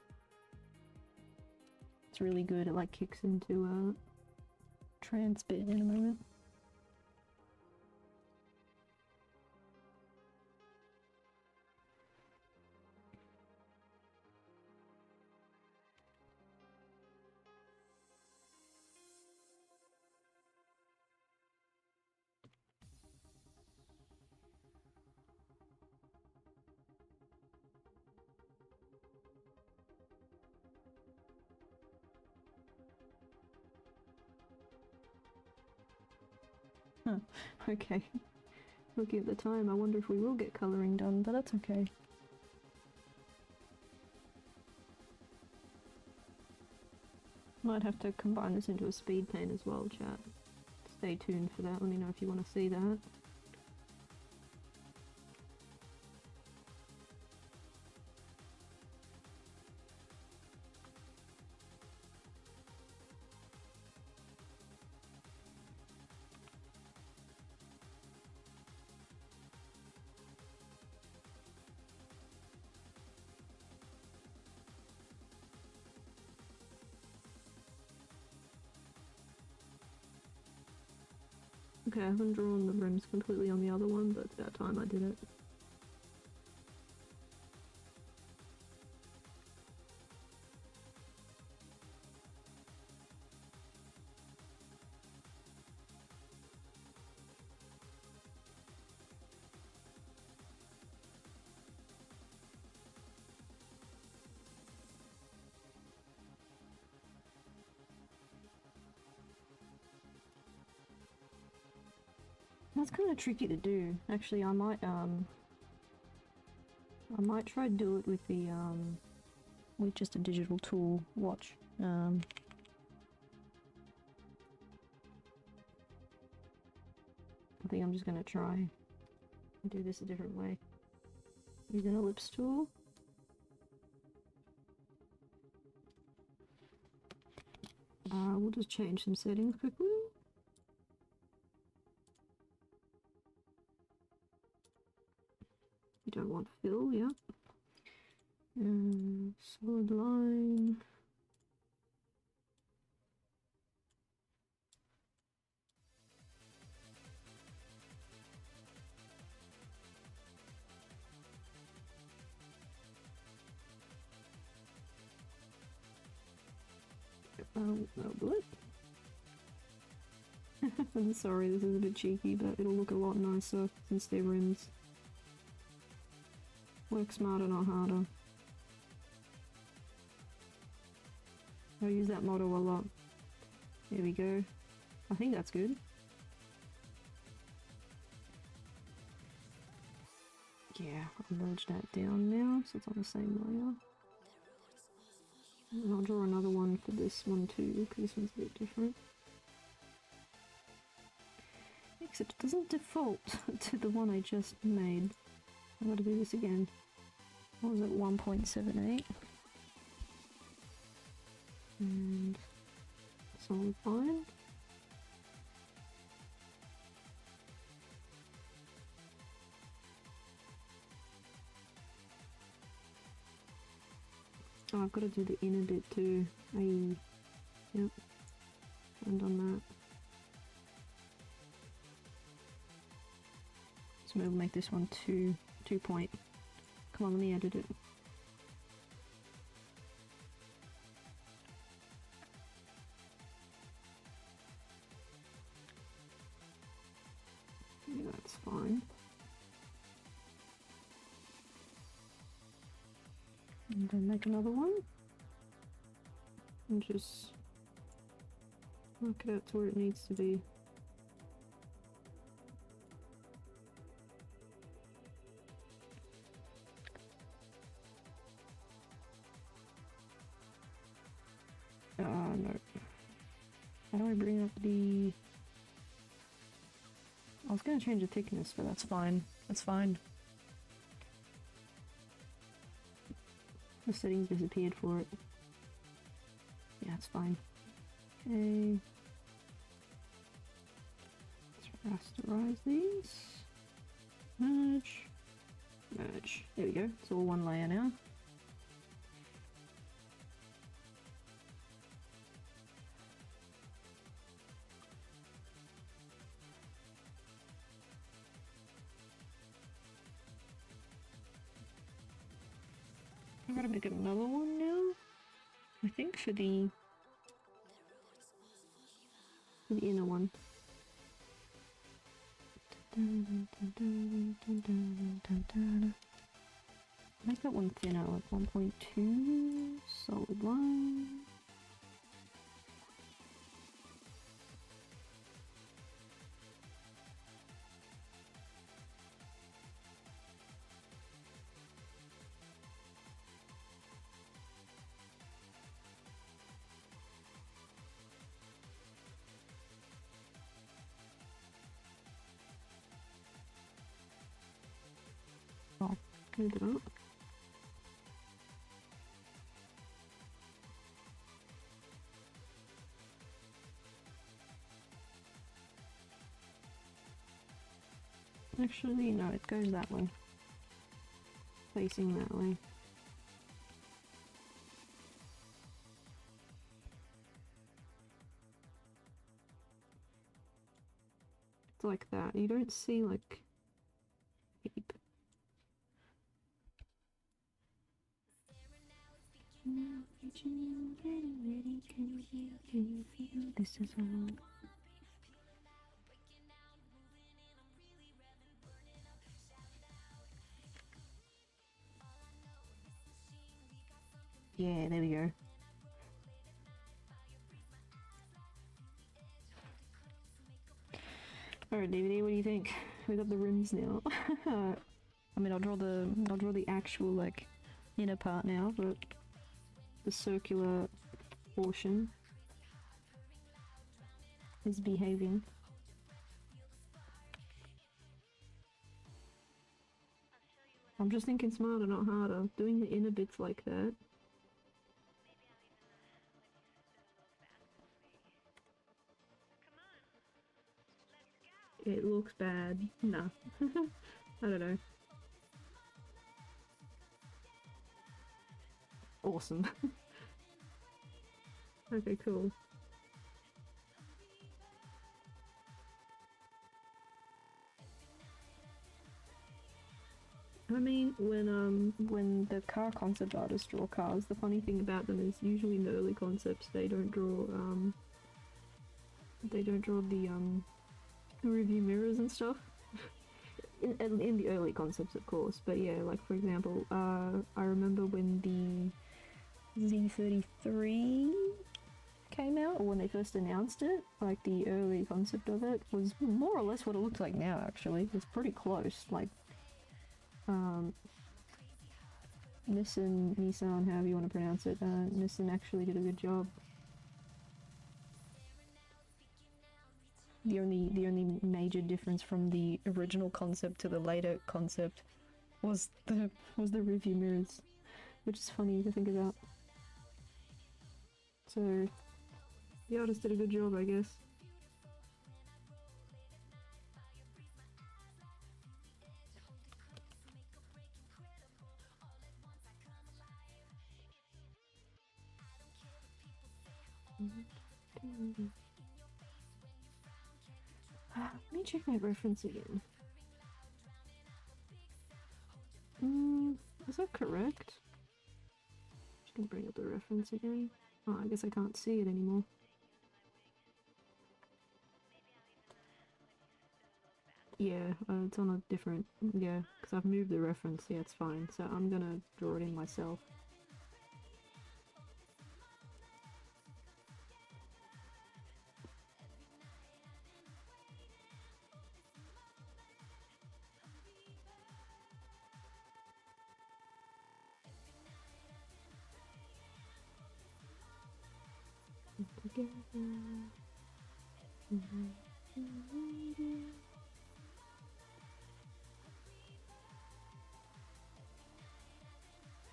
It's really good, it like kicks into a trance bit in a moment. Okay. Looking at the time, I wonder if we will get colouring done, but that's okay. Might have to combine this into a speed paint as well, chat. Stay tuned for that, let me know if you want to see that. Okay, I haven't drawn the rims completely on the other one, but it's about time I did it. That's kind of tricky to do. Actually, I might try to do it with the, with just a digital tool. Watch. I think I'm just gonna try and do this a different way. Use an ellipse tool. We'll just change some settings quickly. You don't want fill, yeah. Solid line. That'll do it. I'm sorry, this is a bit cheeky, but it'll look a lot nicer since they're rims. Work smarter, not harder. I use that motto a lot. There we go. I think that's good. Yeah, I'll merge that down now so it's on the same layer. And I'll draw another one for this one too, because this one's a bit different. Except it doesn't default to the one I just made. I've got to do this again. What was it? 1.78. And solid line. Oh, I've got to do the inner bit too. Yep. And on that. So we'll make this one 2 point. Come on, let me edit it. Yeah, that's fine. And then make another one. And just work it out to where it needs to be. No. How do I bring up the... I was gonna change the thickness, but that's fine. That's fine. The settings disappeared for it. Yeah, it's fine. Okay. Let's rasterize these. Merge. Merge. There we go. It's all one layer now. I've got to make another one now. I think for the inner one. Make that one thinner, like 1.2 solid line. Move it up. Actually, no, it goes that way. Facing that way. It's like that. You don't see, like... Beep. Can you feel this is all? Yeah, there we go. Alright, DVD, what do you think? We got the rims now. I mean, I'll draw the actual, like, inner part now, but the circular portion is behaving. I'm just thinking smarter, not harder. Doing the inner bits like that. It looks bad. Nah. I don't know. Awesome. Okay, cool. I mean, when the car concept artists draw cars, the funny thing about them is usually in the early concepts they don't draw the review mirrors and stuff. in the early concepts, of course, but yeah, like for example, I remember when the Z33 came out, or when they first announced it, like the early concept of it was more or less what it looks like now. Actually, it's pretty close. Like, Nissan, however you want to pronounce it, Nissan actually did a good job. The only major difference from the original concept to the later concept was the review mirrors, which is funny to think about. So the artist did a good job, I guess. Let me check my reference again. Is that correct? Just gonna bring up the reference again. Oh, I guess I can't see it anymore. Yeah, it's on a different... Yeah, because I've moved the reference. Yeah, it's fine. So I'm gonna draw it in myself.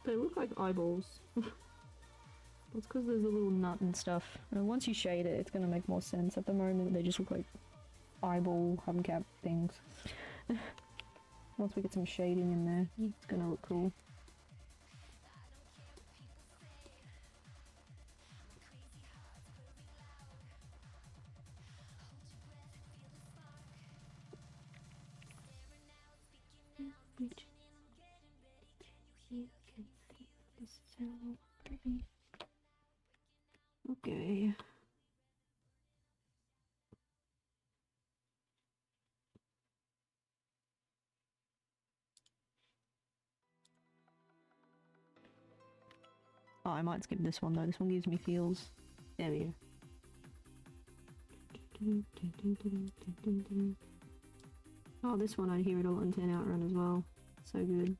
They look like eyeballs. That's because there's a little nut and stuff. And once you shade it, it's gonna make more sense. At the moment, they just look like eyeball hubcap things. Once we get some shading in there, it's gonna look cool. Okay. Oh, I might skip this one though. This one gives me feels. There we go. Oh, this one I'd hear it all on 10 Outrun as well. So good.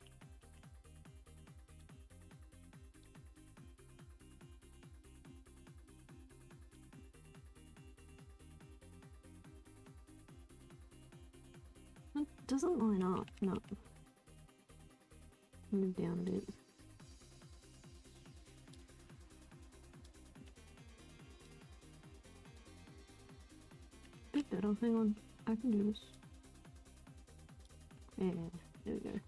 It doesn't line up, no. move down a bit. Bit better. Hang on. I can do this. Yeah, there we go.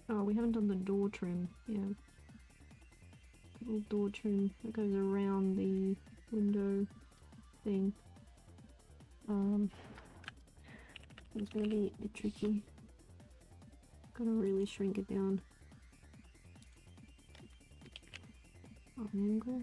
Oh, we haven't done the door trim. Yeah. Little door trim that goes around the window thing. It's gonna be a bit tricky. Gotta really shrink it down. On an angle.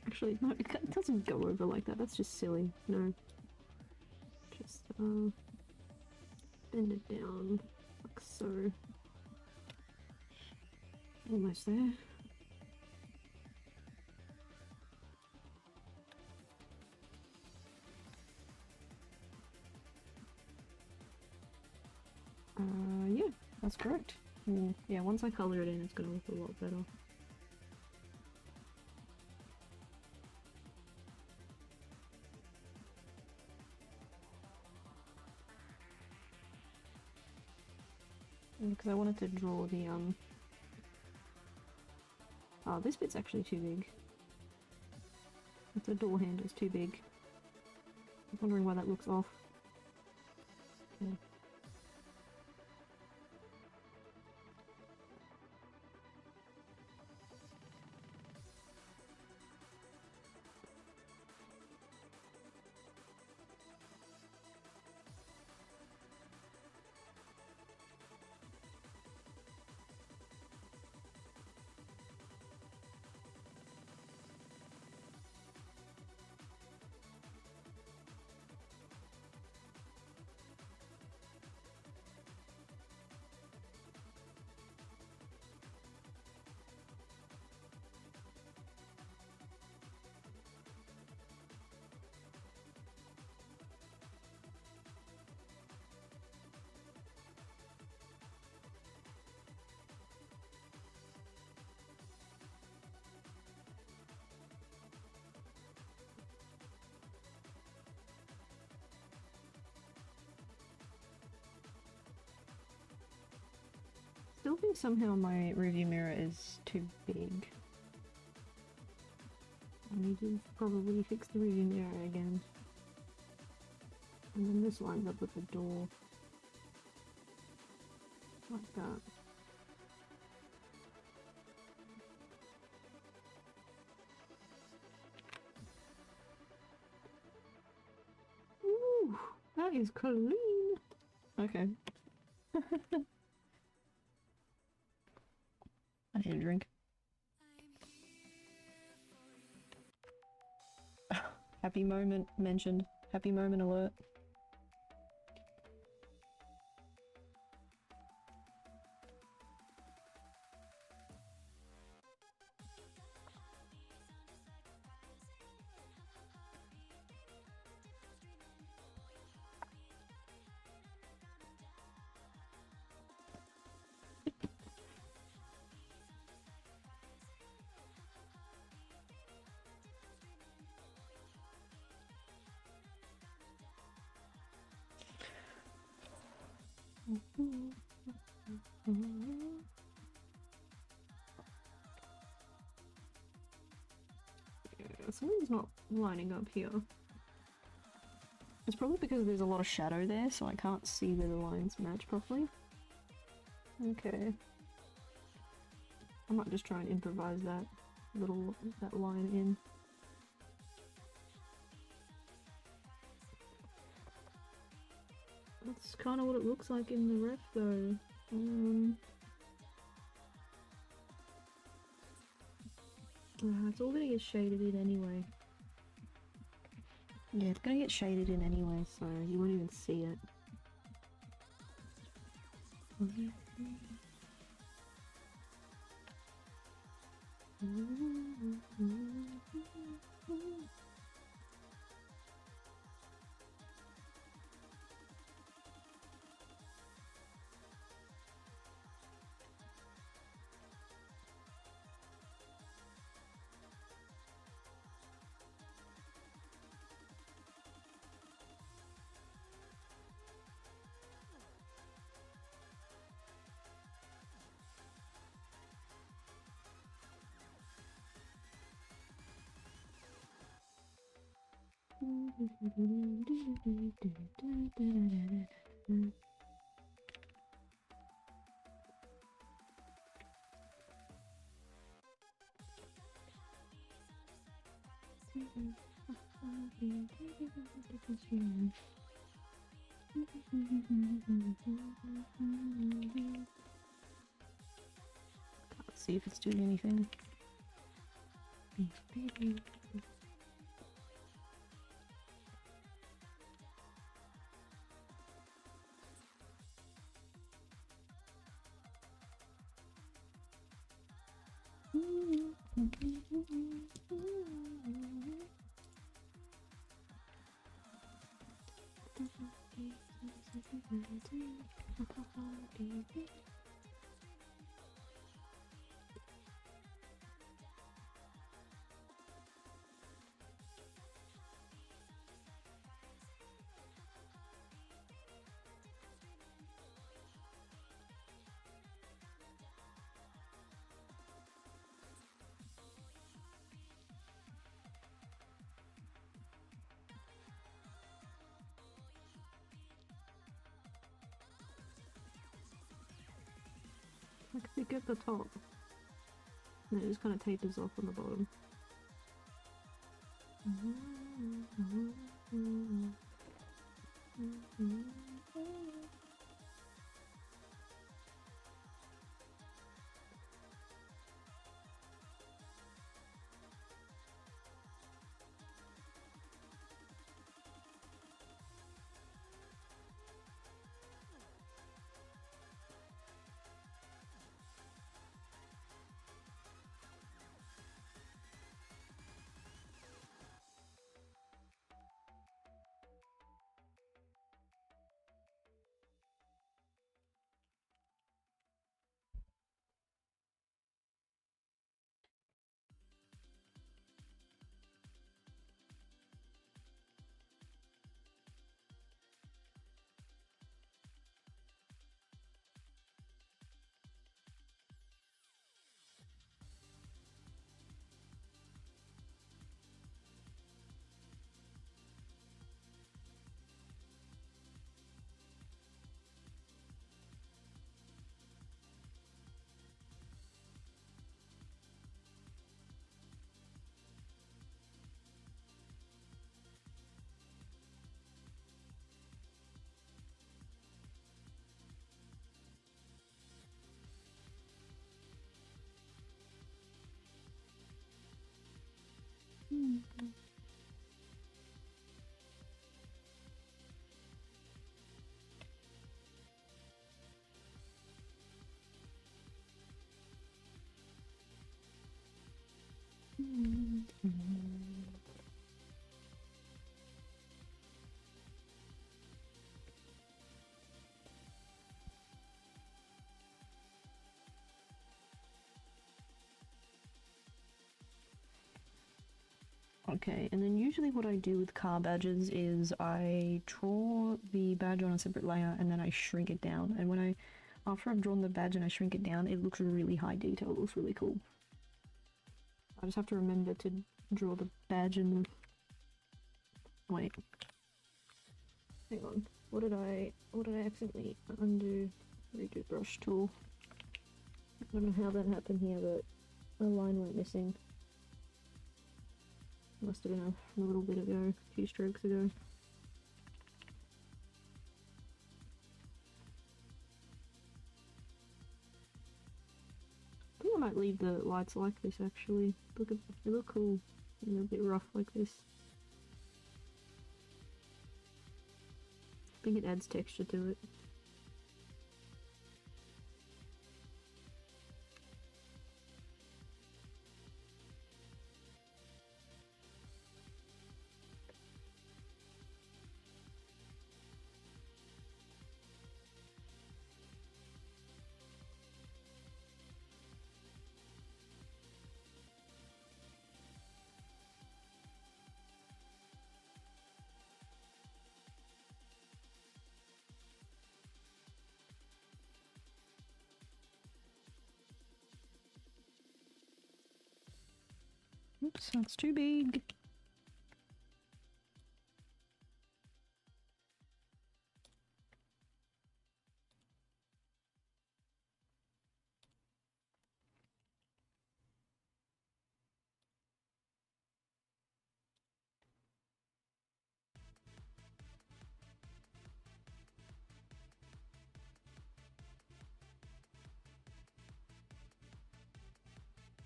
Actually, no, it doesn't go over like that. That's just silly. No. Just, bend it down like so. Almost there. Yeah, that's correct. Yeah, once I colour it in, it's gonna look a lot better. Because I wanted to draw the, oh, this bit's actually too big. The door handle's too big. I'm wondering why that looks off. Yeah. Still think somehow my review mirror is too big. I need to probably fix the review mirror again. And then this lines up with the door. Like that. Ooh, that is clean! Okay. I need a drink. Happy moment mentioned. Happy moment alert. Yeah, something's not lining up here. It's probably because there's a lot of shadow there, so I can't see where the lines match properly. Okay. I might just try and improvise that line in. That's kind of what it looks like in the ref though. It's all gonna get shaded in anyway. Yeah, it's gonna get shaded in anyway, so you won't even see it. Can't see if it's doing anything. I can get the top. And it just kind of tapers off on the bottom. Okay, and then usually what I do with car badges is I draw the badge on a separate layer and then I shrink it down. And after I've drawn the badge and I shrink it down, it looks really high detail. It looks really cool. I just have to remember to draw the badge and... Wait. Hang on. What did I accidentally undo? Redo brush tool. I don't know how that happened here, but a line went missing. Must have been a little bit ago, a few strokes ago. I think I might leave the lights like this actually. They look cool. They're a bit rough like this. I think it adds texture to it. Oops, that's too big.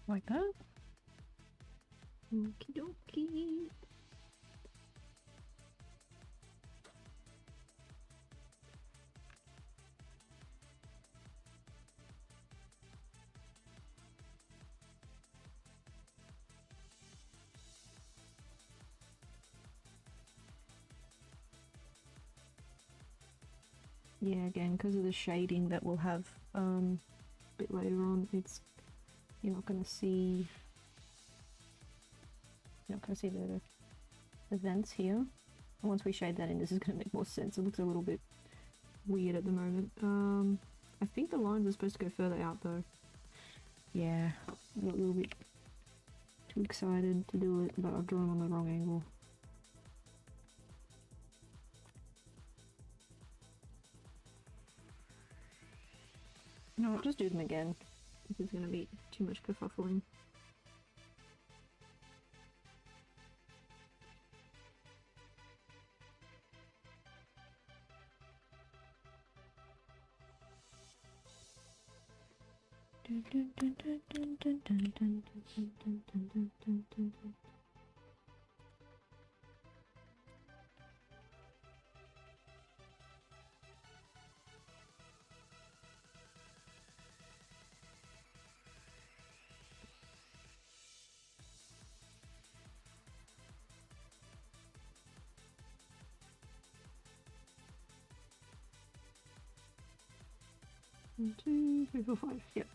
Like that. Okie dokie. Yeah, again, because of the shading that we'll have a bit later on, you're not gonna see the vents here. And once we shade that in, this is gonna make more sense. It looks a little bit weird at the moment. I think the lines are supposed to go further out though. Yeah, I got a little bit too excited to do it, but I've drawn on the wrong angle. No, I'll just do them again. This is gonna be too much kerfuffling. One, two, three, four, five. Yep.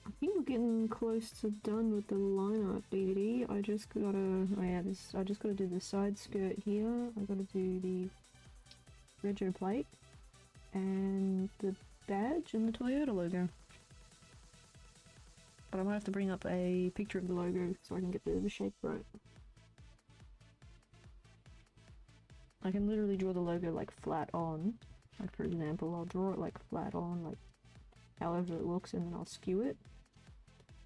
I think we're getting close to done with the line art DVD. I just gotta, I just gotta do the side skirt here. I gotta do the Rego plate and the badge and the Toyota logo. But I might have to bring up a picture of the logo so I can get the shape right. I can literally draw the logo like flat on. Like for example, I'll draw it like flat on, like however it looks, and then I'll skew it.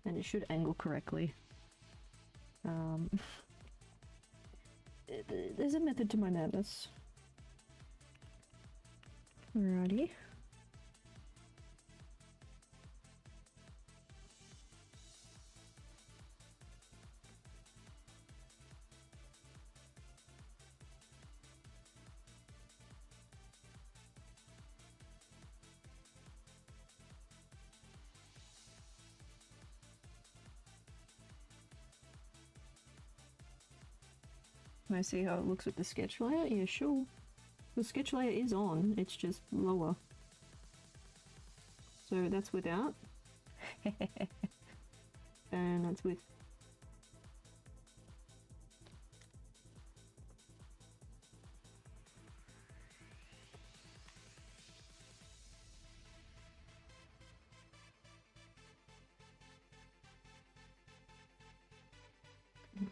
And it should angle correctly. There's a method to my madness. Alrighty. Can I see how it looks with the sketch layer? Yeah, sure. The sketch layer is on, it's just lower. So that's without. And that's with.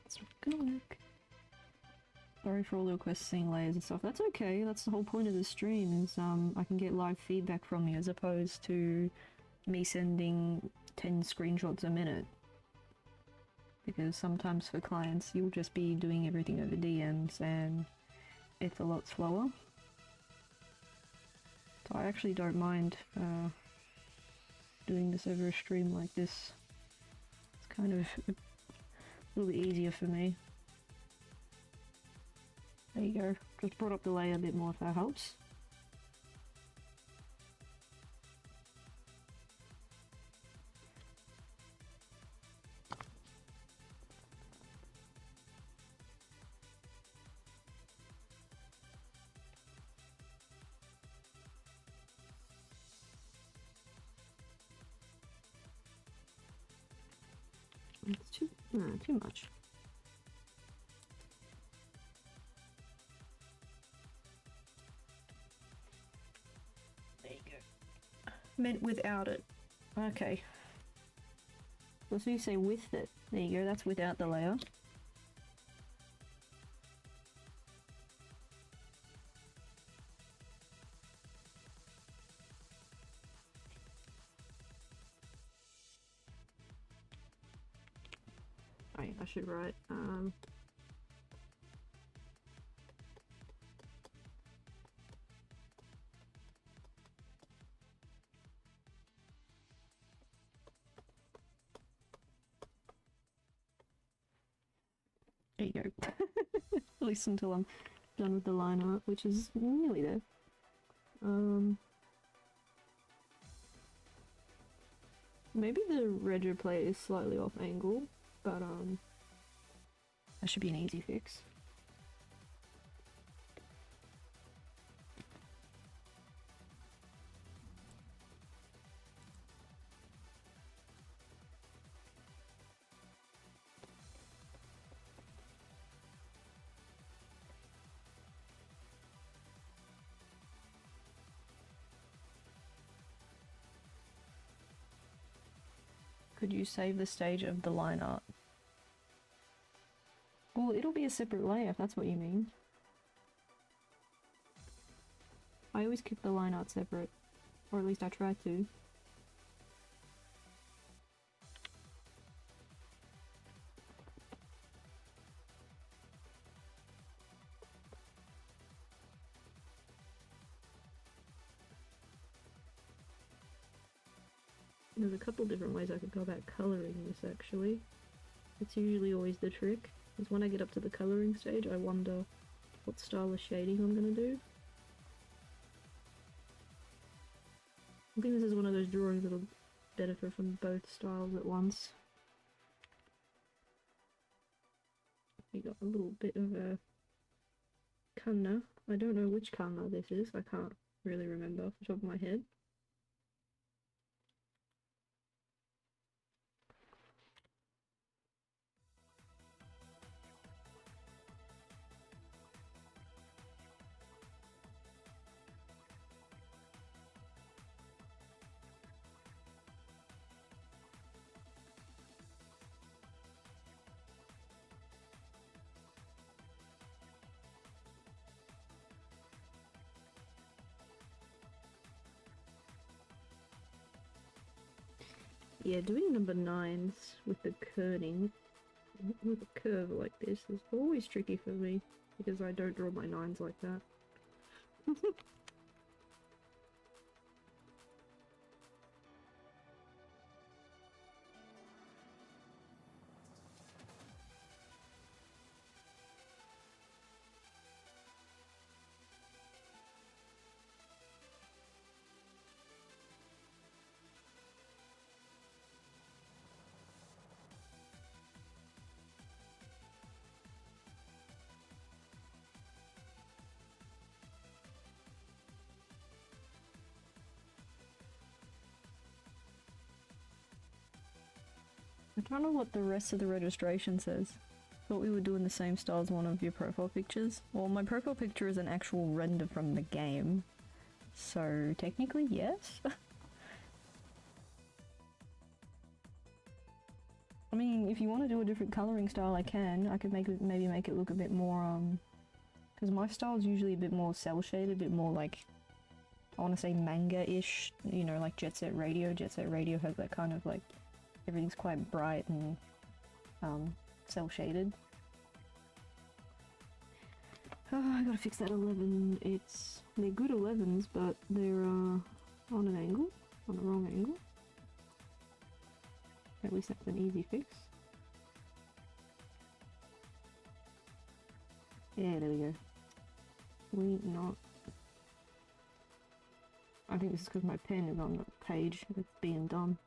That's not gonna work. Sorry for all the requests seeing layers and stuff. That's okay, that's the whole point of the stream, is I can get live feedback from you as opposed to me sending 10 screenshots a minute. Because sometimes for clients you'll just be doing everything over DMs and it's a lot slower. So I actually don't mind doing this over a stream like this. It's kind of a little bit easier for me. There you go. Just brought up the layer a bit more if that helps. It's too much. There you go. Meant without it. Okay. Well, so you say with it. There you go, that's without the layer. Right, I should write, there you go. At least until I'm done with the line art, which is nearly there. Maybe the rego plate is slightly off angle, but that should be an easy fix. Could you save the stage of the line art? Well, it'll be a separate layer if that's what you mean. I always keep the line art separate, or at least I try to. There's a couple different ways I could go about colouring this actually. It's usually always the trick, because when I get up to the colouring stage I wonder what style of shading I'm gonna do. I think this is one of those drawings that'll benefit from both styles at once. We got a little bit of a kanna. I don't know which kanna this is, I can't really remember off the top of my head. Yeah, doing number 9s with the kerning, with a curve like this is always tricky for me, because I don't draw my 9s like that. don't know what the rest of the registration says. Thought we were doing the same style as one of your profile pictures. Well, my profile picture is an actual render from the game. So, technically, yes. I mean, if you want to do a different colouring style, I can. I could maybe make it look a bit more, because my style is usually a bit more cel-shaded, a bit more like, I want to say manga-ish, you know, like Jet Set Radio. Jet Set Radio has that kind of like, everything's quite bright and cel-shaded. Oh, I gotta fix that 11. They're good 11s, but they're on an angle, on the wrong angle. At least that's an easy fix. Yeah, there we go. I think this is because my pen is on the page that's being done.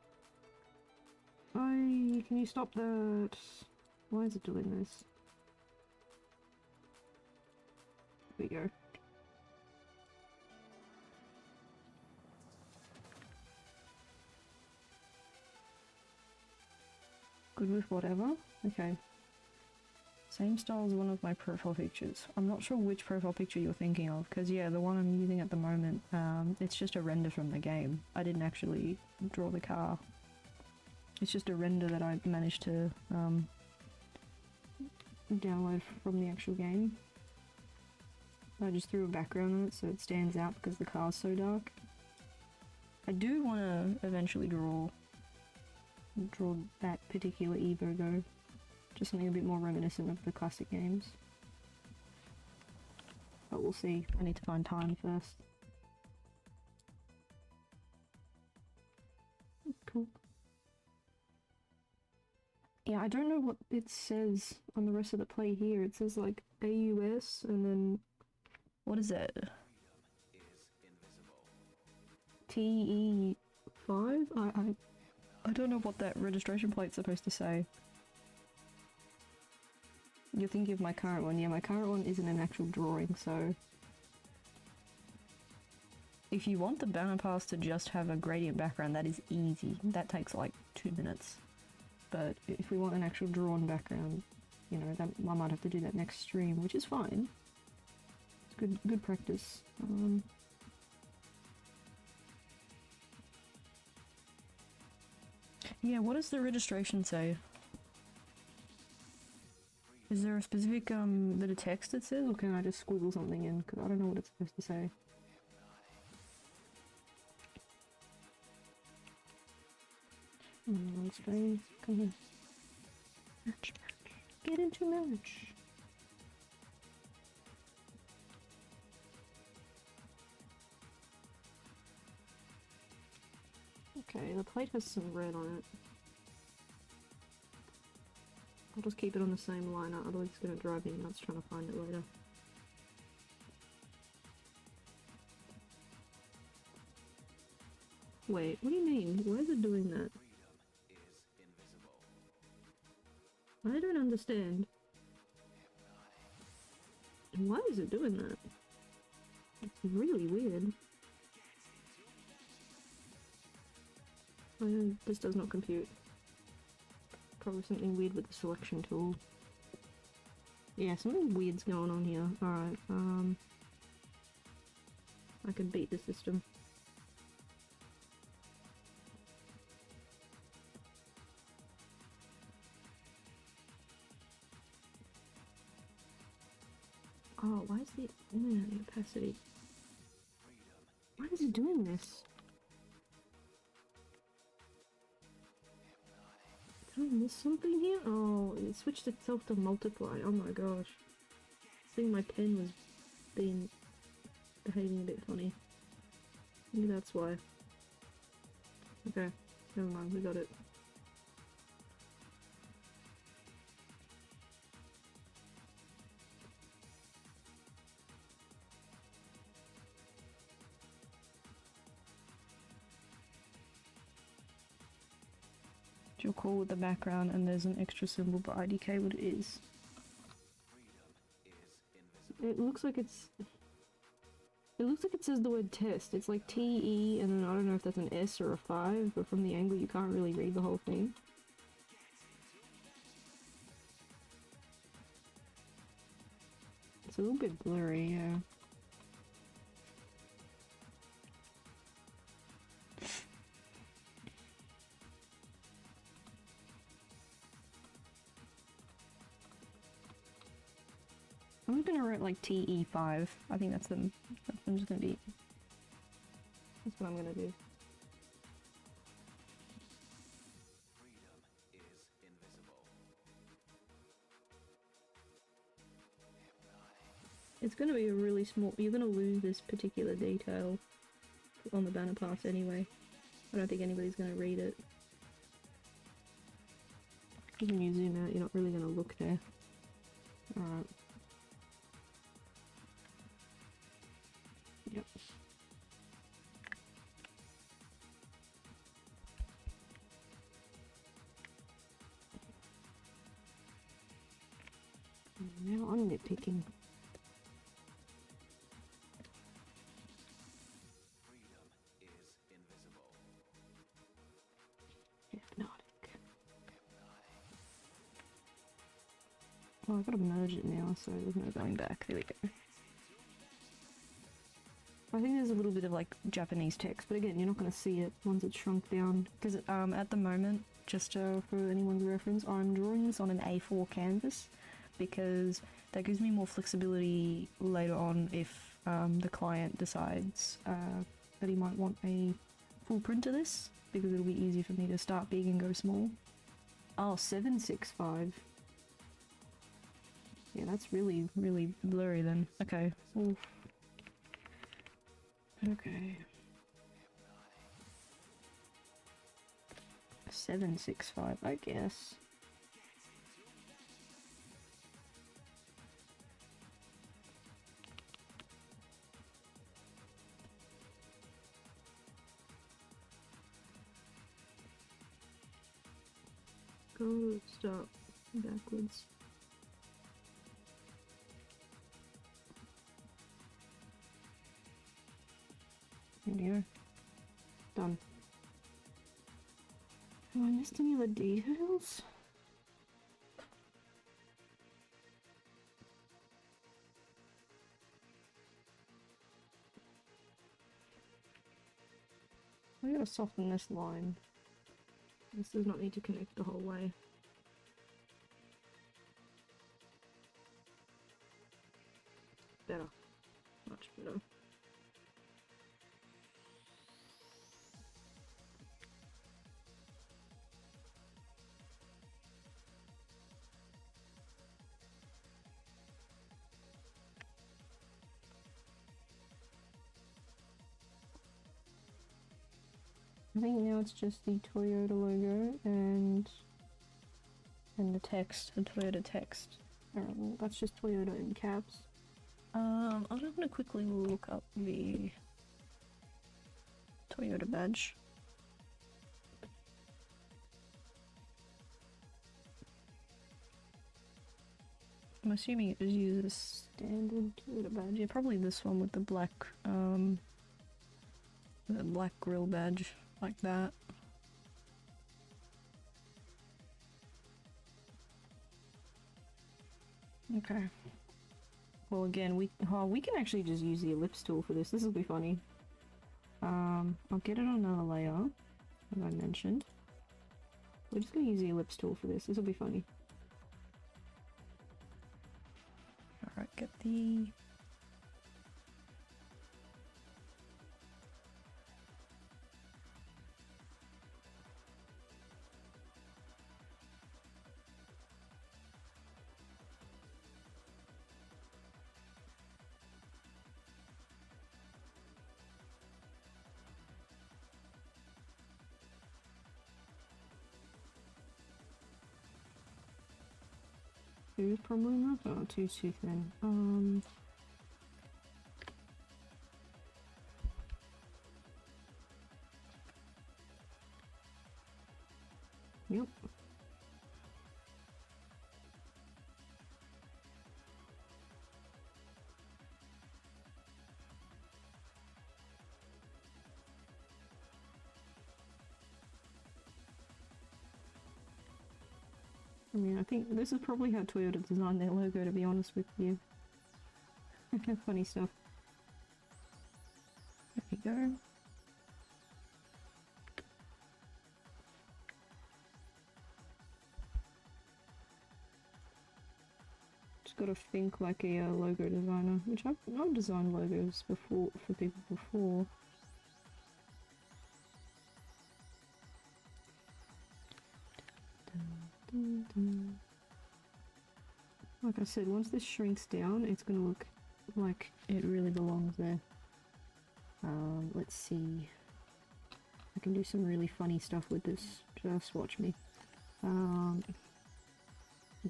Can you stop that? Why is it doing this? There we go. Good with whatever? Okay. Same style as one of my profile pictures. I'm not sure which profile picture you're thinking of, because yeah, the one I'm using at the moment, it's just a render from the game. I didn't actually draw the car. It's just a render that I managed to download from the actual game. I just threw a background on it so it stands out because the car's so dark. I do want to eventually draw that particular Evo though. Just something a bit more reminiscent of the classic games. But we'll see. I need to find time first. Cool. Yeah, I don't know what it says on the rest of the play here. It says like AUS and then... what is that? TE5? I don't know what that registration plate's supposed to say. You're thinking of my current one. Yeah, my current one isn't an actual drawing, so... if you want the banner pass to just have a gradient background, that is easy. That takes like 2 minutes. But if we want an actual drawn background, you know, that I might have to do that next stream, which is fine. It's good practice. Yeah, what does the registration say? Is there a specific bit of text it says, or can I just squiggle something in? Because I don't know what it's supposed to say. Space, come here. Match. Get into match. Okay, the plate has some red on it. I'll just keep it on the same line, otherwise it's going to drive me nuts trying to find it later. Wait, what do you mean? Why is it doing that? I don't understand. Why is it doing that? It's really weird. This does not compute. Probably something weird with the selection tool. Yeah, something weird's going on here. Alright, I can beat the system. Oh, why is the opacity? Why is it doing this? Did I miss something here? Oh, it switched itself to multiply. Oh my gosh. I think my pen was behaving a bit funny. Maybe that's why. Okay, never mind, we got it. You'll call with the background and there's an extra symbol but IDK what it is. It looks like it says the word test. It's like TE and then I don't know if that's an S or a 5, but from the angle you can't really read the whole thing. it's a little bit blurry, yeah. I'm gonna write like TE5. I think that's them. I'm just gonna be. That's what I'm gonna do. Freedom is invisible. It's gonna be a really small. You're gonna lose this particular detail on the banner pass anyway. I don't think anybody's gonna read it. Because when you zoom out, you're not really gonna look there. Alright. Yep. Now I'm nitpicking. Freedom is invisible. Hypnotic. Well, I've got to merge it now, so there's no going back. There we go. I think there's a little bit of like Japanese text, but again, you're not going to see it once it's shrunk down. Because at the moment, just for anyone's reference, I'm drawing this on an A4 canvas because that gives me more flexibility later on if the client decides that he might want a full print of this, because it'll be easy for me to start big and go small. Oh, 765. Yeah, that's really, really blurry then. Okay. Oof. Okay. 765, I guess. Go start backwards. There we go. Done. Have I missed any other details? I gotta soften this line. This does not need to connect the whole way. Better. Much better. I think now it's just the Toyota logo and the text, the Toyota text. Alright, well, that's just Toyota in caps. I'm just gonna quickly look up the Toyota badge. I'm assuming it just uses standard Toyota badge. Yeah, probably this one with the black grill badge, like that. Okay. Well, again, we can actually just use the ellipse tool for this. This will be funny. I'll get it on another layer, as I mentioned. We're just gonna use the ellipse tool for this. This will be funny. Alright, get the... Two probably enough? Oh, two's too thin. Yep. I mean, I think this is probably how Toyota designed their logo, to be honest with you. Funny stuff. There we go. Just gotta think like a logo designer, which I've designed logos before for people before. Like I said, once this shrinks down, it's gonna look like it really belongs there. Let's see. I can do some really funny stuff with this. Just watch me.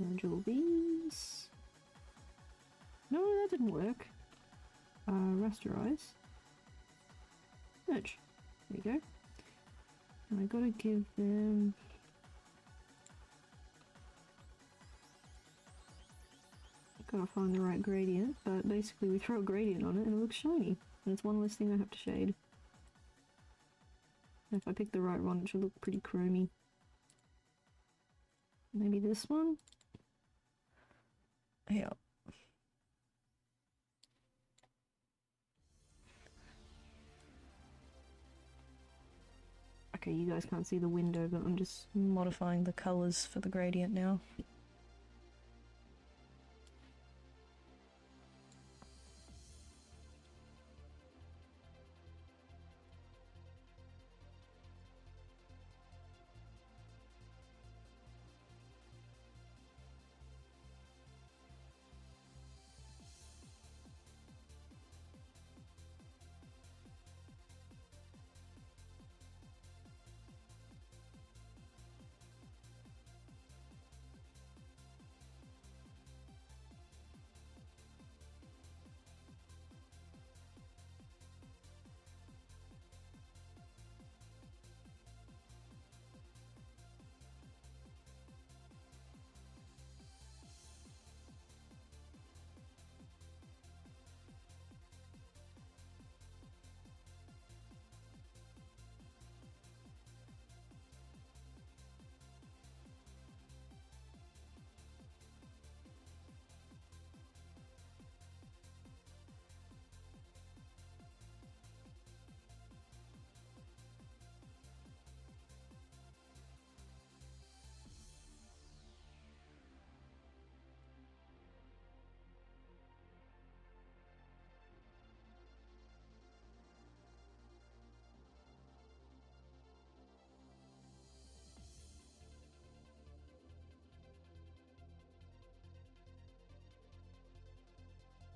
Angel beans. No, that didn't work. Rasterize. Merge. There you go. And I gotta give them... Gotta find the right gradient, but basically we throw a gradient on it and it looks shiny. And it's one less thing I have to shade. And if I pick the right one, it should look pretty chromy. Maybe this one? Yeah. Okay, you guys can't see the window, but I'm just modifying the colours for the gradient now.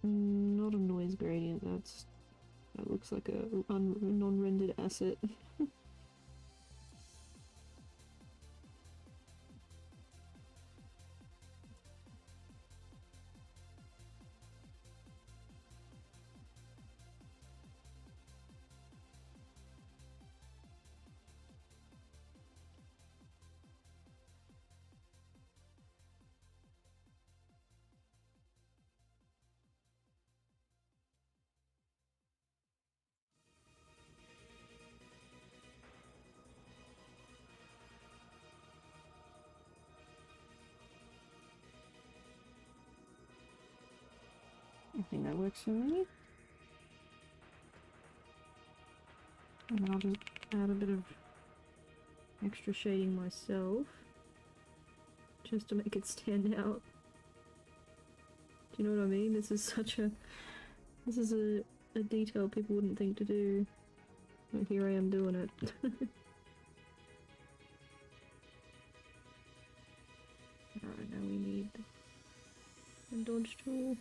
Not a noise gradient, that looks like a non-rendered asset. I think that works for me. And then I'll just add a bit of extra shading myself, just to make it stand out. Do you know what I mean? This is a detail people wouldn't think to do. And here I am doing it. Alright, now we need a dodge tool.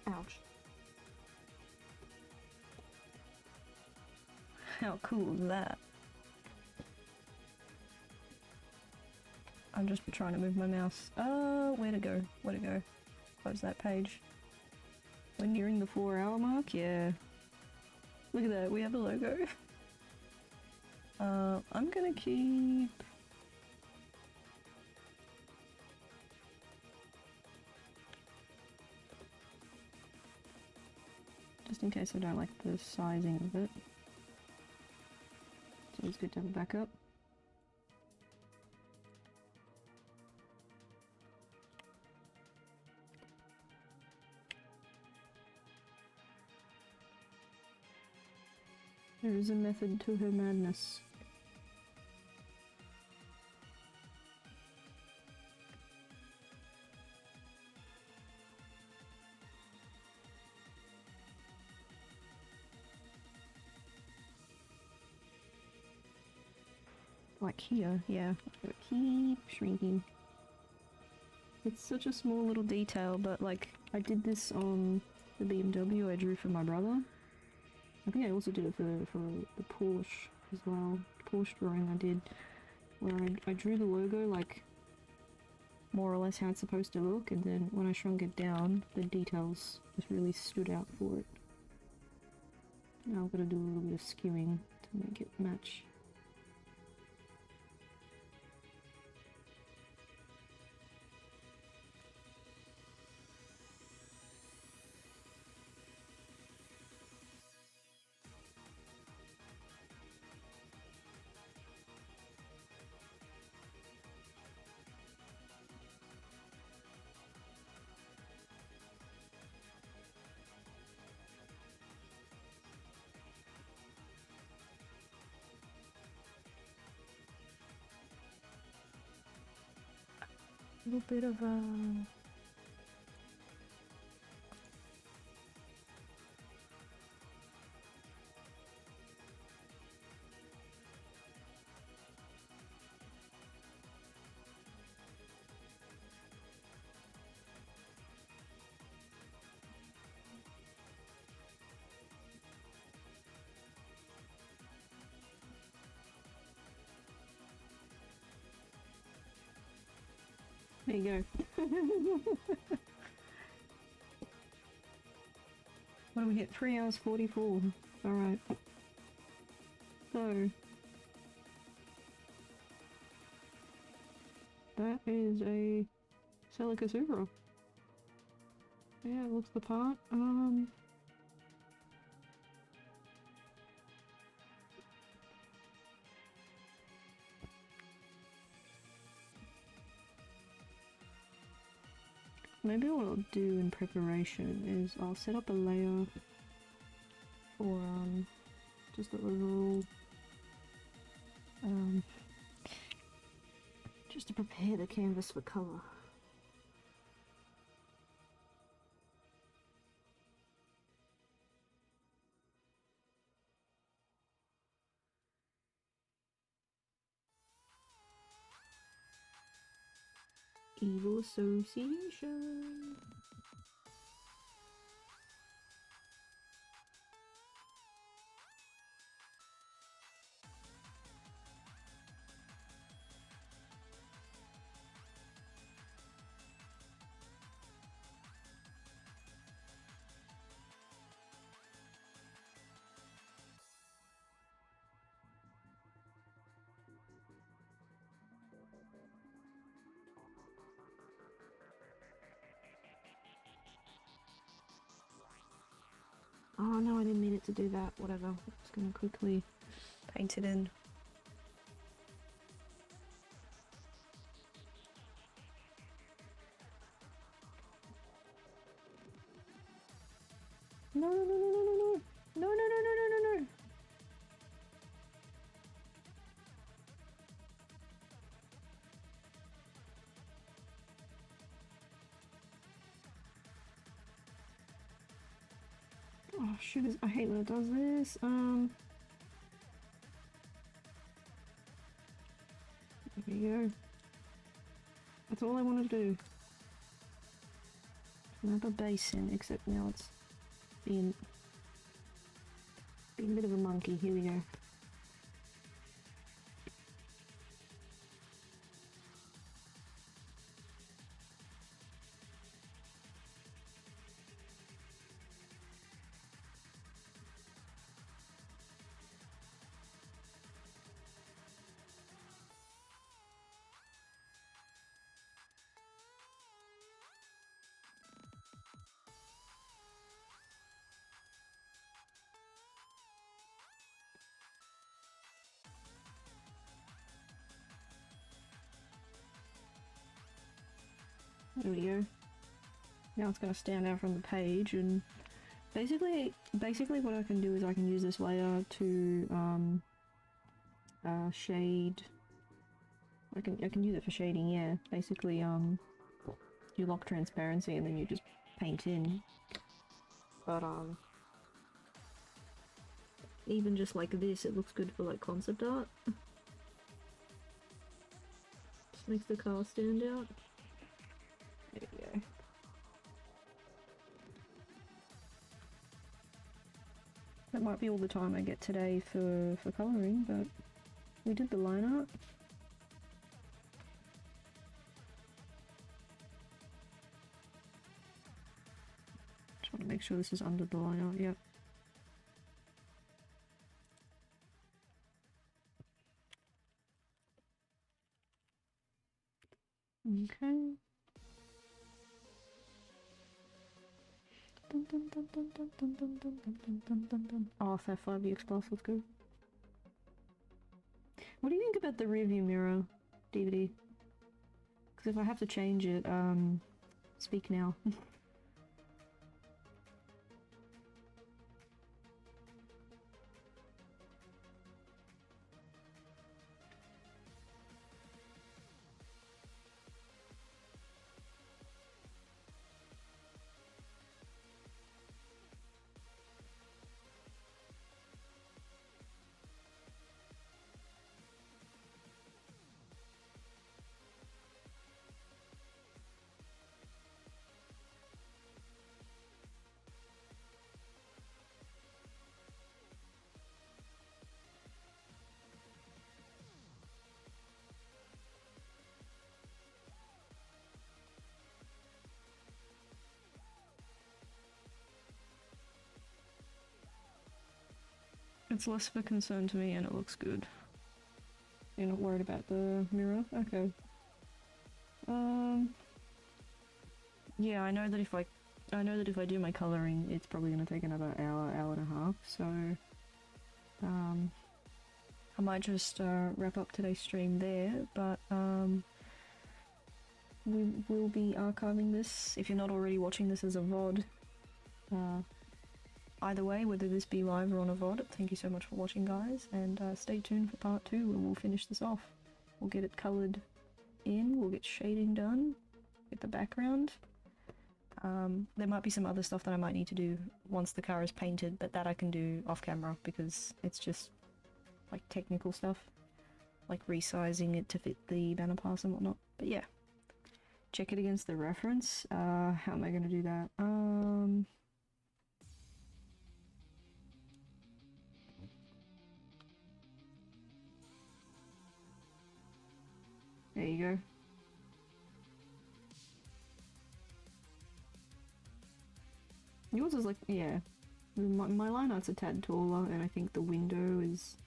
Ouch. How cool is that? I'm just trying to move my mouse. Where to go? Where to go? Close that page. We're nearing the 4-hour mark, yeah. Look at that, we have a logo. I'm gonna keep... just in case I don't like the sizing of it. It's always good to have a backup. There is a method to her madness. Like here, yeah. Keep shrinking. It's such a small little detail, but like, I did this on the BMW I drew for my brother. I think I also did it for the Porsche as well. Porsche drawing I did, where I drew the logo like more or less how it's supposed to look, and then when I shrunk it down, the details just really stood out for it. Now I've got to do a little bit of skewing to make it match. A little bit of a... There you go. What do we get? 3 hours 44. Alright. So... that is a Celica Supra. Yeah, it looks the part. Maybe what I'll do in preparation is I'll set up a layer for just the overall just to prepare the canvas for colour. Evil Association. Oh no, I didn't mean it to do that. Whatever. I'm just gonna quickly paint it in. No, no, no, no, no, no, no. No, no, no, no, no, no, no. Oh shit, I hate when it does this. There you go. That's all I wanted to do. Another basin, except now it's being a bit of a monkey. Here we go. There we go. Now it's gonna stand out from the page, and basically what I can do is I can use this layer to shade. I can use it for shading. Yeah, basically you lock transparency and then you just paint in. But even just like this, it looks good for like concept art. Just makes the car stand out. There we go. That might be all the time I get today for colouring, but we did the line art. Just want to make sure this is under the line art, yep. Okay. Dun, dun, dun, dun, dun, dun, dun, dun, dun, dun, dun, dun. Oh, that 5EX Plus, let's go. What do you think about the rearview mirror DVD? Because if I have to change it, speak now. It's less of a concern to me and it looks good. You're not worried about the mirror? Okay. Yeah, I know that if I do my colouring, it's probably gonna take another hour and a half, so I might just wrap up today's stream there, but we will be archiving this if you're not already watching this as a VOD. Either way, whether this be live or on a VOD, thank you so much for watching, guys, and stay tuned for part 2 and we'll finish this off. We'll get it coloured in, we'll get shading done, get the background. There might be some other stuff that I might need to do once the car is painted, but that I can do off camera because it's just like technical stuff, like resizing it to fit the banner pass and whatnot. But yeah, check it against the reference. How am I going to do that? There you go. Yours is like, yeah. My line art's a tad taller, and I think the window is...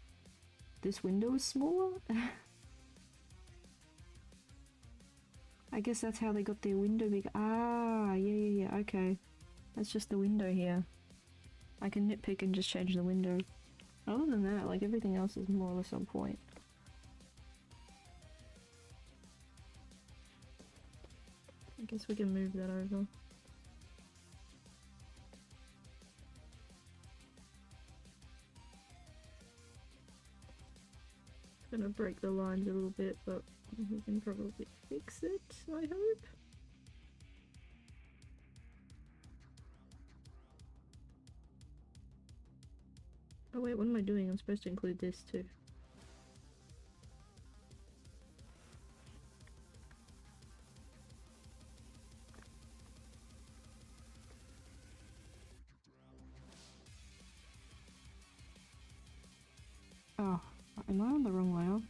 This window is smaller? I guess that's how they got their window big. Ah, yeah, okay. That's just the window here. I can nitpick and just change the window. Other than that, like, everything else is more or less on point. I guess we can move that over. Gonna break the lines a little bit, but we can probably fix it, I hope. Oh wait, what am I doing? I'm supposed to include this too. Oh, am I on the wrong layer?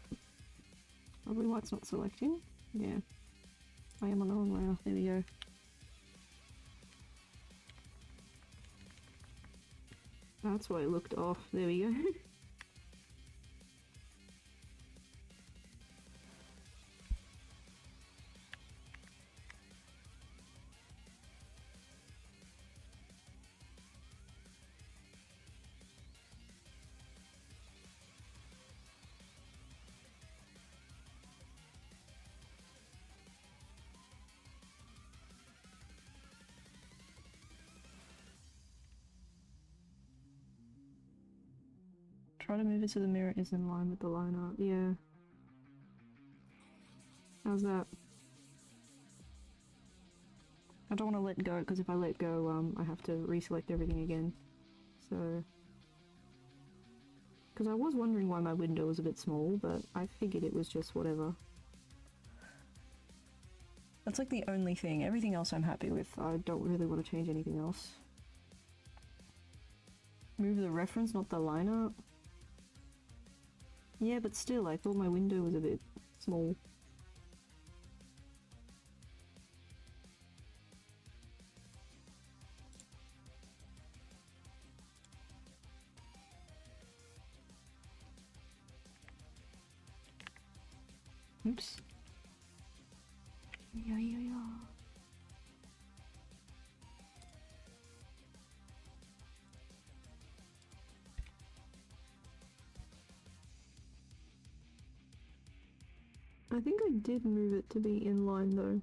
Probably why it's not selecting. Yeah, I am on the wrong layer. There we go. That's why it looked off. There we go. Try to move it so the mirror is in line with the line art. Yeah. How's that? I don't want to let go, because if I let go, I have to reselect everything again. So... Because I was wondering why my window was a bit small, but I figured it was just whatever. That's like the only thing. Everything else I'm happy with. I don't really want to change anything else. Move the reference, not the line art? Yeah, but still, I thought my window was a bit small. Oops. Yeah, yeah, yeah. I think I did move it to be in line though.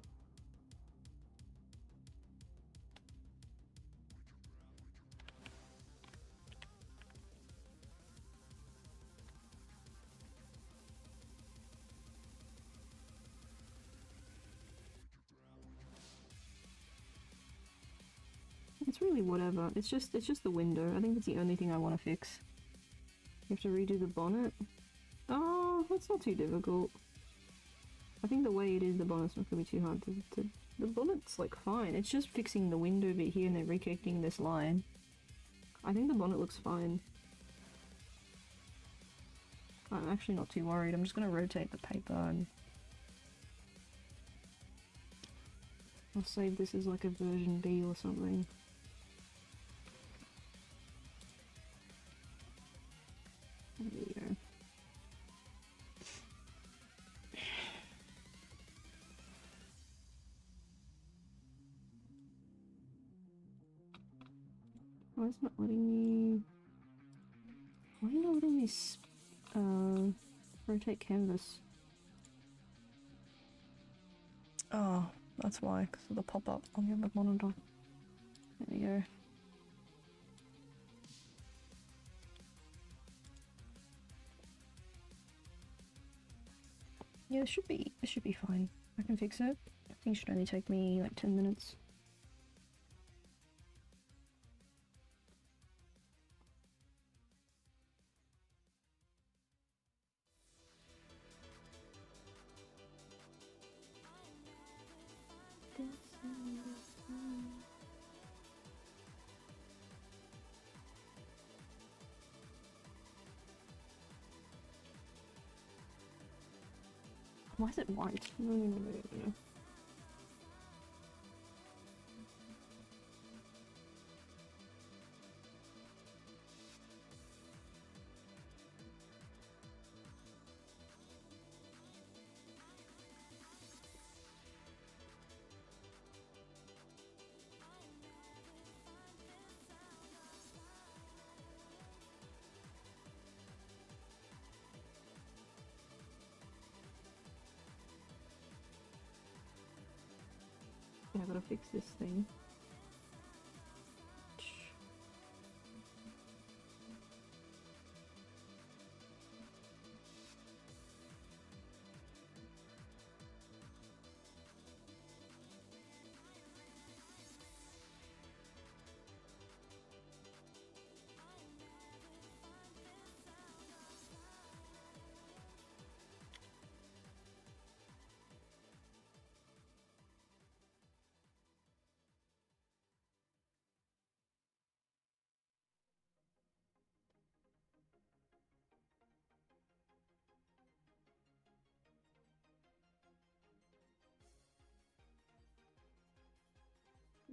It's really whatever. It's just the window. I think that's the only thing I want to fix. You have to redo the bonnet. Oh, that's not too difficult. I think the way it is, the bonnet's not gonna be too hard to... The bonnet's like fine. It's just fixing the window bit here and then reconnecting this line. I think the bonnet looks fine. I'm actually not too worried. I'm just gonna rotate the paper and... I'll save this as like a version B or something. There we go. Why is it not letting me... Why are you not letting me rotate canvas? Oh, that's why, because of the pop-up on the other monitor. There we go. Yeah, it should be fine. I can fix it. I think it should only take me like 10 minutes. Why is it white? No. Yeah, I gotta fix this thing.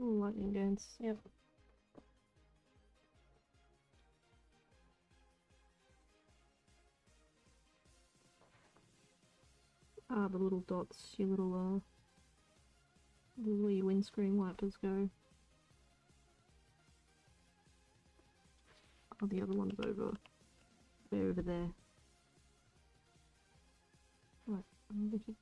Ooh, lightning dance, yep. Ah, the little dots, your little, where your windscreen wipers go. Oh, the other one's over. They're over there. Right, I'm looking.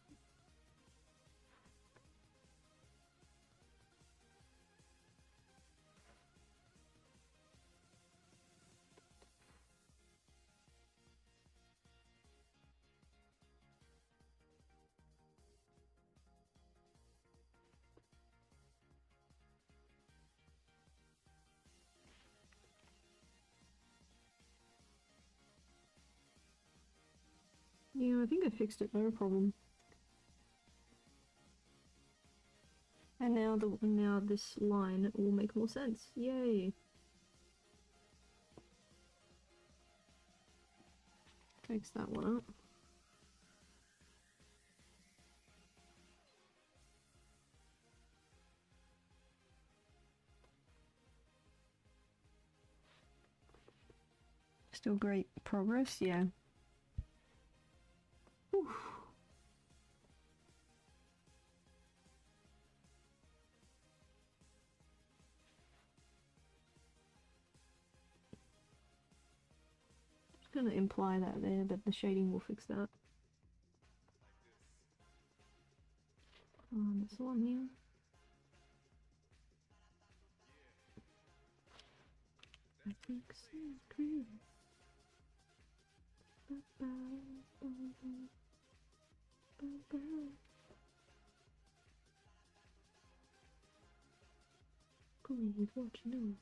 Yeah, I think I fixed it, no problem. And now this line will make more sense. Yay! Fix that one up. Still great progress, yeah. Whew. Just gonna imply that there, but the shading will fix that. This one here. I think so, great. Please, what you know?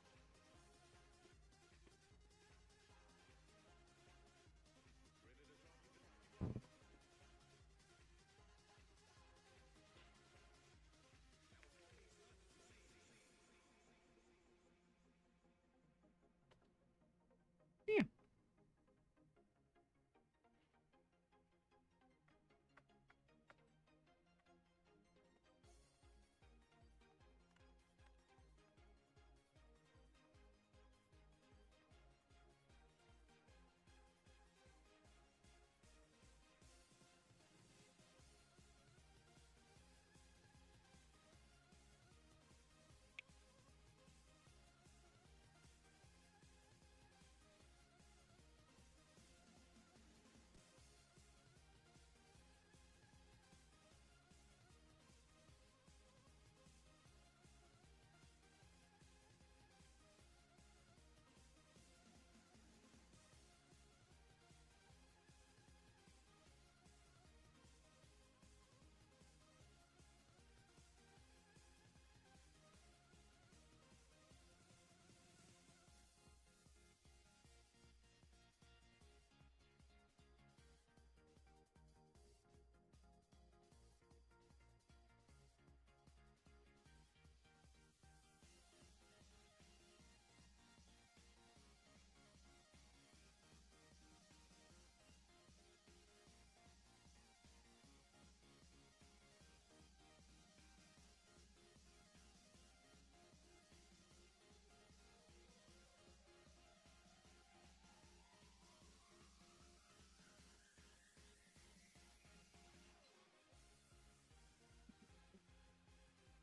Yeah.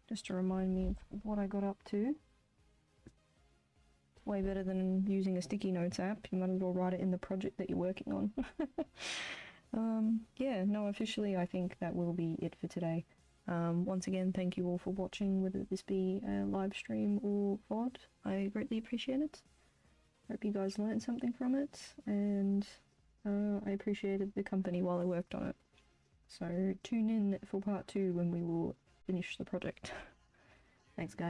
Just to remind me of what I got up to. It's way better than using a sticky notes app. You might as well write it in the project that you're working on. Yeah, no, officially I think that will be it for today. Once again, thank you all for watching, whether this be a live stream or VOD. I greatly appreciate it. Hope you guys learned something from it, and I appreciated the company while I worked on it. So tune in for part 2 when we will finish the project. Thanks guys.